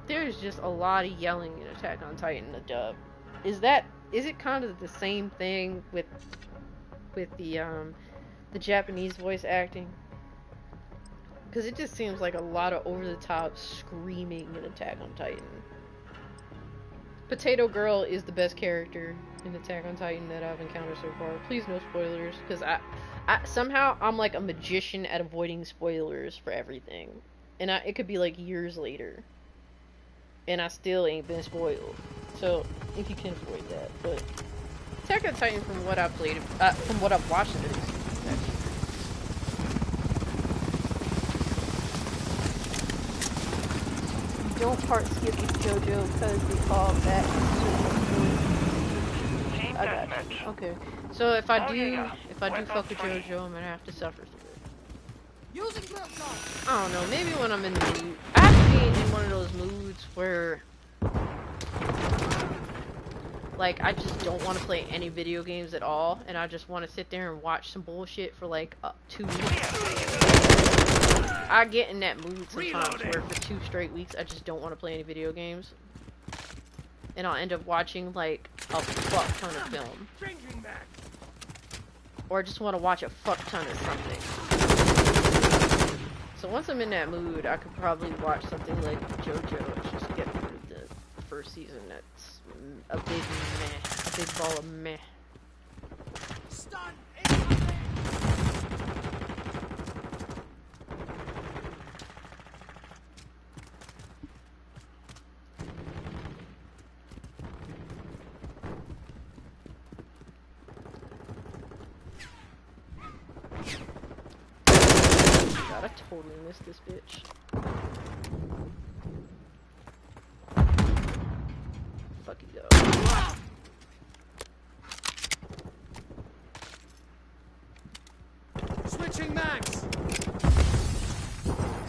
There's just a lot of yelling in Attack on Titan, the dub. Is it kind of the same thing with the Japanese voice acting? Because it just seems like a lot of over-the-top screaming in Attack on Titan. Potato Girl is the best character in Attack on Titan that I've encountered so far. Please no spoilers, because I somehow I'm like a magician at avoiding spoilers for everything. And it could be like years later. And I still ain't been spoiled. So, if you can avoid that. But Attack on Titan, from what I've played, from what I've watched, it is actually. Don't part skip with JoJo because they fall back. I got you. Okay. So if I do fuck with JoJo, I'm gonna have to suffer through it. I don't know, maybe when I'm in the mood. I have to be in one of those moods where, like, I just don't want to play any video games at all, and I just want to sit there and watch some bullshit for like 2 weeks. I get in that mood sometimes where for 2 straight weeks I just don't want to play any video games. And I'll end up watching like a fuck ton of film. Or I just want to watch a fuck ton of something. So once I'm in that mood, I could probably watch something like JoJo and just get through the first season. That's a big meh. A big ball of meh. God, I totally missed this bitch. Fuck you go. Switching mags.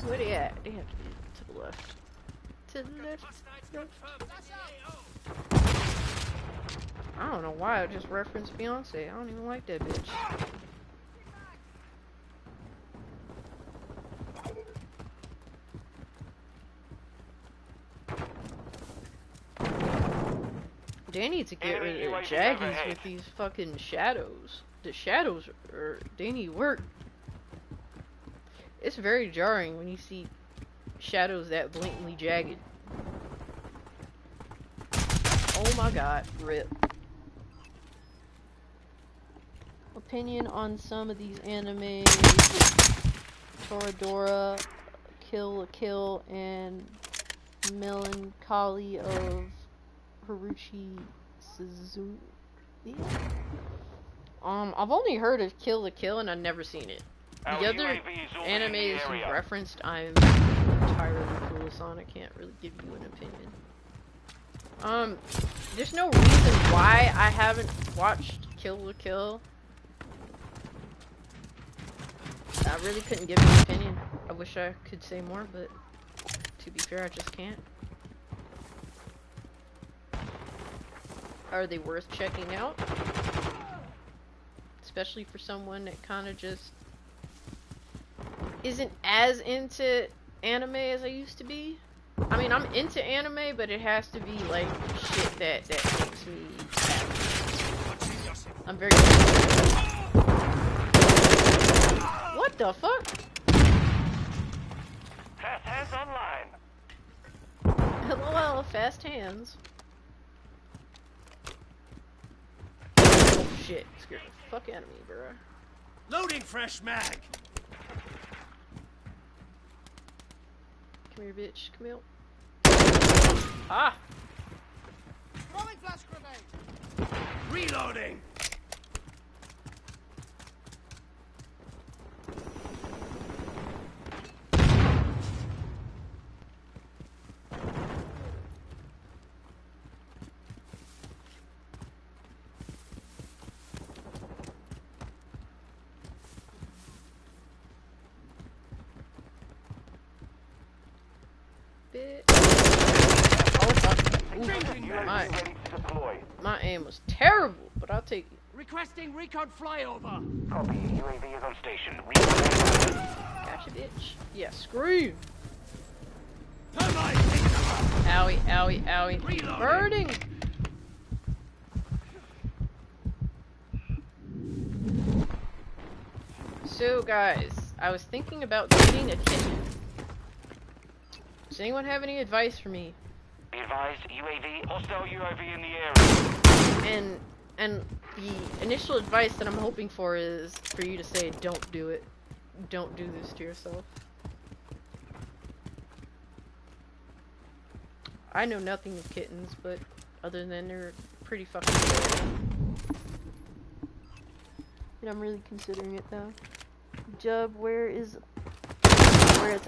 Where they at? They have to be to the left. To the left. I don't know why I just referenced Beyonce. I don't even like that bitch. They need to get Enemy rid of UAV the jaggies overhead. with these fucking shadows. The shadows they need work. It's very jarring when you see shadows that blatantly jagged. Oh my god, rip. Opinion on some of these animes: Toradora, Kill la Kill, and Melancholy of Haruchi Suzuki. I've only heard of Kill la Kill and I've never seen it. The Our other UAV is already in the animes you've area. referenced, I'm entirely clueless on. I can't really give you an opinion. There's no reason why I haven't watched Kill la Kill. I really couldn't give an opinion. I wish I could say more, but to be fair, I just can't. Are they worth checking out? Especially for someone that kind of just isn't as into anime as I used to be. I mean, I'm into anime, but it has to be like shit that makes me happy. I'm very. What the fuck? Fast hands online. LOL, fast hands. Oh shit, scared the fuck out of me, bro. Loading fresh mag. Come here, bitch. Come here. Ah! Throwing flash grenade. Reloading. Bitch. Oh fuck. Ooh, UAV my, ready to deploy. my aim was terrible, but I'll take it. Requesting recon flyover. Copy. UAV is on station. Gotcha, bitch. Yeah, scream. Thermite. Owie, owie, owie. Reloading. Burning! So, guys, I was thinking about getting a kitten. Does anyone have any advice for me? Be advised, UAV, hostile UAV in the area. And the initial advice that I'm hoping for is for you to say, don't do it. Don't do this to yourself. I know nothing of kittens, but other than they're pretty fucking cool. And I'm really considering it though. Dub, where it's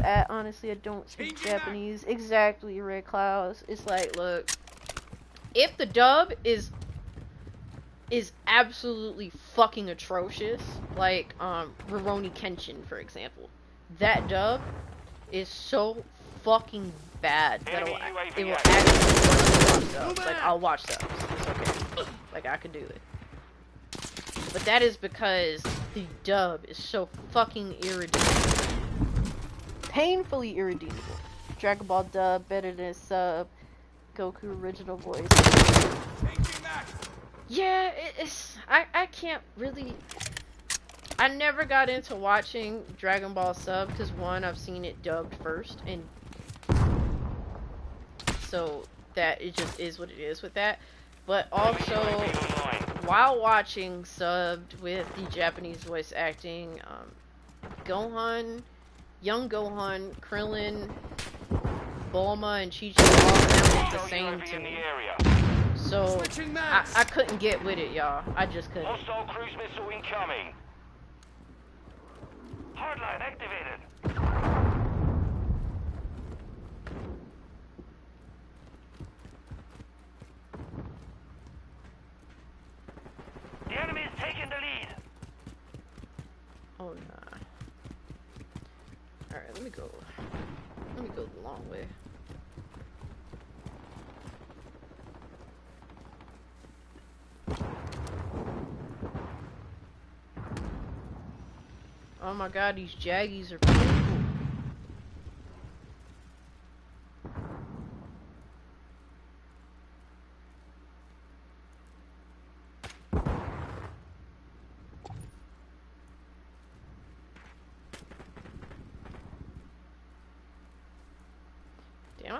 at, honestly, I don't speak Japanese. Exactly, Red Clouds. It's like, look, if the dub is absolutely fucking atrocious, like Rurouni Kenshin, for example, that dub is so fucking bad that it will actually watch subs. Like, I'll watch subs. It's okay. Like, I could do it. But that is because the dub is so fucking irredeemable. Painfully irredeemable. Dragon Ball dub better than sub. Goku original voice. Yeah, it's I can't really. I never got into watching Dragon Ball sub because one, I've seen it dubbed first, and so that it just is what it is with that. But also, while watching subbed with the Japanese voice acting, Gohan, young Gohan, Krillin, Bulma, and Chi-Chi all sounded the same to me. So, I couldn't get with it, y'all. I just couldn't. Hostile cruise missile incoming. Hardline activated. The enemy is taking the lead. Oh nah. Alright, let me go the long way. Oh my god, these jaggies are painful.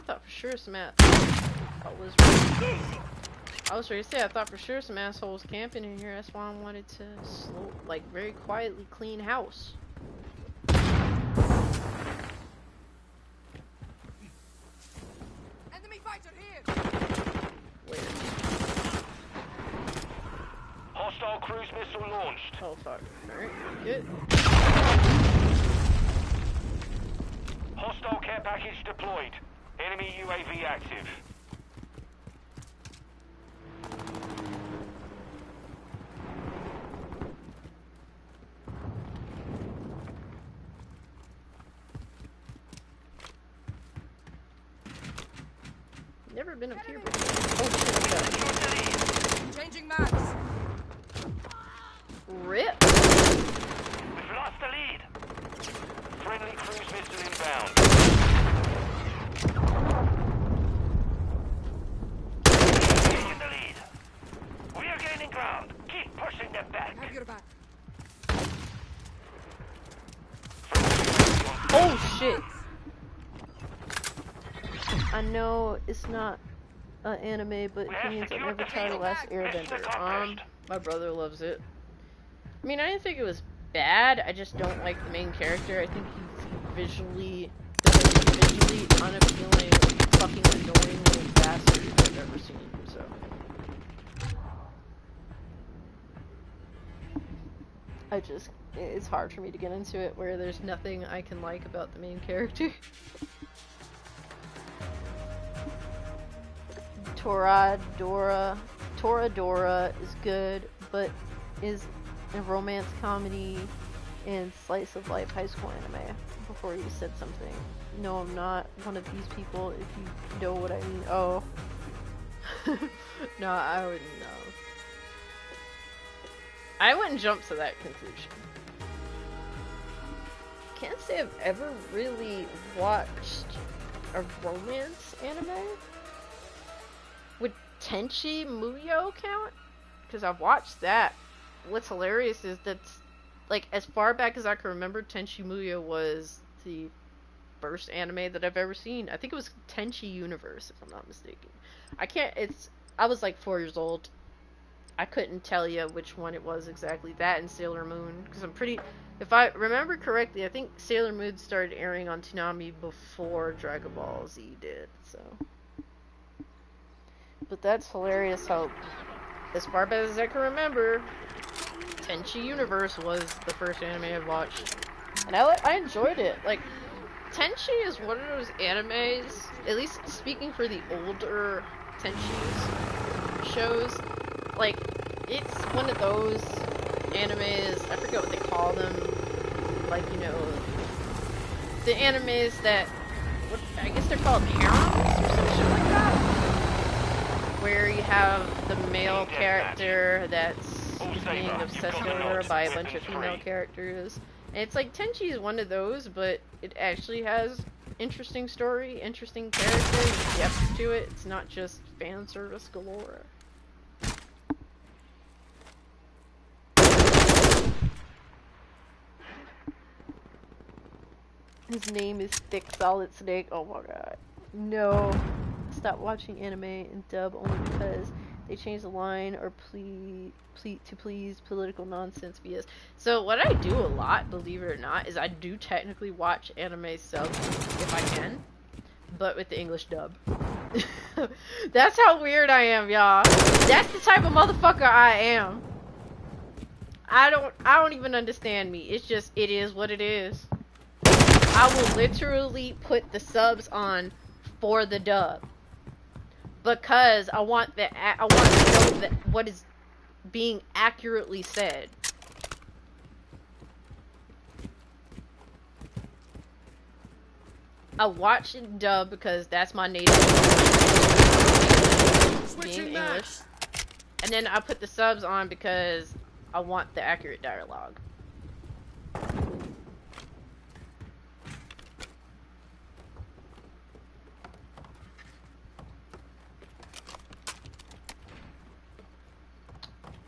thought for sure some I was ready to say, I thought for sure some assholes camping in here. That's why I wanted to very quietly clean house. Enemy fighter here! Where? Hostile cruise missile launched. Oh fuck. Alright, good. Hostile care package deployed. Enemy UAV active. Never been up here before. Oh shit, Changing maps! Rip! We've lost the lead. Friendly cruise missile inbound. Taking the lead. We are gaining ground. Keep pushing them back. Have your back. Oh shit! I know it's not an anime, but Opinions of Avatar: The Last Airbender. My brother loves it. I mean, I didn't think it was bad. I just don't like the main character. I think he's visually unappealing, fucking annoying little bastard I've ever seen. So. It's hard for me to get into it where there's nothing I can like about the main character. Toradora is good, but is a romance comedy and slice of life high school anime. Before you said something. No, I'm not one of these people, if you know what I mean. Oh. No, I wouldn't know. I wouldn't jump to that conclusion. Can't say I've ever really watched a romance anime. Would Tenchi Muyo count? Because I've watched that. What's hilarious is that's, like, as far back as I can remember, Tenchi Muyo was the first anime that I've ever seen. I think it was Tenchi Universe, if I'm not mistaken. I was like 4 years old. I couldn't tell you which one it was exactly. That and Sailor Moon. Because if I remember correctly, I think Sailor Moon started airing on Toonami before Dragon Ball Z did, so. But that's hilarious how, as far back as I can remember, Tenchi Universe was the first anime I watched. And I enjoyed it. Like, Tenchi is one of those animes, at least speaking for the older Tenchi's shows, like, it's one of those animes, I forget what they call them, like, you know, the animes that, I guess they're called harems or some shit like that, where you have the male character that's being obsessed over by a bunch of female characters. And it's like, Tenchi is one of those, but it actually has interesting story, interesting characters, depth to it. It's not just fan service galore. His name is Thick Solid Snake. Oh my god. No. Stop watching anime in dub only because they changed the line or please political nonsense BS. So what I do a lot, believe it or not, is I do technically watch anime subs if I can, but with the English dub. That's how weird I am, y'all. That's the type of motherfucker I am. I don't even understand me. It's just, it is what it is. I will literally put the subs on for the dub because I want to know that what is being accurately said. I watch it dub because that's my native language, being English, and then I put the subs on because I want the accurate dialogue.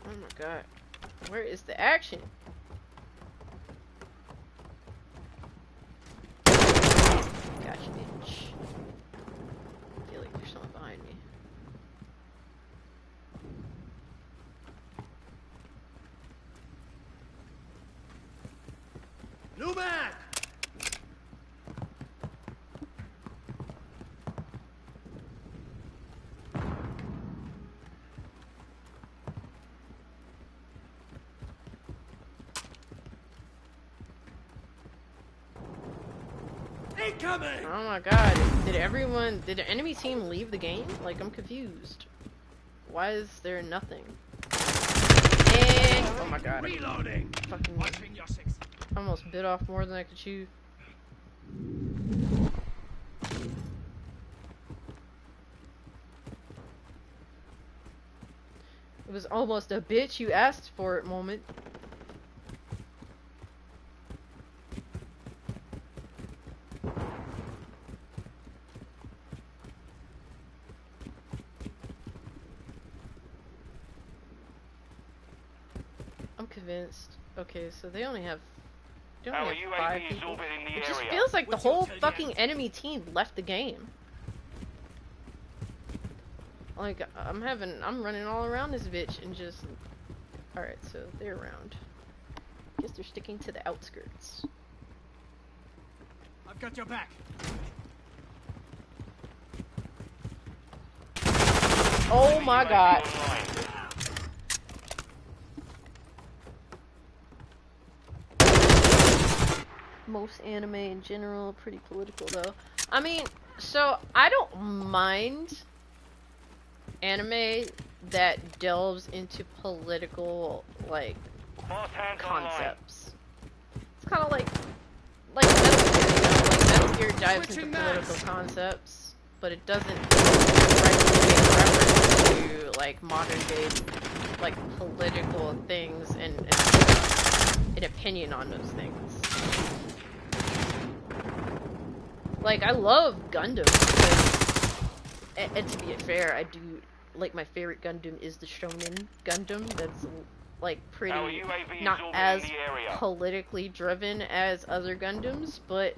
Oh my god. Where is the action? Gotcha, bitch. New mag! Incoming! Oh my god, did the enemy team leave the game? Like, I'm confused. Why is there nothing? And, oh my god. Reloading! Fucking Watching your six. almost bit off more than I could chew. It was almost a bitch you asked for it moment. I'm convinced. Okay, so they only have Our 5 UAV is people. orbiting the It just area. feels like the What's your whole target? fucking enemy team left the game. Like, I'm running all around this bitch and just... Alright, so they're around. Guess they're sticking to the outskirts. I've got your back. Oh my UAV god. online. Most anime in general, pretty political though. I mean, so I don't mind anime that delves into political, like, Boss hands online. concepts. It's kind of like Metal Gear, you know? Like, Metal Gear dives into Switching political maps. concepts, but it doesn't directly make reference to, like, modern day, like, political things and an opinion on those things. Like, I love Gundam because, and to be fair, I do, like, my favorite Gundam is the Shonen Gundam. That's, like, Our pretty, UAV is not orbiting as the area. politically driven as other Gundams, but,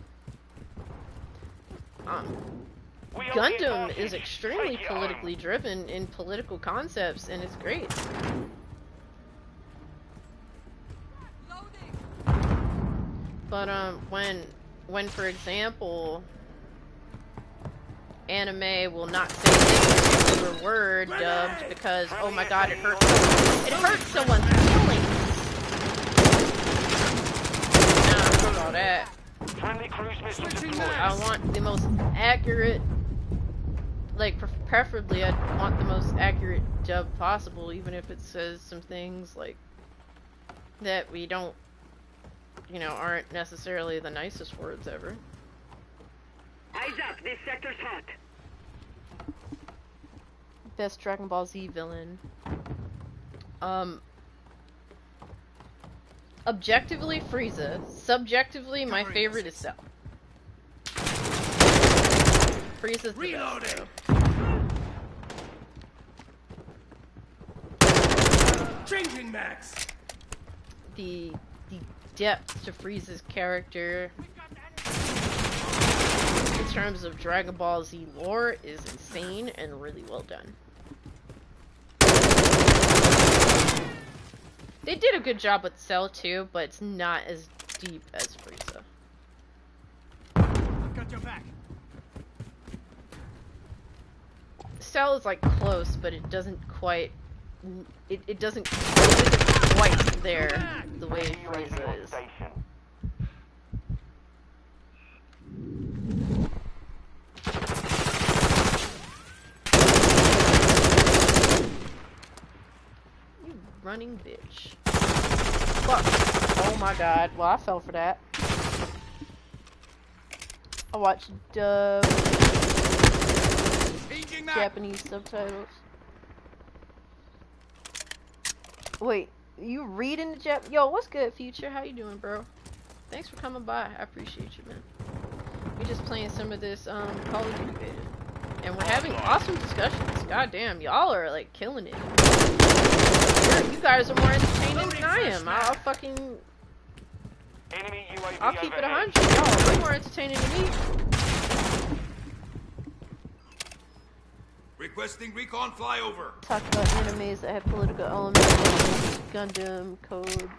We are being Gundam hostage. is extremely Take it home. politically driven in political concepts, and it's great. Loading. But, when, for example, anime will not say this particular word dubbed because, oh my god, it hurts someone's feelings. Nah, fuck all that. Friendly cruise missile Switching deployed. I want the most accurate, like, preferably I'd want the most accurate dub possible, even if it says some things, like, that we don't, you know, aren't necessarily the nicest words ever. Eyes up, this sector's hot. Best Dragon Ball Z villain. Objectively, Frieza. Subjectively, my favorite is Cell. Frieza's the best, Reloading. though. Changing max. The depth to Frieza's character in terms of Dragon Ball Z lore is insane and really well done. They did a good job with Cell too, but it's not as deep as Frieza. I've got your back. Cell is like close, but it doesn't quite. It isn't quite there the way UAV Frieza on is. station. You running bitch. Fuck. Oh my god. Well, I fell for that. I watched Changing max. Japanese subtitles. Wait, you reading the Jap? Yo, what's good, Future? How you doing, bro? Thanks for coming by. I appreciate you, man. We just playing some of this Call of Duty beta, and we're having awesome discussions. God damn, y'all are like killing it. You guys are more entertaining than I am. I'll fucking Enemy UAV I'll keep it overhead. 100. Y'all are way more entertaining than me. Requesting recon flyover. Talk about animes that have political elements, Gundam, Code,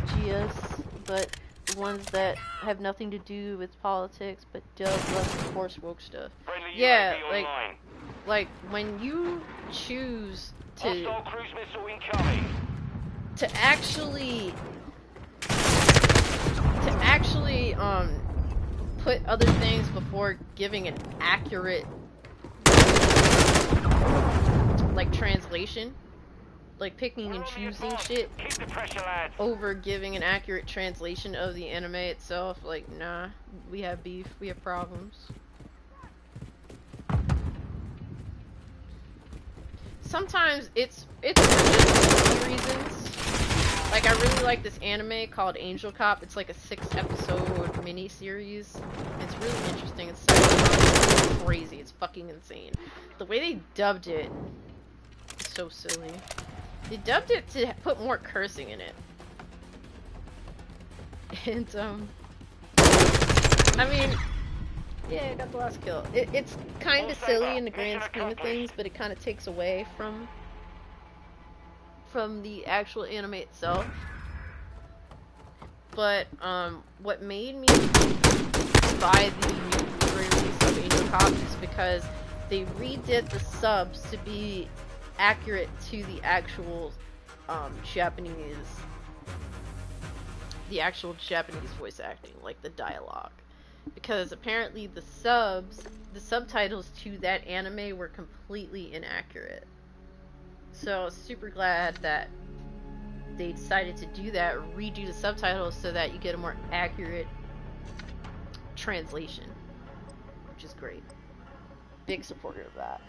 GS, but ones that have nothing to do with politics, but does less of course woke stuff. Friendly Yeah, UAV online. like when you choose to Hostile cruise missile incoming. to actually put other things before giving an accurate like translation, like picking and choosing shit Keep the pressure, lads. over giving an accurate translation of the anime itself. Like, nah, we have beef, we have problems. Sometimes it's for just reasons. Like, I really like this anime called Angel Cop. It's like a 6-episode mini-series. It's really interesting. It's crazy. It's fucking insane. The way they dubbed it is so silly. They dubbed it to put more cursing in it. And, I mean, yeah, I got the last kill. It's kind of silly in the grand scheme of things, but it kind of takes away from the actual anime itself. But what made me buy the new release of Angel Cop is because they redid the subs to be accurate to the actual Japanese voice acting, like the dialogue. Because apparently the subtitles to that anime were completely inaccurate. So I was super glad that they decided to do that, redo the subtitles so that you get a more accurate translation, which is great. Big supporter of that.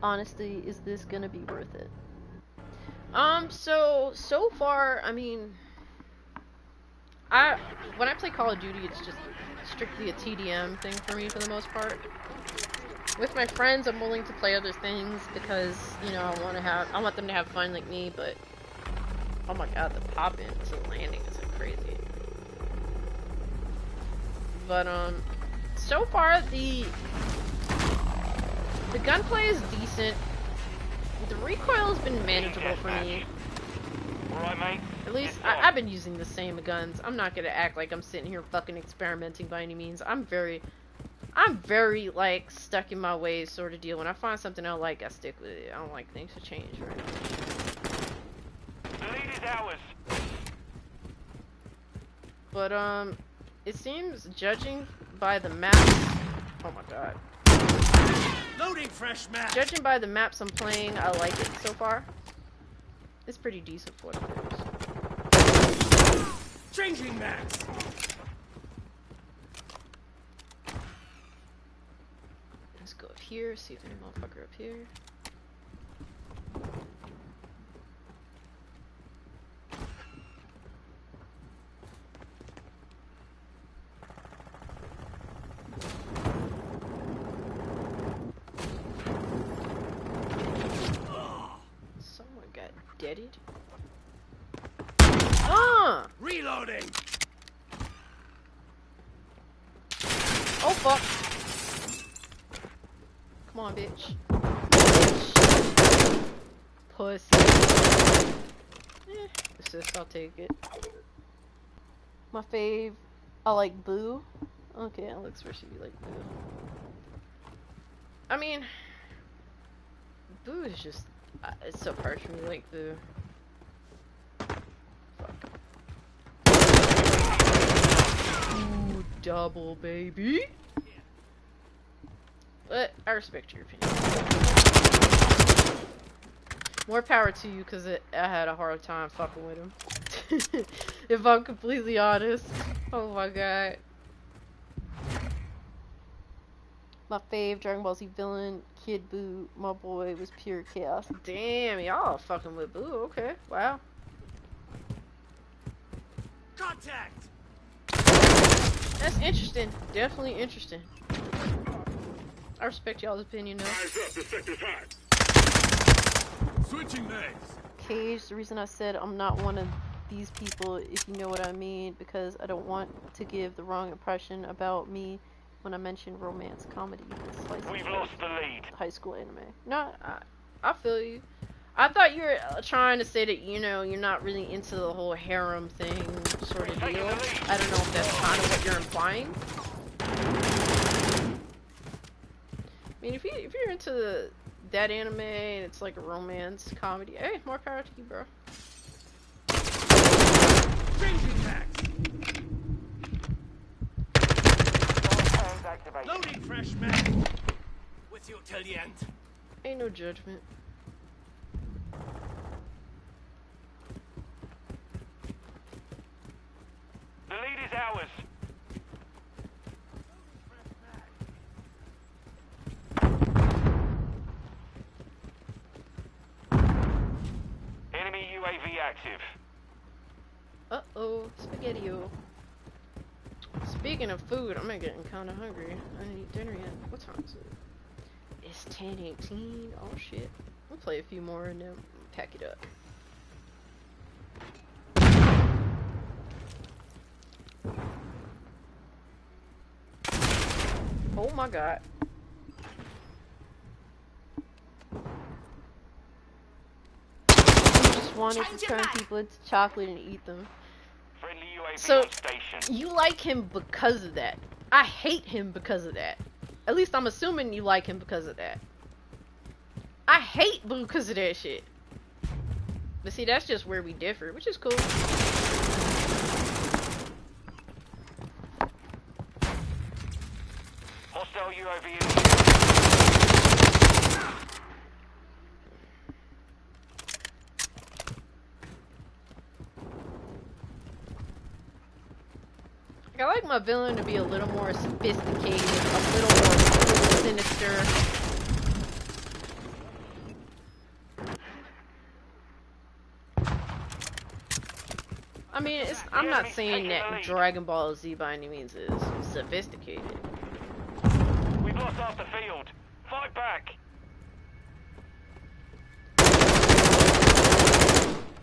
Honestly, is this gonna be worth it? So far, I mean, when I play Call of Duty, it's just strictly a TDM thing for me for the most part. With my friends, I'm willing to play other things because, you know, I want them to have fun like me, but oh my god, the pop-in to the landing is like crazy. But so far the gunplay is decent. The recoil has been manageable for me. Alright, mate. At least I've been using the same guns. I'm not gonna act like I'm sitting here fucking experimenting by any means. I'm very like stuck in my ways sort of deal. When I find something I like, I stick with it. I don't like things to change very much. The lead is ours. But it seems, judging by the maps, oh my god. Loading fresh map. Judging by the maps I'm playing, I like it so far. It's pretty decent for what it is. Changing max. Let's go up here, see if any motherfucker up here. Someone got deaded. Reloading. Oh fuck! Come on, bitch. Bitch. Pussy. Assist, I'll take it. My fave. I like Boo. Okay, Alex versus you like Boo. I mean, Boo is just. It's so hard for me to like Boo. Ooh, double, baby. But I respect your opinion. More power to you, because I had a hard time fucking with him. If I'm completely honest. Oh my god. My fave Dragon Ball Z villain, Kid Buu, my boy, was pure chaos. Damn, y'all fucking with Buu. Okay, wow. Contact. That's interesting. Definitely interesting. I respect y'all's opinion though. Eyes up, the sector's hot. Switching mags. Cage, the reason I said I'm not one of these people, if you know what I mean, because I don't want to give the wrong impression about me when I mention romance comedy. We've lost the lead. High school anime. No, I feel you. I thought you were trying to say that, you know, you're not really into the whole harem thing sort of deal. I don't know if that's kind of what you're implying. I mean, if you're into that anime and it's like a romance comedy, hey, more power to you, bro. Changing max. Loading fresh max. With you till the end. Ain't no judgment. The lead is ours. Enemy UAV active. Uh-oh, spaghetti-o. Speaking of food, I'm getting kind of hungry. I didn't eat dinner yet. What time is it? It's 10:18. Oh shit. We'll play a few more and then pack it up. Oh my god. I just wanted to turn people into chocolate and eat them. Friendly UAV So, on station. you like him because of that. I hate him because of that. At least I'm assuming you like him because of that. I hate Boo because of that shit. But see, that's just where we differ, which is cool. Hostile UAV in the I like my villain to be a little more sophisticated, a little more sinister. I mean, I'm not saying that Dragon Ball Z by any means is sophisticated. We've lost half the field. Fight back.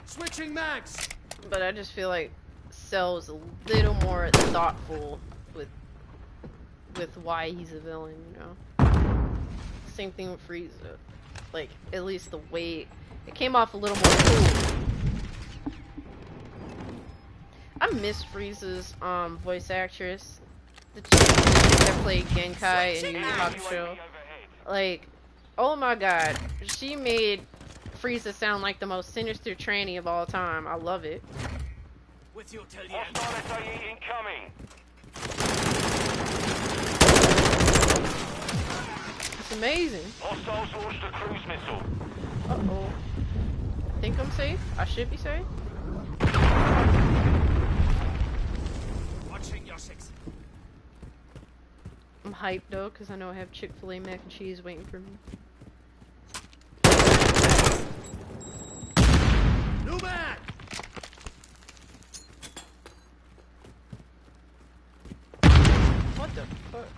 Switching max. But I just feel like Cell's a little more thoughtful with why he's a villain, you know? Same thing with Frieza. Like, at least the way it came off a little more cool. I miss Frieza's voice actress, the chick that played Genkai in Yu Yu Hakusho. Like, oh my god, she made Frieza sound like the most sinister tranny of all time. I love it. With you till the end. Hostile SAE incoming. It's amazing. Hostiles launched a cruise missile. Uh-oh. I think I'm safe. I should be safe. Watching your six. I'm hyped though, because I know I have Chick-fil-A mac and cheese waiting for me. New man. What the fuck?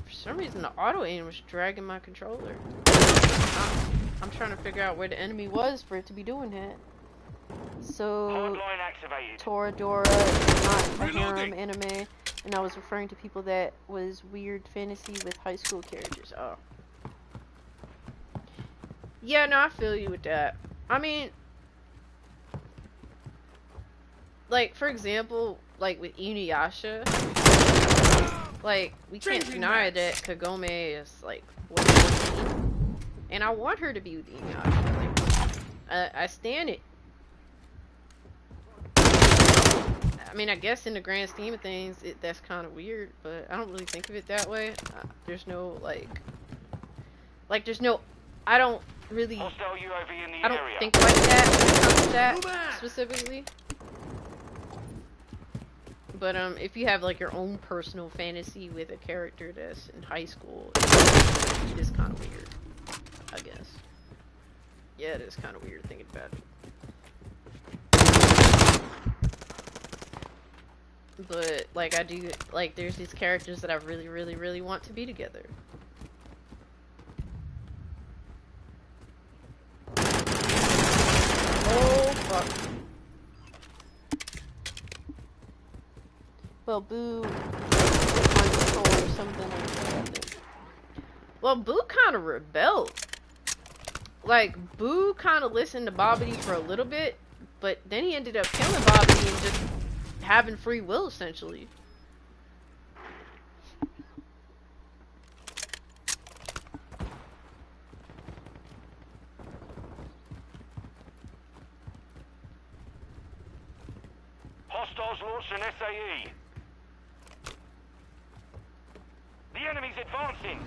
For some reason, the auto aim was dragging my controller. I'm trying to figure out where the enemy was for it to be doing that. So, Hardline activated. Toradora is not a harem anime, and I was referring to people that was weird fantasy with high school characters. Oh. Yeah, no, I feel you with that. I mean, like, for example, like with Inuyasha, like, we can't deny that Kagome is, like, 14, and I want her to be with Inuyasha. Like, I stand it. I mean, I guess in the grand scheme of things, that's kind of weird, but I don't really think of it that way. There's no, there's no, I don't really, Hostile UAV in the I don't area. think like that when it comes to that specifically. But if you have like your own personal fantasy with a character that's in high school, it is kind of weird, I guess. Yeah, it is kind of weird thinking about it. But like I do, like there's these characters that I really, really, really want to be together. Oh fuck. Well, Boo or something like that. Well, Boo kind of rebelled. like, Boo kind of listened to Bobbity for a little bit, but then he ended up killing Bobbity and just having free will, essentially. Hostiles launched an SAE. The enemy's advancing.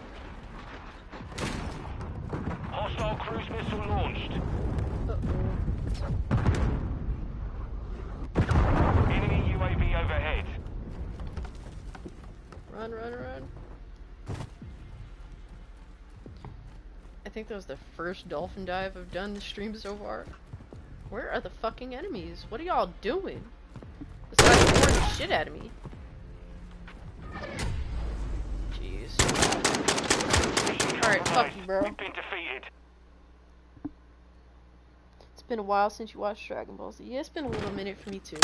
Hostile cruise missile launched. Enemy UAV overhead. Run, run, run. I think that was the first dolphin dive I've done this stream so far. Where are the fucking enemies? What are y'all doing? Besides boring the shit out of me. Jeez. Alright, fuck you, bro. We've been defeated. It's been a while since you watched Dragon Ball Z. Yeah, it's been a little minute for me too.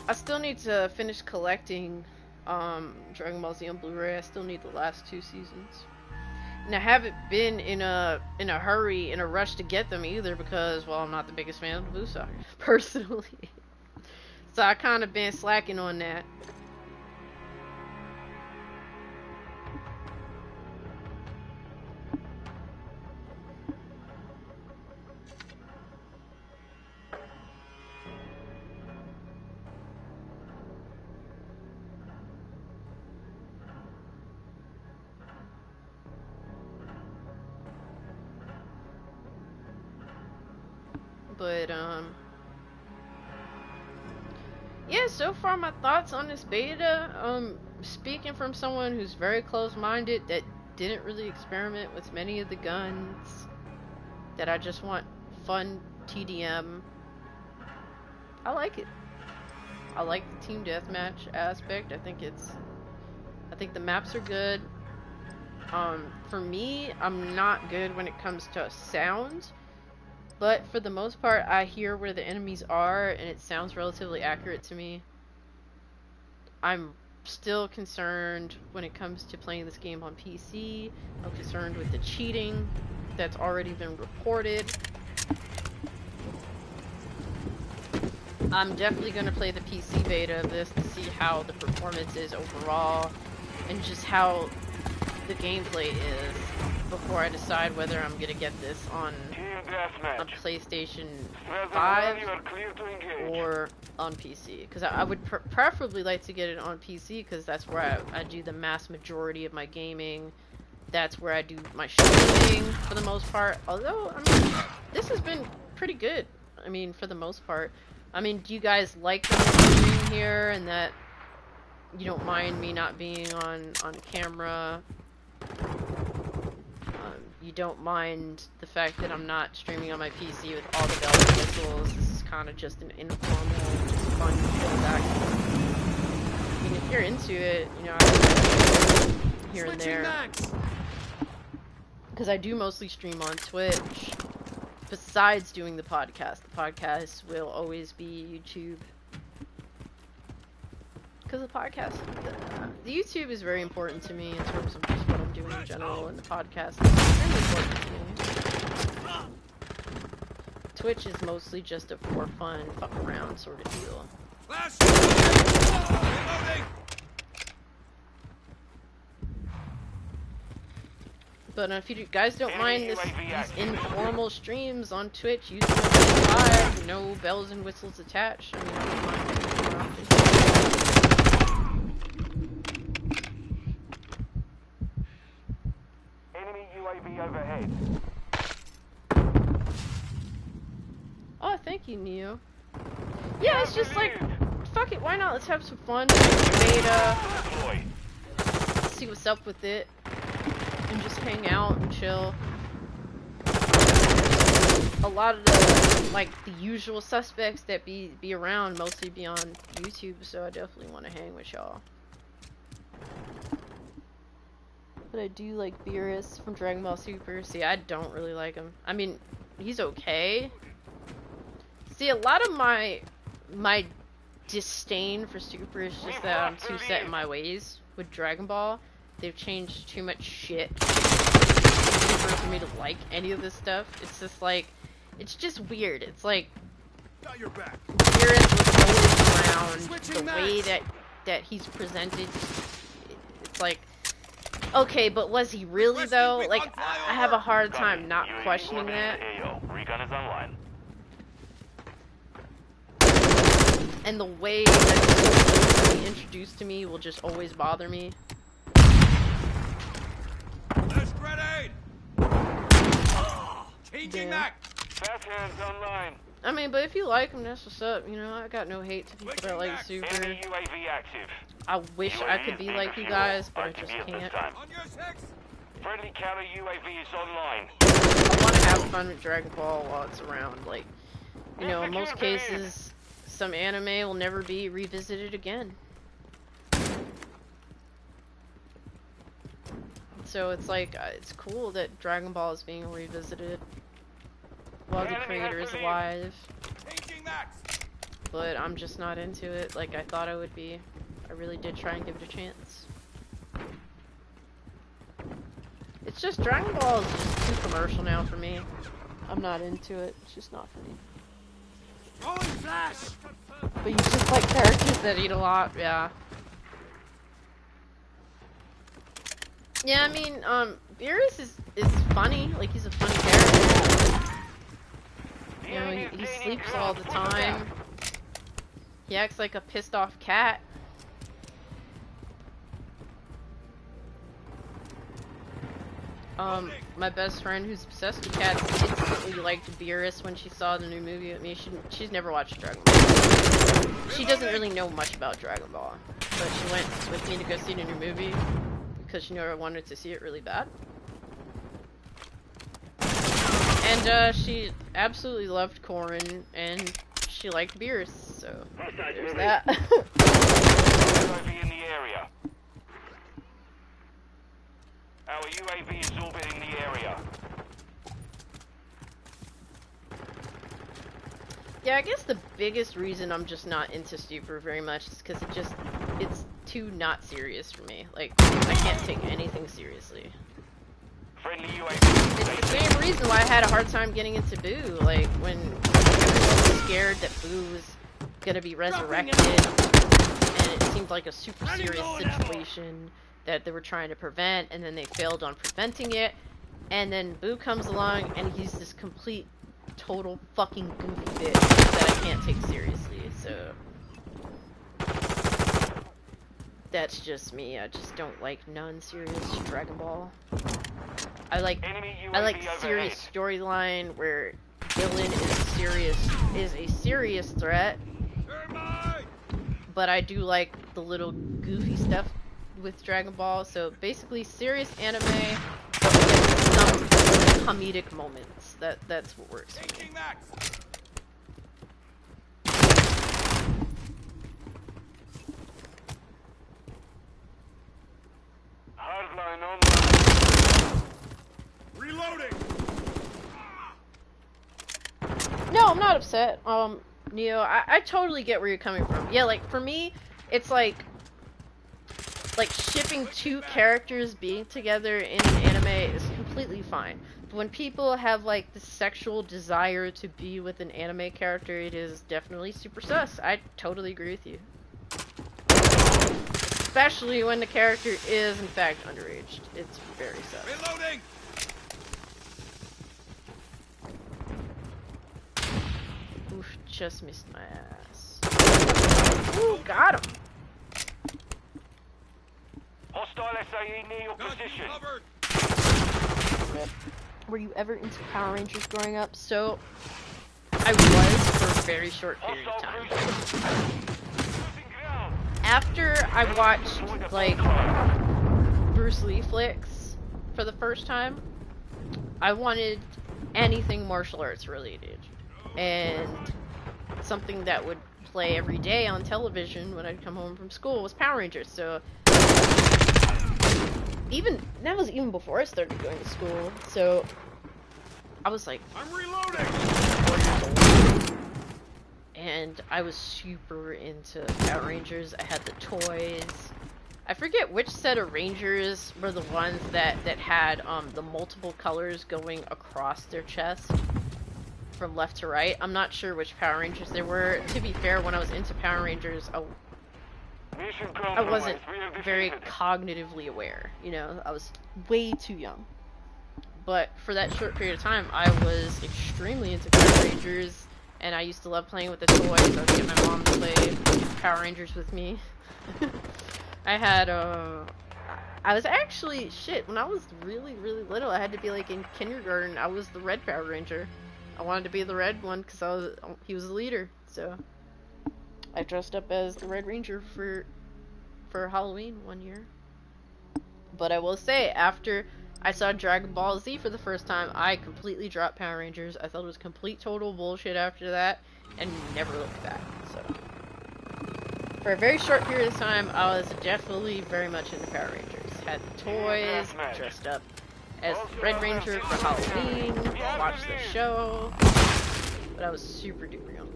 I still need to finish collecting Dragon Ball Z on Blu-ray. I still need the last 2 seasons. And I haven't been in a hurry, in a rush to get them either because, well, I'm not the biggest fan of the Blue Soccer, personally. So I kind of been slacking on that. But, yeah, so far my thoughts on this beta, speaking from someone who's very close-minded, that didn't really experiment with many of the guns, that I just want fun TDM, I like it. I like the team deathmatch aspect. I think the maps are good. For me, I'm not good when it comes to sound. But for the most part, I hear where the enemies are, and it sounds relatively accurate to me. I'm still concerned when it comes to playing this game on PC. I'm concerned with the cheating that's already been reported. I'm definitely going to play the PC beta of this to see how the performance is overall, and just how the gameplay is, before I decide whether I'm gonna get this on PlayStation 5 or on PC. Because I would preferably like to get it on PC, because that's where I do the mass majority of my gaming. That's where I do my streaming for the most part. Although, I mean, this has been pretty good. I mean, for the most part. I mean, do you guys like what I'm doing here, and that you don't mind me not being on camera? You don't mind the fact that I'm not streaming on my PC with all the bells and whistles. This is kind of just an informal, just fun, chill back. I mean, if you're into it, you know, here and there. Because I do mostly stream on Twitch. Besides doing the podcast will always be YouTube. Because the podcast, the YouTube is very important to me in terms of just what I'm doing in general, and the podcast is extremely important to me. Twitch is mostly just a for fun, fuck around sort of deal. But if you guys don't mind these informal streams on Twitch, using live, no bells and whistles attached, I mean, I don't mind. Enemy UAV overhead. Oh, thank you, Neo. Yeah, it's just like, fuck it, why not? Let's have some fun with beta. See what's up with it. And just hang out and chill. A lot of the, like, the usual suspects that be around mostly be on YouTube, so I definitely want to hang with y'all. But I do like Beerus from Dragon Ball Super. See, I don't really like him. I mean, he's okay. See, a lot of my disdain for Super is just that I'm too set in my ways with Dragon Ball. they've changed too much shit for me to like any of this stuff. It's just like, it's just weird. It's like, Got your back. Beerus was always around. Switching The way that he's presented, it's like, okay, but was he really though? Like, I have a hard time not questioning that. Recon is online. And the way that he's introduced to me will just always bother me. There's grenade. Changing Yeah. back. Fast hands online. I mean, but if you like him, that's what's up. You know, I got no hate to people that like Super. Enemy UAV active. I wish I could be like you guys, but I just can't. On your six. Friendly counter UAV is online. I want to have fun with Dragon Ball while it's around. Like, you know, in most cases, some anime will never be revisited again. So it's like, it's cool that Dragon Ball is being revisited while the creator is alive. Changing max. But I'm just not into it like I thought I would be. I really did try and give it a chance. It's just, Dragon Ball is just too commercial now for me. I'm not into it. It's just not for me. Rolling flash. But you just like characters that eat a lot, yeah. Yeah, I mean, Beerus is funny. Like, he's a funny character. You know, he sleeps all the time. He acts like a pissed off cat. My best friend who's obsessed with cats instantly liked Beerus when she saw the new movie with me. She's never watched Dragon Ball. She doesn't really know much about Dragon Ball. But she went with me to go see the new movie because she knew I wanted to see it really bad. And she absolutely loved Corrin, and she liked Beerus, so there's that. UAV in the area. Our UAV is orbiting the area. Yeah, I guess the biggest reason I'm just not into Super very much is because it's too not serious for me. Like, I can't take anything seriously. Friendly UAV. It's the same reason why I had a hard time getting into Boo. Like, when everyone was scared that Boo was gonna be resurrected, and it seemed like a super serious situation that they were trying to prevent, and then they failed on preventing it, and then Boo comes along, and he's this complete, total fucking goofy bitch that I can't take seriously, so... That's just me. I just don't like non-serious Dragon Ball. I like serious storyline where villain is a serious threat. But I do like the little goofy stuff with Dragon Ball. So basically serious anime but with some comedic moments. That's what works for me. Hardline online. Reloading. No, I'm not upset. Neo, I totally get where you're coming from. Yeah, like, for me, it's like shipping two characters being together in an anime is completely fine. But when people have, like, the sexual desire to be with an anime character, it is definitely super sus. I totally agree with you. Especially when the character is, in fact, underage. It's very sus. Reloading. Oof, just missed my ass. Ooh, got him! Hostile SAE near your position. Were you ever into Power Rangers growing up? So, I was for a very short period of time. After I watched, like, Bruce Lee flicks for the first time, I wanted anything martial arts related. And something that would play every day on television when I'd come home from school was Power Rangers. So, that was even before I started going to school. So, I was like, I'm reloading. 4 years old. And I was super into Power Rangers. I had the toys. I forget which set of Rangers were the ones that had the multiple colors going across their chest from left to right. I'm not sure which Power Rangers they were. To be fair, when I was into Power Rangers, I wasn't very cognitively aware. You know, I was way too young. But for that short period of time, I was extremely into Power Rangers, and I used to love playing with the toys. I would get my mom to play Power Rangers with me. I had, I was actually, when I was really, really little, I had to be like in kindergarten, I was the red Power Ranger. I wanted to be the red one because he was the leader, so I dressed up as the Red Ranger for Halloween one year. But I will say, after I saw Dragon Ball Z for the first time, I completely dropped Power Rangers. I thought it was complete total bullshit after that, and never looked back, so. For a very short period of time, I was definitely very much into Power Rangers. Had the toys, dressed up as the Red Ranger for Halloween, watched the show, but I was super duper young.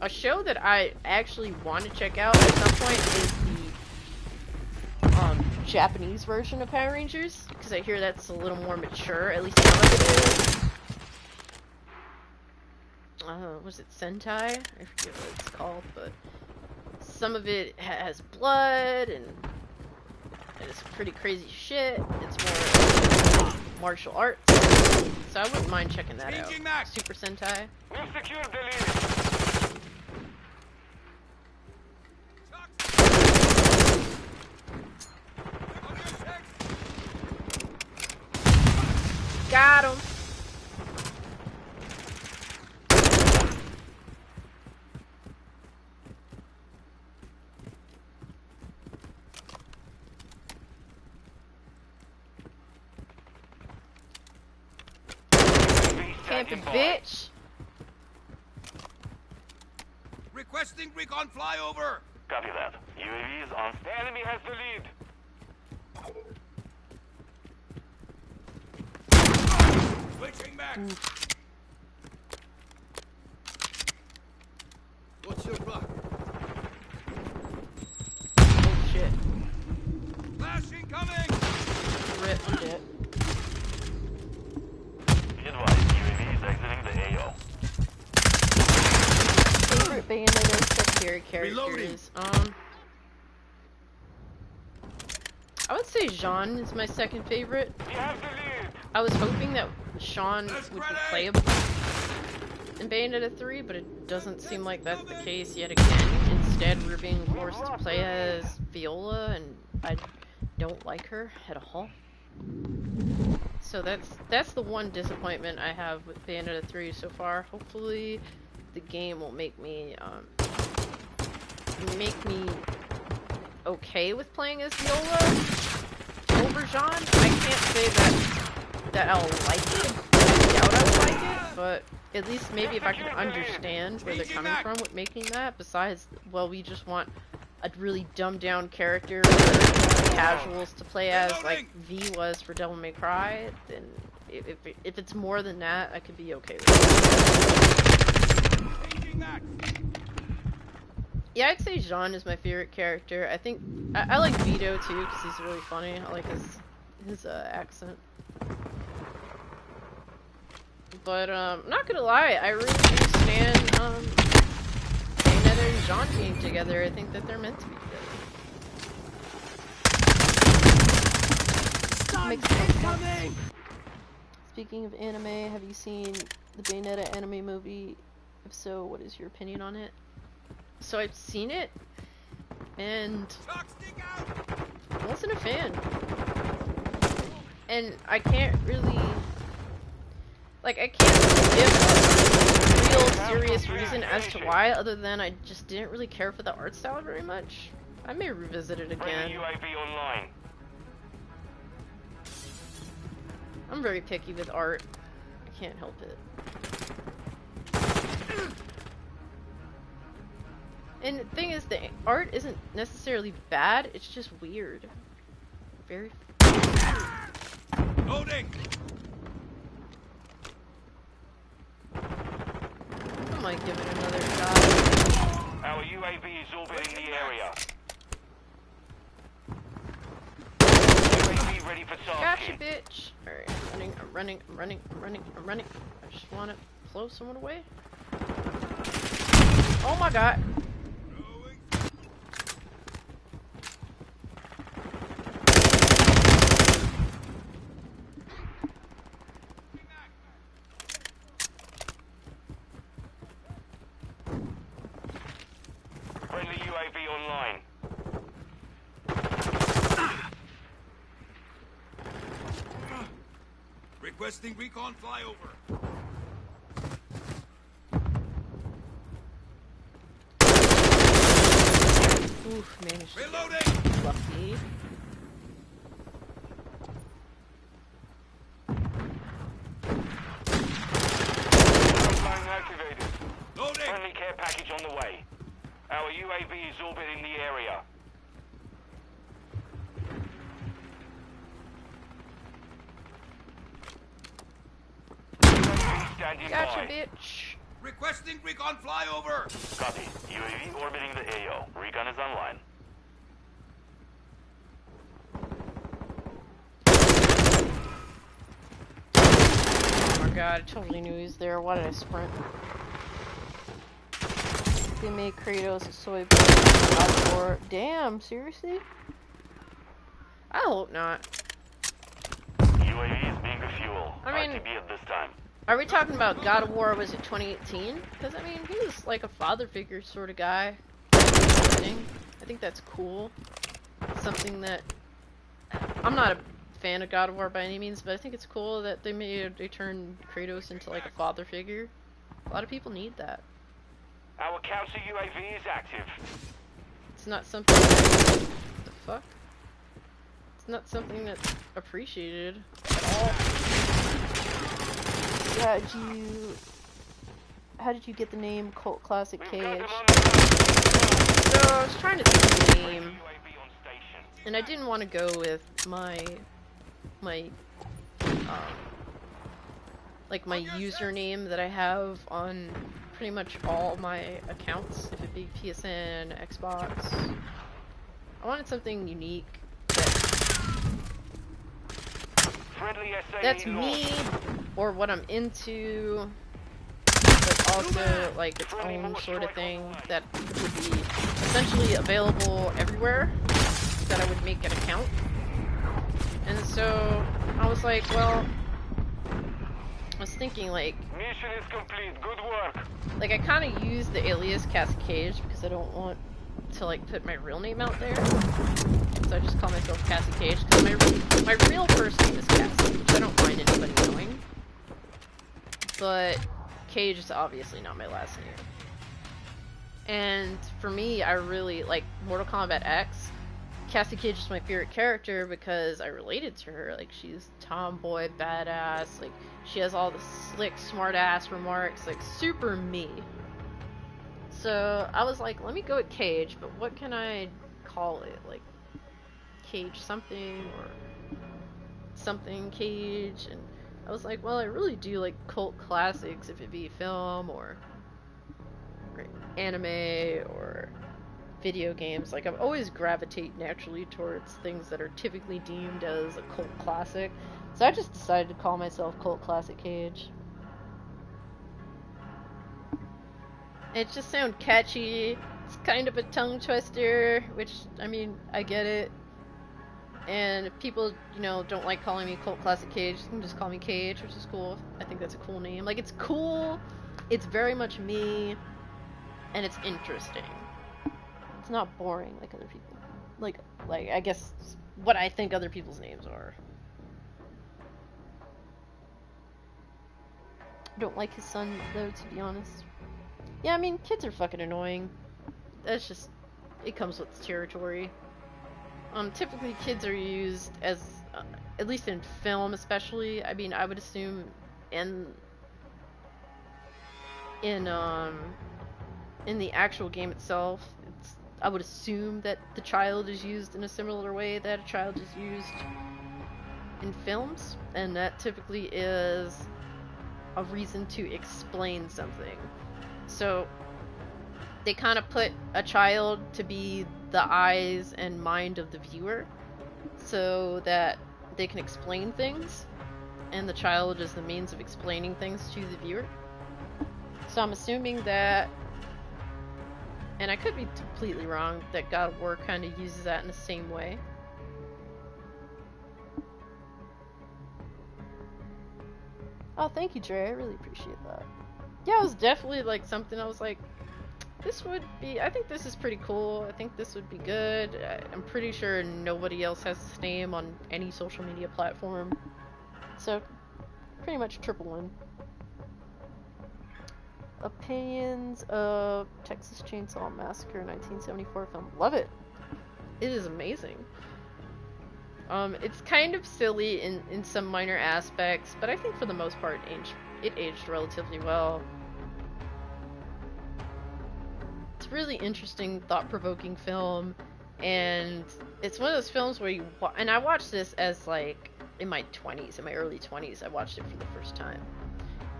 A show that I actually want to check out at some point is the Japanese version of Power Rangers, because I hear that's a little more mature, at least some of it is. Was it Sentai? I forget what it's called, but some of it has blood and it's pretty crazy shit. It's more martial arts, so I wouldn't mind checking that out. Super Sentai. We've secured the lead. Got him. Camping bitch. Requesting recon flyover. Copy that. UAV is on. The enemy has the lead. Switching back. What's your block? Oh shit. Flashing coming. Rip, I'm dead. Be advised, UAV is exiting the AO. Favorite Bayonetta secondary characters. Reloading. I would say Jean is my second favorite. We have the lead. I was hoping that Sean would be playable in Bayonetta 3, but it doesn't seem like that's the case yet again. Instead, we're being forced to play as Viola, and I don't like her at all. So that's the one disappointment I have with Bayonetta 3 so far. Hopefully, the game will make me okay with playing as Viola over Jean. I can't say that I'll like it. I doubt I will like it, but at least maybe if I can understand where they're coming from with making that. Besides, well, we just want a really dumbed down character for casuals to play as, like V was for Devil May Cry. Then if it's more than that, I could be okay with it. Yeah, I'd say Jean is my favorite character. I think I like Vito too because he's really funny. I like his accent. But not gonna lie, I really do stand Bayonetta and Jean being together. I think that they're meant to be together. Makes sense. Speaking of anime, have you seen the Bayonetta anime movie? If so, what is your opinion on it? So I've seen it, and I wasn't a fan. And I can't really, like, I can't really give a real serious reason as to why, other than I just didn't really care for the art style very much. I may revisit it again. UAV online. I'm very picky with art. I can't help it. And the thing is, the art isn't necessarily bad, it's just weird. Very weird. Loading. I might give it another shot. Our UAV is orbiting the area. UAV ready for Gotcha, tasking. bitch. Alright, I'm running. I just want to blow someone away. Oh my god. Friendly UAV online. Requesting recon flyover. Oof, managed to get Reloading! lucky. Line activated. Loading! Friendly care package on the way. Our UAV is orbiting the area. UAV standing Gotcha, by. bitch. Requesting recon flyover! Copy. UAV orbiting the AO. Recon is online. Oh my god, I totally knew he was there. Why did I sprint? They made Kratos a soy boy out of war. Damn, seriously? I hope not. UAV is being the fuel. I mean- RTB at this time. Are we talking about God of War, was it 2018? Because, I mean, he was like a father figure sort of guy. I think that's cool. Something that... I'm not a fan of God of War by any means, but I think it's cool that they turned Kratos into like a father figure. A lot of people need that. Our counter UAV is active. It's not something that, the fuck? It's not something that's appreciated at all. Yeah, how did you get the name Cult Classic We've Cage? got them on the So I was trying to think of a name, UAV on station. and I didn't want to go with my username that I have on pretty much all my accounts, if it be PSN, Xbox. I wanted something unique Friendly SAE that's launched. me, or what I'm into, but also like its own sort of thing that would be essentially available everywhere that I would make an account. And so I was like, well, I was thinking like Mission is complete. Good work. I kind of use the alias Cassie Cage because I don't want to like put my real name out there. So I just call myself Cassie Cage because my real first name is Cassie, which I don't mind anybody knowing. But Cage is obviously not my last name. And for me, I really like Mortal Kombat X. Cassie Cage is my favorite character because I related to her. Like, she's tomboy, badass. Like, she has all the slick, smart-ass remarks. Like, super me. So I was like, let me go with Cage, but what can I call it? Like, Cage something or something Cage? And I was like, well, I really do like cult classics, if it be film or anime or video games. Like, I've always gravitate naturally towards things that are typically deemed as a cult classic. So I just decided to call myself Cult Classic Cage. It just sounds catchy. It's kind of a tongue twister, which, I mean, I get it. And if people, you know, don't like calling me Cult Classic Cage, you can just call me Cage, which is cool. I think that's a cool name. Like, it's cool, it's very much me, and it's interesting. It's not boring like other people. Like I guess what I think other people's names are. I don't like his son, though, to be honest. Yeah, I mean, kids are fucking annoying. That's just, it comes with the territory. Typically kids are used as, at least in film especially, I mean, I would assume in the actual game itself, I would assume that the child is used in a similar way that a child is used in films, and that typically is a reason to explain something. So, they kind of put a child to be the eyes and mind of the viewer so that they can explain things, and the child is the means of explaining things to the viewer. So I'm assuming that, and I could be completely wrong, that God of War kind of uses that in the same way. Oh, thank you, Dre. I really appreciate that. Yeah, it was definitely like something I was like, this would be, I think this is pretty cool. I think this would be good. I'm pretty sure nobody else has this name on any social media platform. So, pretty much triple win. Opinions of Texas Chainsaw Massacre 1974 film. Love it. It is amazing. It's kind of silly in some minor aspects, but I think for the most part it aged relatively well. It's a really interesting, thought-provoking film, and it's one of those films where you and I watched this as like in my early 20s. I watched it for the first time.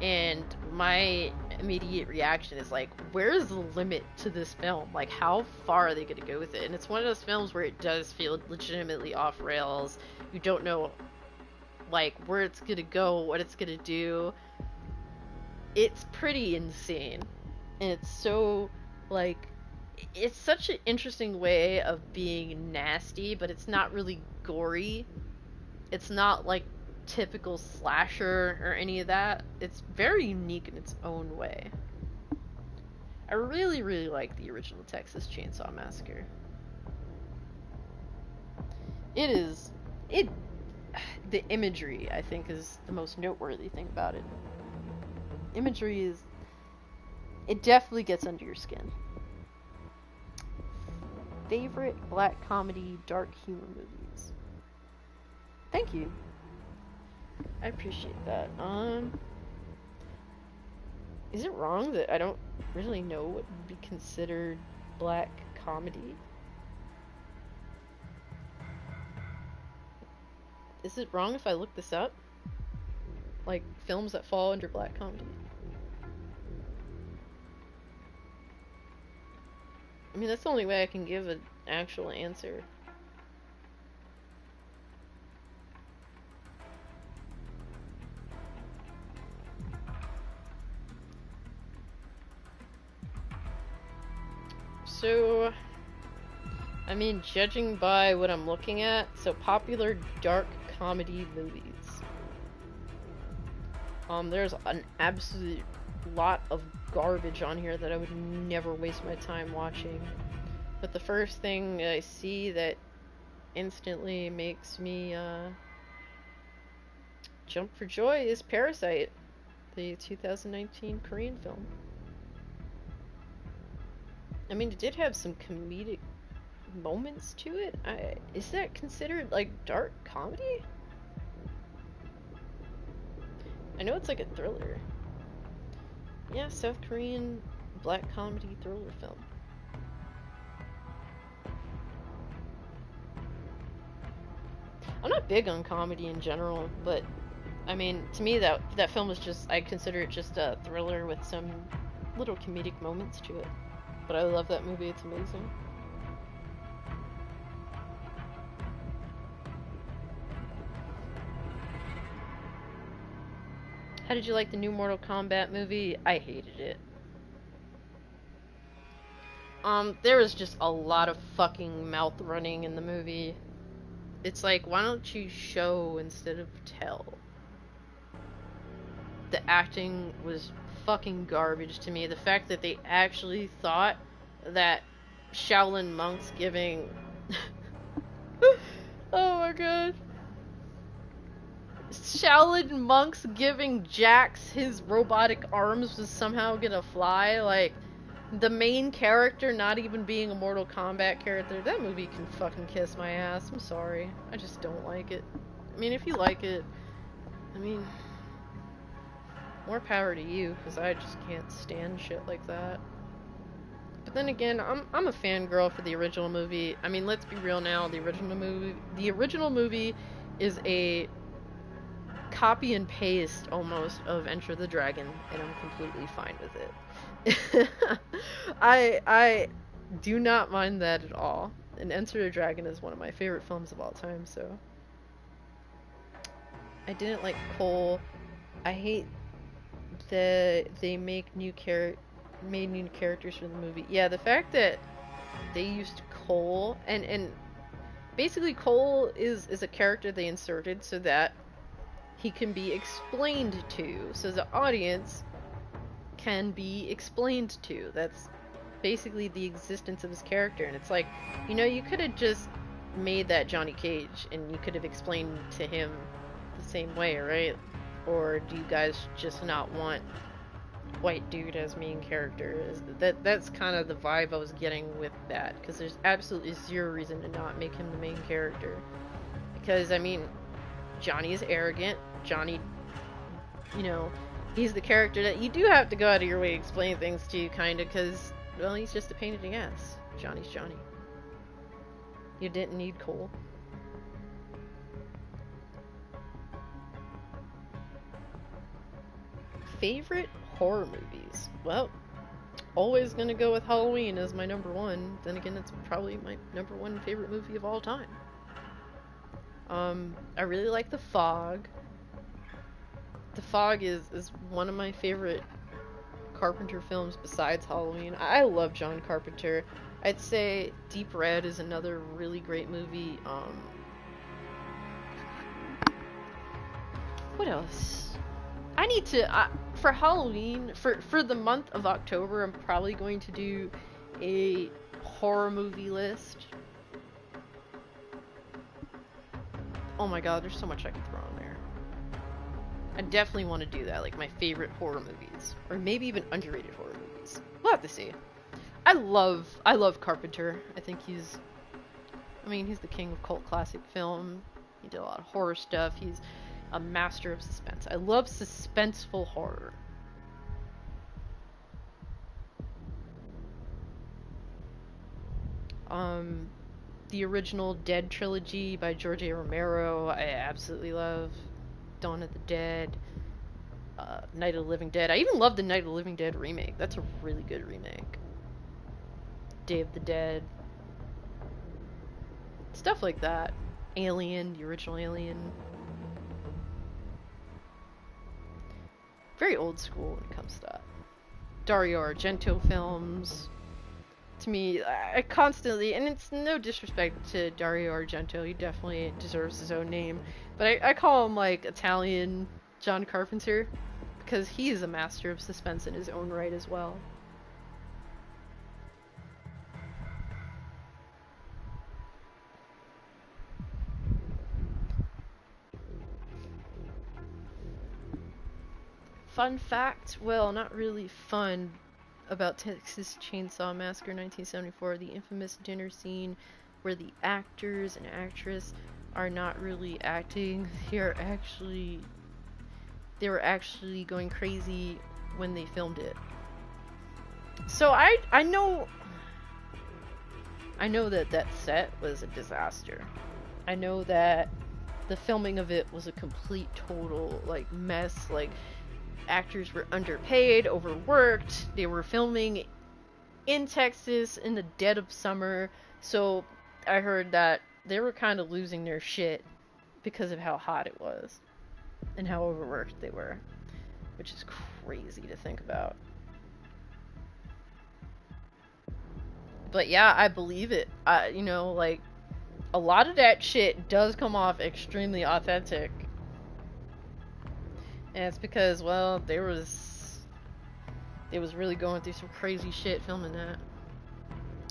And my immediate reaction is like, where's the limit to this film? Like, how far are they going to go with it? And it's one of those films where it does feel legitimately off rails. You don't know, like, where it's going to go, what it's going to do. It's pretty insane. And it's so, like, it's such an interesting way of being nasty, but it's not really gory. It's not, like, typical slasher or any of that. It's very unique in its own way. I really, really like the original Texas Chainsaw Massacre. The imagery, I think, is the most noteworthy thing about it. Imagery is, it definitely gets under your skin. Favorite black comedy, dark humor movies? Thank you. I appreciate that. Is it wrong that I don't really know what would be considered black comedy? Is it wrong if I look this up? Like, films that fall under black comedy? I mean, that's the only way I can give an actual answer. So, I mean, judging by what I'm looking at, so popular dark comedy movies. There's an absolute lot of garbage on here that I would never waste my time watching. But the first thing I see that instantly makes me jump for joy is Parasite, the 2019 Korean film. I mean, it did have some comedic moments to it. Is that considered, like, dark comedy? I know it's like a thriller. Yeah, South Korean black comedy thriller film. I'm not big on comedy in general, but I mean, to me that film is just, I consider it just a thriller with some little comedic moments to it. But I love that movie, it's amazing. How did you like the new Mortal Kombat movie? I hated it. There was just a lot of fucking mouth running in the movie. It's like, why don't you show instead of tell? The acting was fucking garbage to me. The fact that they actually thought that Shaolin monks giving... oh my god. Shaolin monks giving Jax his robotic arms was somehow gonna fly. Like, the main character not even being a Mortal Kombat character. That movie can fucking kiss my ass. I'm sorry. I just don't like it. I mean, if you like it, I mean, more power to you, because I just can't stand shit like that. But then again, I'm a fangirl for the original movie. I mean, let's be real now. The original movie is a copy and paste almost of Enter the Dragon, and I'm completely fine with it. I do not mind that at all. And Enter the Dragon is one of my favorite films of all time, so. I didn't like Cole. I hate that they made new characters for the movie. Yeah, the fact that they used Cole, and basically Cole is a character they inserted so that he can be explained to, so the audience can be explained to. That's basically the existence of his character, and it's like, you know, you could have just made that Johnny Cage, and you could have explained to him the same way, right? Or do you guys just not want white dude as main character? That's kind of the vibe I was getting with that, because there's absolutely zero reason to not make him the main character. Because, I mean, Johnny is arrogant. Johnny, you know, he's the character that you do have to go out of your way to explain things to, kind of, because, well, he's just a pain in the ass. Johnny's Johnny. You didn't need Cole. Favorite horror movies? Well, always gonna go with Halloween as my number one. Then again, it's probably my number one favorite movie of all time. I really like The Fog. The Fog is one of my favorite Carpenter films besides Halloween. I love John Carpenter. I'd say Deep Red is another really great movie. What else? I need to, for Halloween, for the month of October, I'm probably going to do a horror movie list. Oh my god, there's so much I could throw in there. I definitely want to do that, like my favorite horror movies. Or maybe even underrated horror movies. We'll have to see. I love Carpenter. I think he's the king of cult classic film. He did a lot of horror stuff. He's a master of suspense. I love suspenseful horror. The original Dead trilogy by George A. Romero, I absolutely love. Dawn of the Dead, Night of the Living Dead. I even love the Night of the Living Dead remake. That's a really good remake. Day of the Dead. Stuff like that. Alien, the original Alien. Very old school when it comes to that. Dario Argento films. To me, I constantly, and it's no disrespect to Dario Argento, he definitely deserves his own name, but I call him like Italian John Carpenter, because he is a master of suspense in his own right as well. Fun fact, well, not really fun, about Texas Chainsaw Massacre 1974, the infamous dinner scene where the actors and actress are not really acting, they were actually going crazy when they filmed it. So I know that set was a disaster. I know that the filming of it was a complete total like mess. Like, actors were underpaid, overworked. They were filming in Texas in the dead of summer, so I heard that they were kind of losing their shit because of how hot it was and how overworked they were, which is crazy to think about. But yeah, I believe it. You know, like, a lot of that shit does come off extremely authentic. And it's because, well, they was really going through some crazy shit filming that.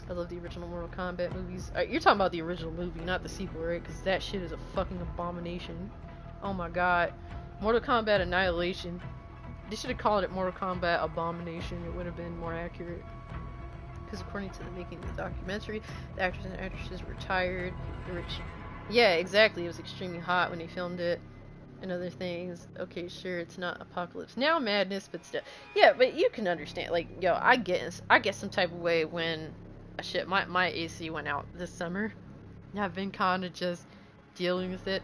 I love the original Mortal Kombat movies. You're talking about the original movie, not the sequel, right? Because that shit is a fucking abomination. Oh my god. Mortal Kombat Annihilation. They should have called it Mortal Kombat Abomination. It would have been more accurate. Because according to the making of the documentary, the actors and actresses were tired. Yeah, exactly. It was extremely hot when they filmed it. And other things. Okay, sure, it's not Apocalypse Now madness, but still. Yeah, but you can understand. Like, yo, I get some type of way when shit, my AC went out this summer. And I've been kind of just dealing with it.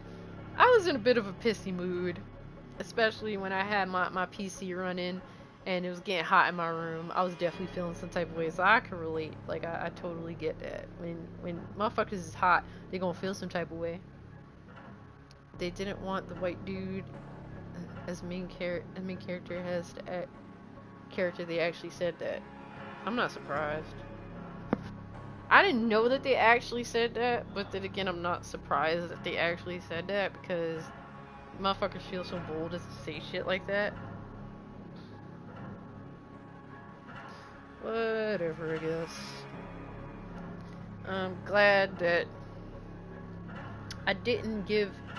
I was in a bit of a pissy mood. especially when I had my PC running and it was getting hot in my room. I was definitely feeling some type of way, so I can relate. Like, I totally get that. When motherfuckers is hot, they gonna feel some type of way. They didn't want the white dude as main character has to act character. They actually said that. I'm not surprised. I didn't know that they actually said that, but then again, I'm not surprised that they actually said that because motherfuckers feel so bold as to say shit like that. Whatever, I guess. I'm glad that I didn't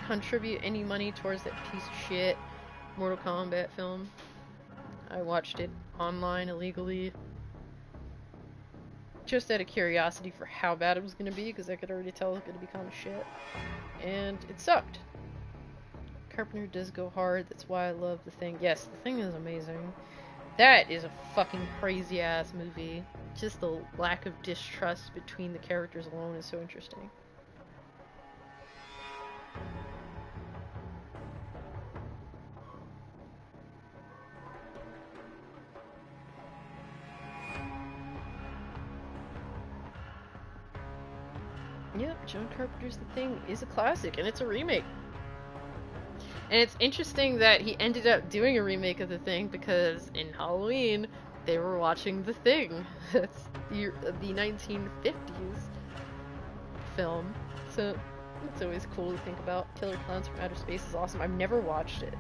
contribute any money towards that piece of shit Mortal Kombat film. I watched it online illegally. Just out of curiosity for how bad it was going to be, because I could already tell it was going to be kind of shit. And it sucked. Carpenter does go hard, that's why I love The Thing. Yes, The Thing is amazing. That is a fucking crazy ass movie. Just the lack of distrust between the characters alone is so interesting. Yep, John Carpenter's The Thing is a classic, and it's a remake. And it's interesting that he ended up doing a remake of The Thing because in Halloween, they were watching The Thing. It's the 1950s film. So, it's always cool to think about. Killer Clowns from Outer Space is awesome. I've never watched it.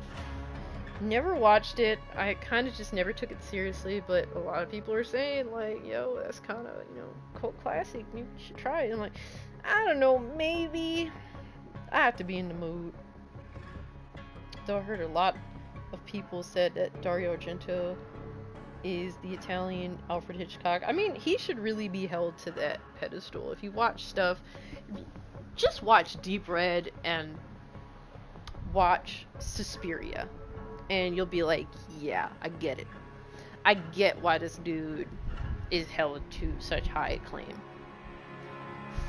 Never watched it. I kind of just never took it seriously, but a lot of people are saying, like, yo, that's kind of, you know, cult classic. You should try it. I'm like, I don't know, maybe. I have to be in the mood. Though I heard a lot of people said that Dario Argento is the Italian Alfred Hitchcock. I mean, he should really be held to that pedestal. If you watch stuff, just watch Deep Red and watch Suspiria. And you'll be like, yeah, I get it. I get why this dude is held to such high acclaim.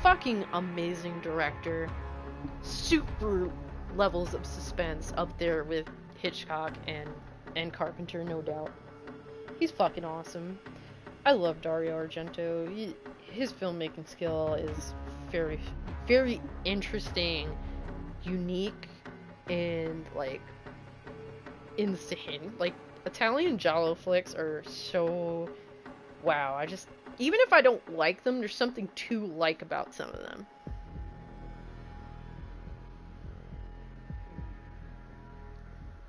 Fucking amazing director. Super levels of suspense up there with Hitchcock and Carpenter, no doubt. He's fucking awesome. I love Dario Argento. His filmmaking skill is very, very interesting, unique, and, like, insane. Like, Italian giallo flicks are so wow. Even if I don't like them, there's something to like about some of them.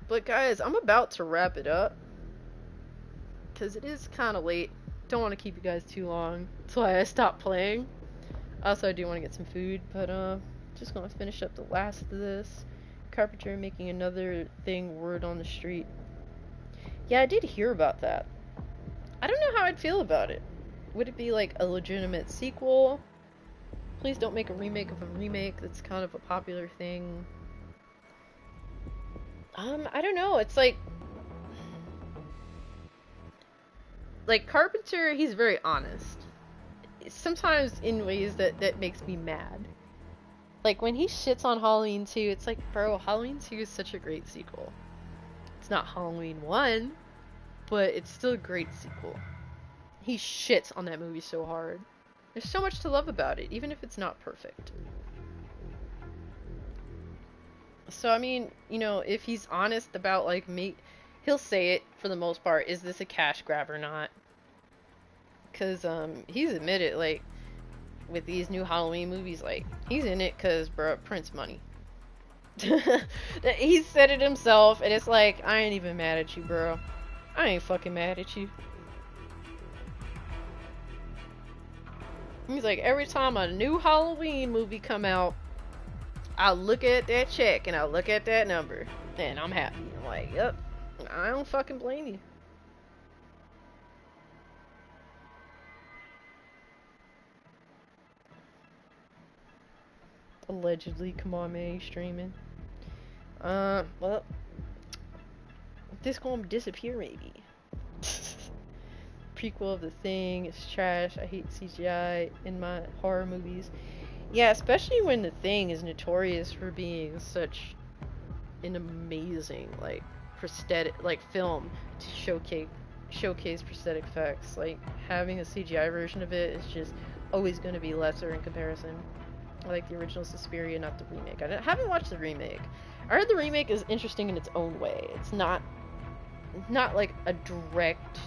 But guys, I'm about to wrap it up because it is kind of late. Don't want to keep you guys too long. That's why I stopped playing. Also, I do want to get some food, but just gonna finish up the last of this. Carpenter making another thing, word on the street. Yeah, I did hear about that. I don't know how I'd feel about it. Would it be like a legitimate sequel? Please don't make a remake of a remake. That's kind of a popular thing. I don't know. It's like Carpenter, he's very honest. Sometimes in ways that makes me mad. Like, when he shits on Halloween 2, it's like, bro, Halloween 2 is such a great sequel. It's not Halloween 1, but it's still a great sequel. He shits on that movie so hard. There's so much to love about it, even if it's not perfect. So, I mean, you know, if he's honest about, like, he'll say it, for the most part, is this a cash grab or not? Because, he's admitted, like, with these new Halloween movies, like, he's in it because, bro, Prince money. He said it himself, and it's like, I ain't even mad at you, bro. I ain't fucking mad at you. He's like, every time a new Halloween movie come out, I'll look at that check, and I'll look at that number, and I'm happy. I'm like, yep, I don't fucking blame you. Allegedly, come on, man, you streaming. Well, this gonna disappear, maybe. Prequel of The Thing is trash. I hate CGI in my horror movies. Yeah, especially when The Thing is notorious for being such an amazing, like, prosthetic, like film, to showcase prosthetic effects. Like, having a CGI version of it is just always going to be lesser in comparison. I like the original Suspiria, not the remake. I haven't watched the remake. I heard the remake is interesting in its own way. It's not like a direct,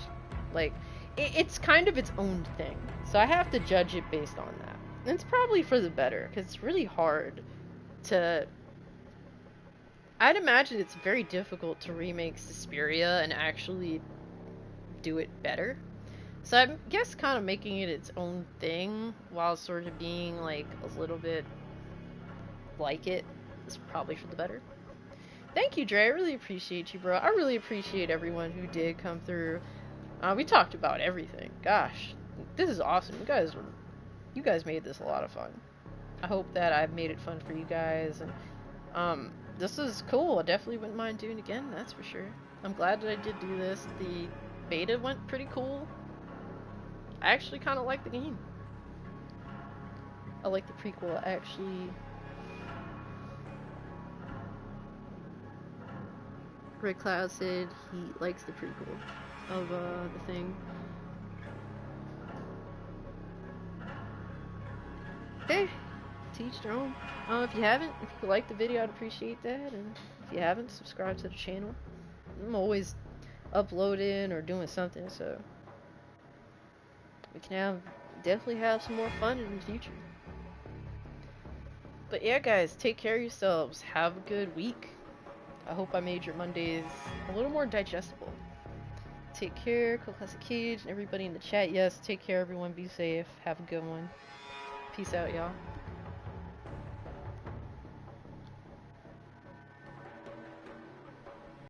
like, it's kind of its own thing. So I have to judge it based on that. And it's probably for the better, because it's really hard to... I'd imagine it's very difficult to remake Suspiria and actually do it better. So I guess kind of making it its own thing while sort of being like a little bit like it is probably for the better. Thank you, Dre. I really appreciate you, bro. I really appreciate everyone who did come through. We talked about everything. Gosh, this is awesome. You guys made this a lot of fun. I hope that I've made it fun for you guys, and this is cool. I definitely wouldn't mind doing it again, that's for sure. I'm glad that I did do this. The beta went pretty cool. I actually kind of like the game. I like the prequel, actually. Red Cloud said he likes the prequel of the thing. Hey, teach their own. If you haven't, if you like the video, I'd appreciate that. And if you haven't, subscribe to the channel. I'm always uploading or doing something, so we can definitely have some more fun in the future. But yeah, guys, take care of yourselves. Have a good week. I hope I made your Mondays a little more digestible. Take care, Cool Classic Cage, and everybody in the chat. Yes, take care, everyone. Be safe. Have a good one. Peace out, y'all.